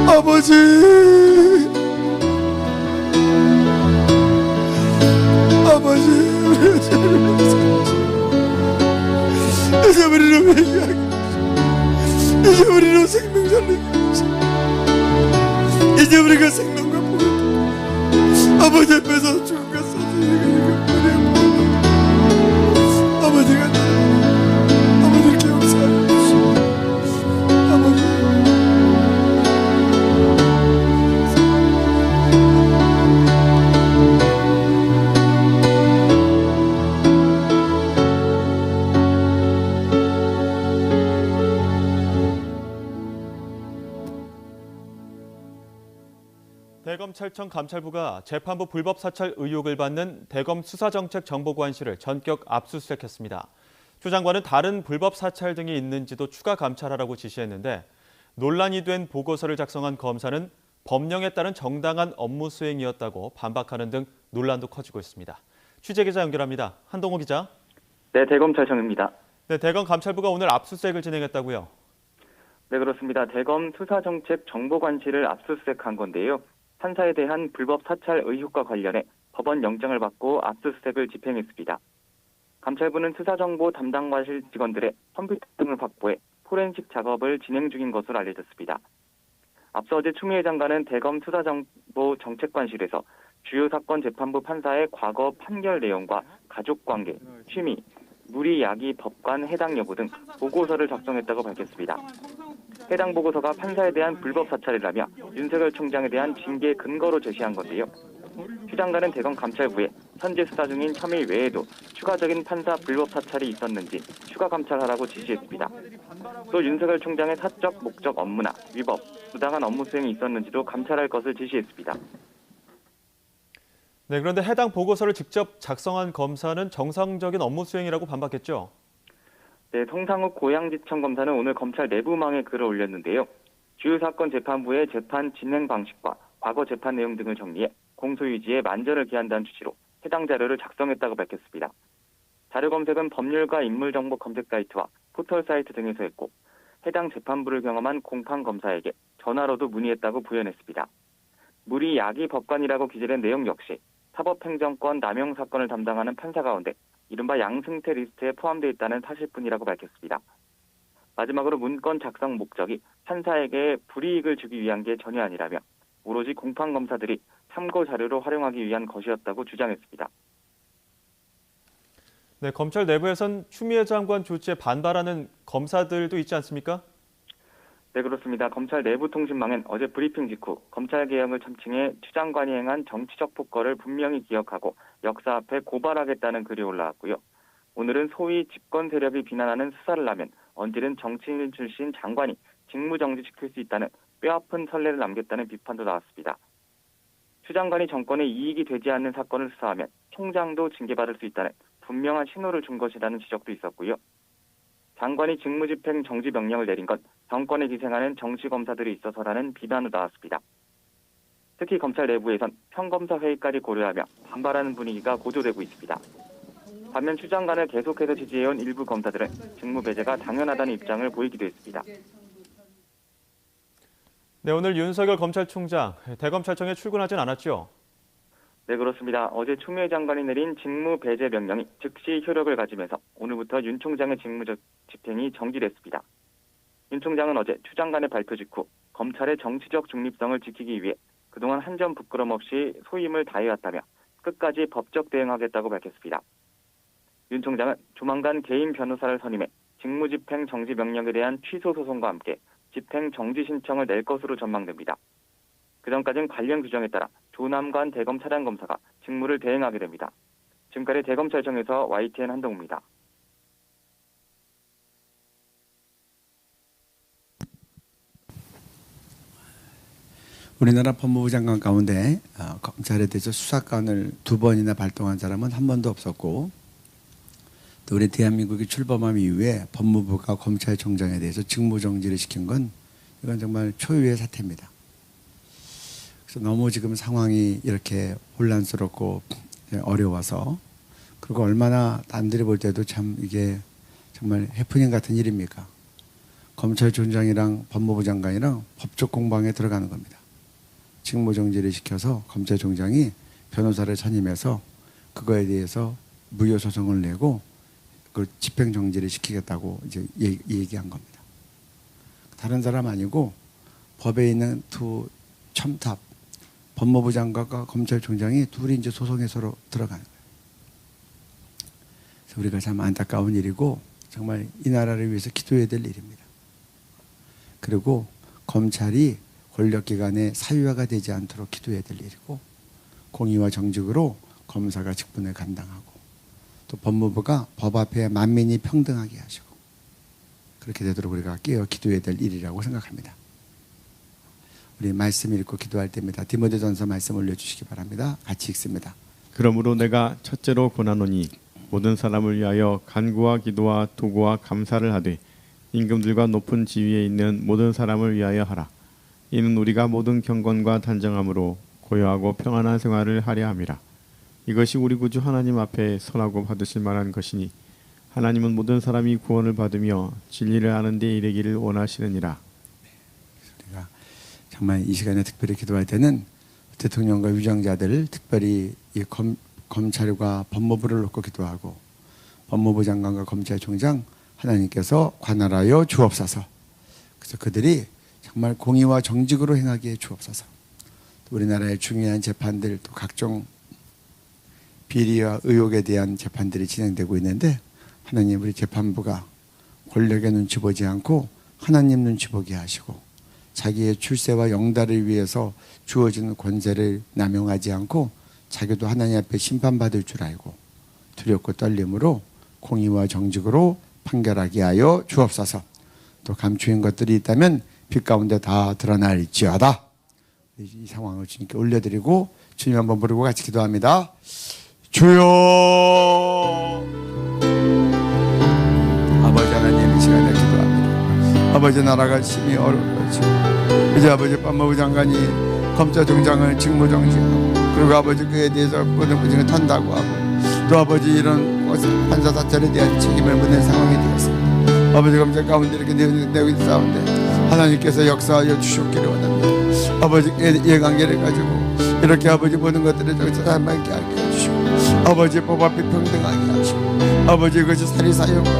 아버지, 아버지, 이제 우리를 회개하게, 이제 우리로 생명 살리게 하소서. 이제 우리가 생명과 복을 아버지 앞에서 죽은 것 사실을 아버지가 아버지께 용서하여 주시오. 아버지, 대검찰청 감찰부가 재판부 불법 사찰 의혹을 받는 대검 수사정책정보관실을 전격 압수수색했습니다. 추 장관은 다른 불법 사찰 등이 있는지도 추가 감찰하라고 지시했는데 논란이 된 보고서를 작성한 검사는 법령에 따른 정당한 업무 수행이었다고 반박하는 등 논란도 커지고 있습니다. 취재기자 연결합니다. 한동호 기자. 네, 대검찰청입니다. 네, 대검 감찰부가 오늘 압수수색을 진행했다고요? 네, 그렇습니다. 대검 수사정책정보관실을 압수수색한 건데요. 판사에 대한 불법 사찰 의혹과 관련해 법원 영장을 받고 압수수색을 집행했습니다. 감찰부는 수사정보 담당관실 직원들의 컴퓨터 등을 확보해 포렌식 작업을 진행 중인 것으로 알려졌습니다. 앞서 어제 추미애 장관은 대검 수사정보 정책관실에서 주요 사건 재판부 판사의 과거 판결 내용과 가족관계, 취미, 무리 야기 법관 해당 여부 등 보고서를 작성했다고 밝혔습니다. 해당 보고서가 판사에 대한 불법 사찰이라며 윤석열 총장에 대한 징계 근거로 제시한 건데요. 추 장관은 대검 감찰부에 현재 수사 중인 혐의 외에도 추가적인 판사 불법 사찰이 있었는지 추가 감찰하라고 지시했습니다. 또 윤석열 총장의 사적 목적 업무나 위법, 부당한 업무 수행이 있었는지도 감찰할 것을 지시했습니다. 네, 그런데 해당 보고서를 직접 작성한 검사는 정상적인 업무 수행이라고 반박했죠? 네, 성상욱 고양지청 검사는 오늘 검찰 내부망에 글을 올렸는데요. 주요 사건 재판부의 재판 진행 방식과 과거 재판 내용 등을 정리해 공소유지에 만전을 기한다는 취지로 해당 자료를 작성했다고 밝혔습니다. 자료 검색은 법률과 인물정보 검색 사이트와 포털 사이트 등에서 했고 해당 재판부를 경험한 공판 검사에게 전화로도 문의했다고 부연했습니다. 무리 야기 법관이라고 기재된 내용 역시 사법행정권 남용 사건을 담당하는 판사 가운데 이른바 양승태 리스트에 포함되어 있다는 사실뿐이라고 밝혔습니다. 마지막으로 문건 작성 목적이 판사에게 불이익을 주기 위한 게 전혀 아니라며 오로지 공판 검사들이 참고 자료로 활용하기 위한 것이었다고 주장했습니다. 네, 검찰 내부에선 추미애 장관 조치에 반발하는 검사들도 있지 않습니까? 네, 그렇습니다. 검찰 내부 통신망엔 어제 브리핑 직후 검찰 개혁을 첨칭해 추 장관이 행한 정치적 폭거를 분명히 기억하고 역사 앞에 고발하겠다는 글이 올라왔고요. 오늘은 소위 집권 세력이 비난하는 수사를 하면 언제든 정치인 출신 장관이 직무정지시킬 수 있다는 뼈아픈 선례를 남겼다는 비판도 나왔습니다. 추 장관이 정권에 이익이 되지 않는 사건을 수사하면 총장도 징계받을 수 있다는 분명한 신호를 준 것이라는 지적도 있었고요. 장관이 직무집행 정지 명령을 내린 건 정권에 기생하는 정치검사들이 있어서라는 비난도 나왔습니다. 특히 검찰 내부에선 평검사 회의까지 고려하며 반발하는 분위기가 고조되고 있습니다. 반면 추 장관을 계속해서 지지해온 일부 검사들은 직무 배제가 당연하다는 입장을 보이기도 했습니다. 네, 오늘 윤석열 검찰총장 대검찰청에 출근하진 않았죠? 네, 그렇습니다. 어제 추미애 장관이 내린 직무 배제 명령이 즉시 효력을 가지면서 오늘부터 윤 총장의 직무 집행이 정지됐습니다. 윤 총장은 어제 추 장관의 발표 직후 검찰의 정치적 중립성을 지키기 위해 그동안 한 점 부끄럼 없이 소임을 다해왔다며 끝까지 법적 대응하겠다고 밝혔습니다. 윤 총장은 조만간 개인 변호사를 선임해 직무집행 정지 명령에 대한 취소 소송과 함께 집행 정지 신청을 낼 것으로 전망됩니다. 그전까지는 관련 규정에 따라 조남관 대검 차장검사가 직무를 대행하게 됩니다. 지금까지 대검찰청에서 YTN 한동우입니다. 우리나라 법무부 장관 가운데 검찰에 대해서 수사권을 2번이나 발동한 사람은 한 번도 없었고 또 우리 대한민국이 출범한 이후에 법무부가 검찰총장에 대해서 직무정지를 시킨 건 이건 정말 초유의 사태입니다. 그래서 너무 지금 상황이 이렇게 혼란스럽고 어려워서, 그리고 얼마나 남들이 볼 때도 참 이게 정말 해프닝 같은 일입니까? 검찰총장이랑 법무부 장관이랑 법적 공방에 들어가는 겁니다. 직무정지를 시켜서 검찰총장이 변호사를 선임해서 그거에 대해서 무효소송을 내고 그 집행정지를 시키겠다고 이제 얘기한 겁니다. 다른 사람 아니고 법에 있는 두 첨탑, 법무부 장관과 검찰총장이 둘이 이제 소송에 서로 들어가는 거예요. 그래서 우리가 참 안타까운 일이고 정말 이 나라를 위해서 기도해야 될 일입니다. 그리고 검찰이 권력기관의 사유화가 되지 않도록 기도해야 될 일이고, 공의와 정직으로 검사가 직분을 감당하고, 또 법무부가 법 앞에 만민이 평등하게 하시고, 그렇게 되도록 우리가 깨어 기도해야 될 일이라고 생각합니다. 우리 말씀 읽고 기도할 때입니다. 디모데전서 말씀 올려주시기 바랍니다. 같이 읽습니다. 그러므로 내가 첫째로 권하노니 모든 사람을 위하여 간구와 기도와 도구와 감사를 하되 임금들과 높은 지위에 있는 모든 사람을 위하여 하라. 이는 우리가 모든 경건과 단정함으로 고요하고 평안한 생활을 하려 함이라. 이것이 우리 구주 하나님 앞에 선하고 받으실 만한 것이니 하나님은 모든 사람이 구원을 받으며 진리를 아는 데 이르기를 원하시느니라. 우리가 정말 이 시간에 특별히 기도할 때는 대통령과 위정자들, 특별히 이 검찰과 법무부를 놓고 기도하고, 법무부 장관과 검찰총장 하나님께서 관할하여 주옵소서. 그래서 그들이 정말 공의와 정직으로 행하기에 주옵소서. 또 우리나라의 중요한 재판들, 또 각종 비리와 의혹에 대한 재판들이 진행되고 있는데, 하나님 우리 재판부가 권력의 눈치 보지 않고 하나님 눈치 보게 하시고, 자기의 출세와 영달을 위해서 주어진 권세를 남용하지 않고 자기도 하나님 앞에 심판받을 줄 알고 두렵고 떨림으로 공의와 정직으로 판결하게 하여 주옵소서. 또 감추인 것들이 있다면 빛 가운데 다 드러날지어다. 이 상황을 주님께 올려드리고 주님 한번 부르고 같이 기도합니다. 주여, 아버지 하나님, 이 시간에 기도합니다. 아버지 나라가 심히 어려워지고, 이제 아버지 법무부 장관이 검찰총장을 직무정지하고, 그리고 아버지 그에 대해서 모든 부정을 탄다고 하고, 또 아버지 이런 판사 사찰에 대한 책임을 묻는 상황이 되었습니다. 아버지 검찰 가운데 이렇게 내고 있는 가운데 하나님께서 역사하여 주셨기를 원합니다. 아버지 이해관계를 가지고 이렇게 아버지 모든 것들을 저기서 살만하게 하게 해주시고, 아버지 법 앞에 평등하게 하시고, 아버지 그것이 사리사욕과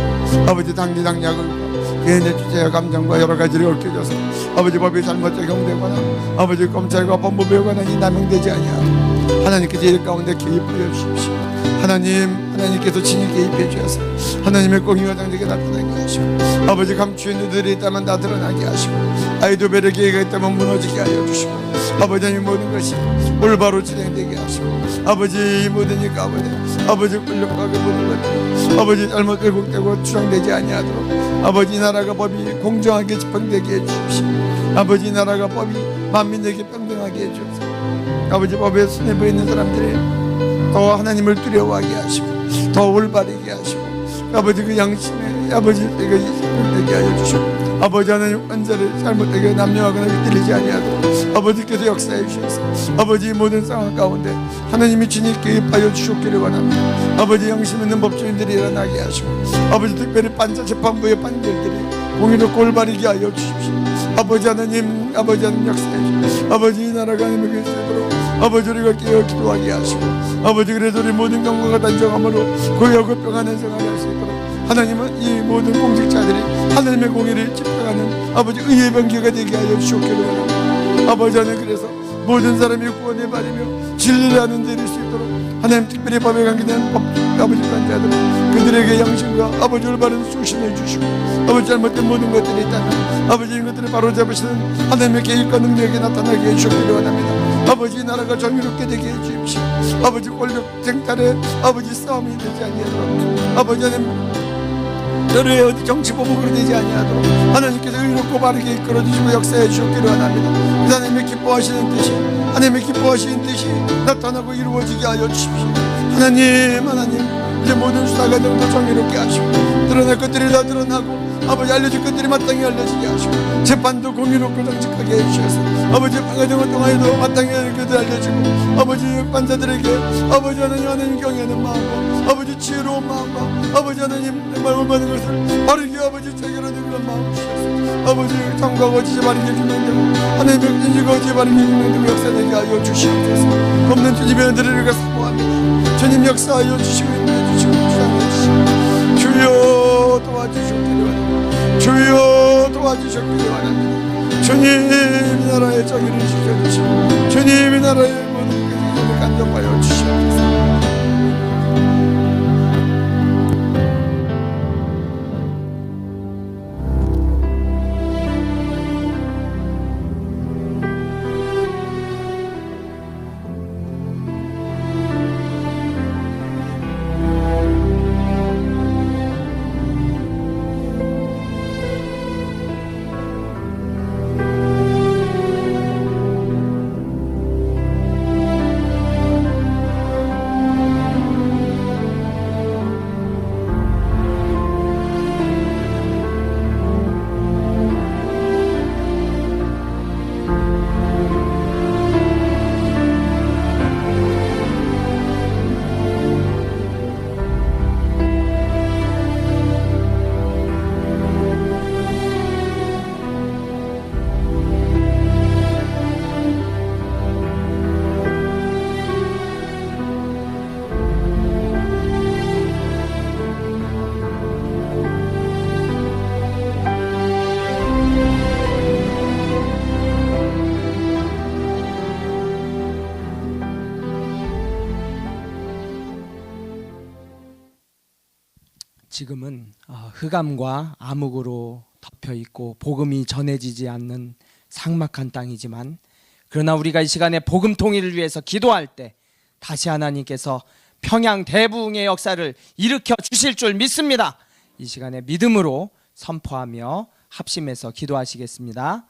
아버지 당리당략을 개인의 주체와 감정과 여러 가지를 얽혀져서 아버지 법이 잘못 적용되거나 아버지 검찰과 법무부에 관한 이 남용되지 아니하고 하나님께서 일 가운데 개입하여 주십시오. 하나님께서 친히 개입해 주셔서 하나님의 공의와 정직에 나타나게 하시고, 아버지 감추인 이들이 있다면 다 드러나게 하시고, 아이도벨의 계획가 있다면 무너지게 하여 주시고, 아버지 이 모든 것이 올바로 진행되게 하시고, 아버지 이 모든 일 가운데 아버지 권력과의 모든 것들 아버지 잘못 왜곡되고 추정되지 아니하도록 아버지 이 나라가 법이 공정하게 집행되게 해주십시오. 아버지 이 나라가 법이 만민에게 평등하게 해주옵소서. 아버지 법에 순애부에 있는 사람들이 더 하나님을 두려워하게 하시고 더 올바르게 하시고, 아버지 그 양심에 아버지 이거 집행되게 하여 주시고, 아버지 하나님 원자를 잘못되게 남용하거나 휘둘리지 아니하도록 아버지께서 역사해 주셔서 아버지 모든 상황 가운데 하나님이 친히 개입하여 주셨기를 원합니다. 아버지 양심 있는 법조인들이 일어나게 하시고, 아버지 특별히 판사 재판부의 판결들이 공의롭고 올바르게 하여 주십시오. 아버지 하나님 역사해 주시고, 아버지 이 나라가 하나님에게 되도록 아버지 우리가 깨어 기도하게 하시고, 아버지 그래도 우리 모든 경고가 단정함으로 고요하고 평안한 생활을 할 수 있도록 하나님은 이 모든 공직자들이 하나님의 공의를 집행하는 아버지 의의 병기가 되게 하여 주셨기를 원합니다. 아버지 하나님 그래서 모든 사람이 구원을 받으며 진리를 아는 데 이를 수 있도록 하나님 특별히 법에 관계된 아버지 관자들 그들에게 양심과 아버지 올바른 수신해 주시고, 아버지 잘못된 모든 것들이 있다면 아버지 이것들을 바로잡으시는 하나님의 계획과 능력이 나타나게 해주셨기를 원합니다. 아버지 이 나라가 정의롭게 되게 해주십시오. 아버지 권력 쟁탈에 아버지 싸움이 되지 아니하도록 아버지 하나님 너의 어디 정치보복으로 되지 아니하도록 하나님께서 의롭고 바르게 이끌어주시고 역사해 주셨기를 원합니다. 하나님의 기뻐하시는 뜻이 하나님의 기뻐하시는 뜻이 나타나고 이루어지게 하여 주십시오. 하나님 이제 모든 수사과정도 정의롭게 하시고 드러낼 것들이 다 드러나고 아버지 알려줄 것들이 마땅히 알려지게 하시고 재판도 공의롭고 정직하게 해주셔서 아버지 재판과정을 통하여도 마땅히 것들 알려주고 아버지 판사들에게 아버지 하나님 경외하는 마음과 아버지 지혜로운 마음과 아버지 하나님 정말 올바른 것을 바르게 아버지 체결하는 그런 마음을 주셔서 아버지 참고하고 지지 바르게 해주는 대로 하나님의 인지고 지지 바르게 해주는 대로 역사되게 하여 주시옵소서. 없는 주님의 은혜를 사모합니다. 주님 역사하여 주시고 인도해 주시고 주장해 주시고 주여 도와주시옵기를 바랍니다. 주여 도와주시옵기를 바랍니다. 주님 나라의 정의를 지켜주시고 주님 나라의 모든 것을 간접하여 주시옵소서. 지금은 흑암과 암흑으로 덮여 있고 복음이 전해지지 않는 삭막한 땅이지만, 그러나 우리가 이 시간에 복음 통일을 위해서 기도할 때 다시 하나님께서 평양 대부흥의 역사를 일으켜 주실 줄 믿습니다. 이 시간에 믿음으로 선포하며 합심해서 기도하시겠습니다.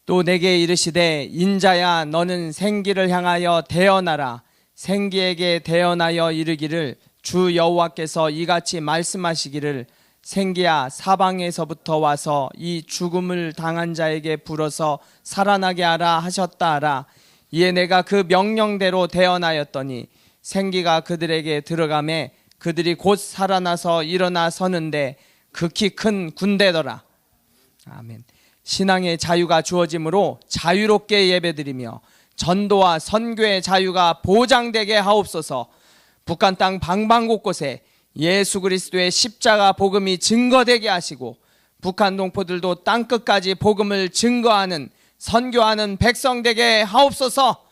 또 내게 이르시되 인자야 너는 생기를 향하여 대언하라. 생기에게 대언하여 이르기를 주 여호와께서 이같이 말씀하시기를 생기야 사방에서부터 와서 이 죽음을 당한 자에게 불어서 살아나게 하라 하셨다 하라. 이에 내가 그 명령대로 대언하였더니 생기가 그들에게 들어가매 그들이 곧 살아나서 일어나 서는데 극히 큰 군대더라. 아멘. 신앙의 자유가 주어지므로 자유롭게 예배드리며 전도와 선교의 자유가 보장되게 하옵소서. 북한 땅 방방곳곳에 예수 그리스도의 십자가 복음이 증거되게 하시고 북한 동포들도 땅끝까지 복음을 증거하는 선교하는 백성 되게 하옵소서.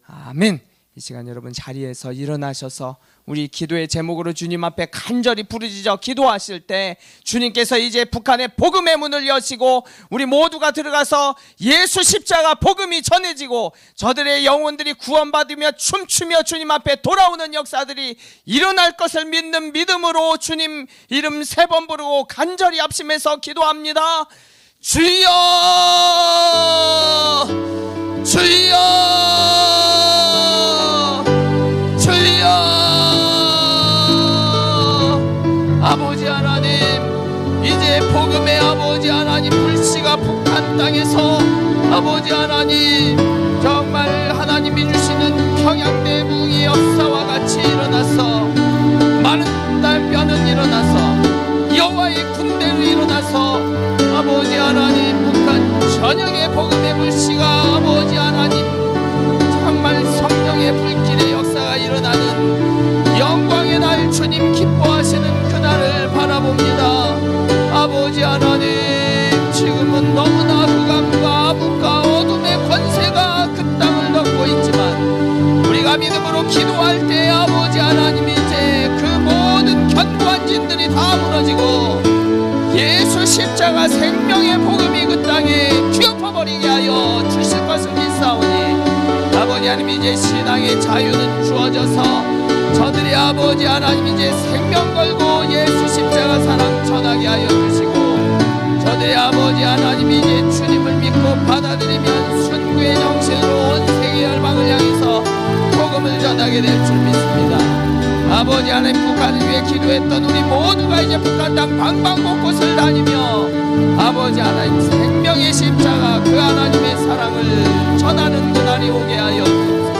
아멘. 이 시간 여러분 자리에서 일어나셔서 우리 기도의 제목으로 주님 앞에 간절히 부르짖어 기도하실 때 주님께서 이제 북한의 복음의 문을 여시고 우리 모두가 들어가서 예수 십자가 복음이 전해지고 저들의 영혼들이 구원받으며 춤추며 주님 앞에 돌아오는 역사들이 일어날 것을 믿는 믿음으로 주님 이름 3번 부르고 간절히 합심해서 기도합니다. 주여 주여 주여. 아버지 하나님, 이제 복음의 아버지 하나님 불씨가 북한 땅에서 아버지 하나님 정말 하나님이 주시는 평양대부흥의 역사와 같이 일어나서 많은 달뼈는 일어나서 여호와의 군대로 일어나서 아버지 하나님 북한 전역의 복음의 불씨가 아버지 하나님 정말 성령의 불길의 역사가 일어나는 영광의 날 주님 기뻐하시는 그날을 바라봅니다. 아버지 하나님, 지금은 너무나 흑암과 암흑과 어둠의 권세가 그 땅을 덮고 있지만 우리가 믿음으로 기도할 때 아버지 하나님 이제 그 모든 견고한 진들이 다 무너지고 예수 십자가 생명의 복음이 그 땅에 뒤엎어버리게 하여 주실 것을 믿사오니 아버지 하나님 이제 신앙의 자유는 주어져서 저들이 아버지 하나님 이제 생명 걸고 예수 십자가 사랑 전하게 하여 주시고 저들의 아버지 하나님 이제 주님을 믿고 받아들이면 순교의 정신으로 온 세계 열방을 향해서 복음을 전하게 될 줄 믿습니다. 아버지 하나님, 북한을 위해 기도했던 우리 모두가 이제 북한 땅 방방곳곳을 다니며 아버지 하나님, 생명의 십자가 그 하나님의 사랑을 전하는 그날이 오게 하여 주옵소서.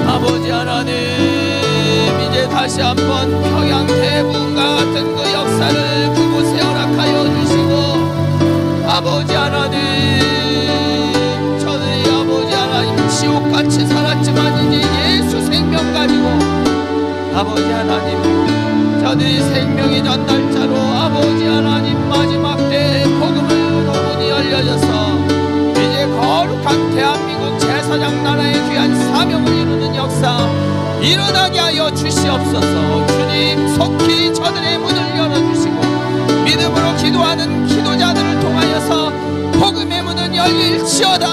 아버지 하나님, 이제 다시 한번 평양 대부분과 같은 그 역사를 그곳에 허락하여 주시고, 아버지 하나님, 저들이 아버지 하나님 지옥같이 살았지만 이제 예수 생명 가지고 아버지 하나님, 저들이 생명의 전달자로 아버지 하나님 마지막 때 복음으로 문이 열려져서 이제 거룩한 대한민국 제사장 나라의 귀한 사명을 이루는 역사 일어나게 하여 주시옵소서. 주님, 속히 저들의 문을 열어주시고 믿음으로 기도하는 기도자들을 통하여서 복음의 문은 열릴지어다.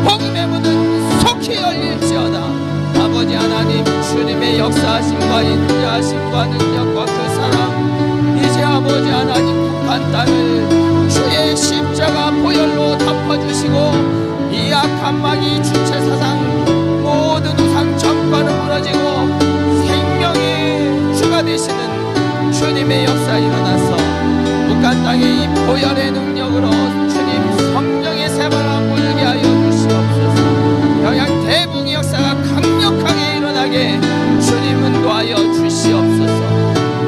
복음의 문은 속히 열릴지어다. 아버지 하나님, 주님의 역사하심과 인자하심과 능력과 그 사랑, 이제 아버지 하나님 북한 땅을 주의 십자가 보혈로 덮어주시고 이 악한 마귀 주체사상 모든 우상 정권을 무너지고 생명의 주가 되시는 주님의 역사 일어나서 북한 땅의 이 보혈의 능력으로 주님 성령의 세바람 불게 하여 주시옵소서. 평양 대붕의 역사가 강력하게 일어나게 주님 인도하여 주시옵소서.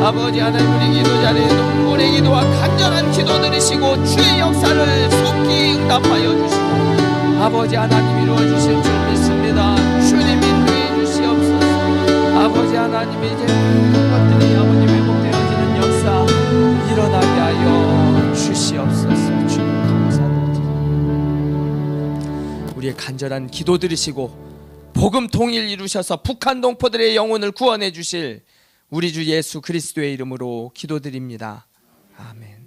아버지 하나님, 우리 기도자의 눈물의 기도와 간절한 기도 들으시고 주의 역사를 속히 응답하여 주시고 아버지 하나님 이루어 주실 줄 믿습니다. 주님 인도해 주시옵소서. 아버지 하나님, 이제 모든 것들이 아버지 회복되어지는 역사 일어나게 하여 주시옵소서. 주님 감사드립니다. 우리의 간절한 기도 들으시고 복음 통일 이루셔서 북한 동포들의 영혼을 구원해 주실 우리 주 예수 그리스도의 이름으로 기도드립니다. 아멘.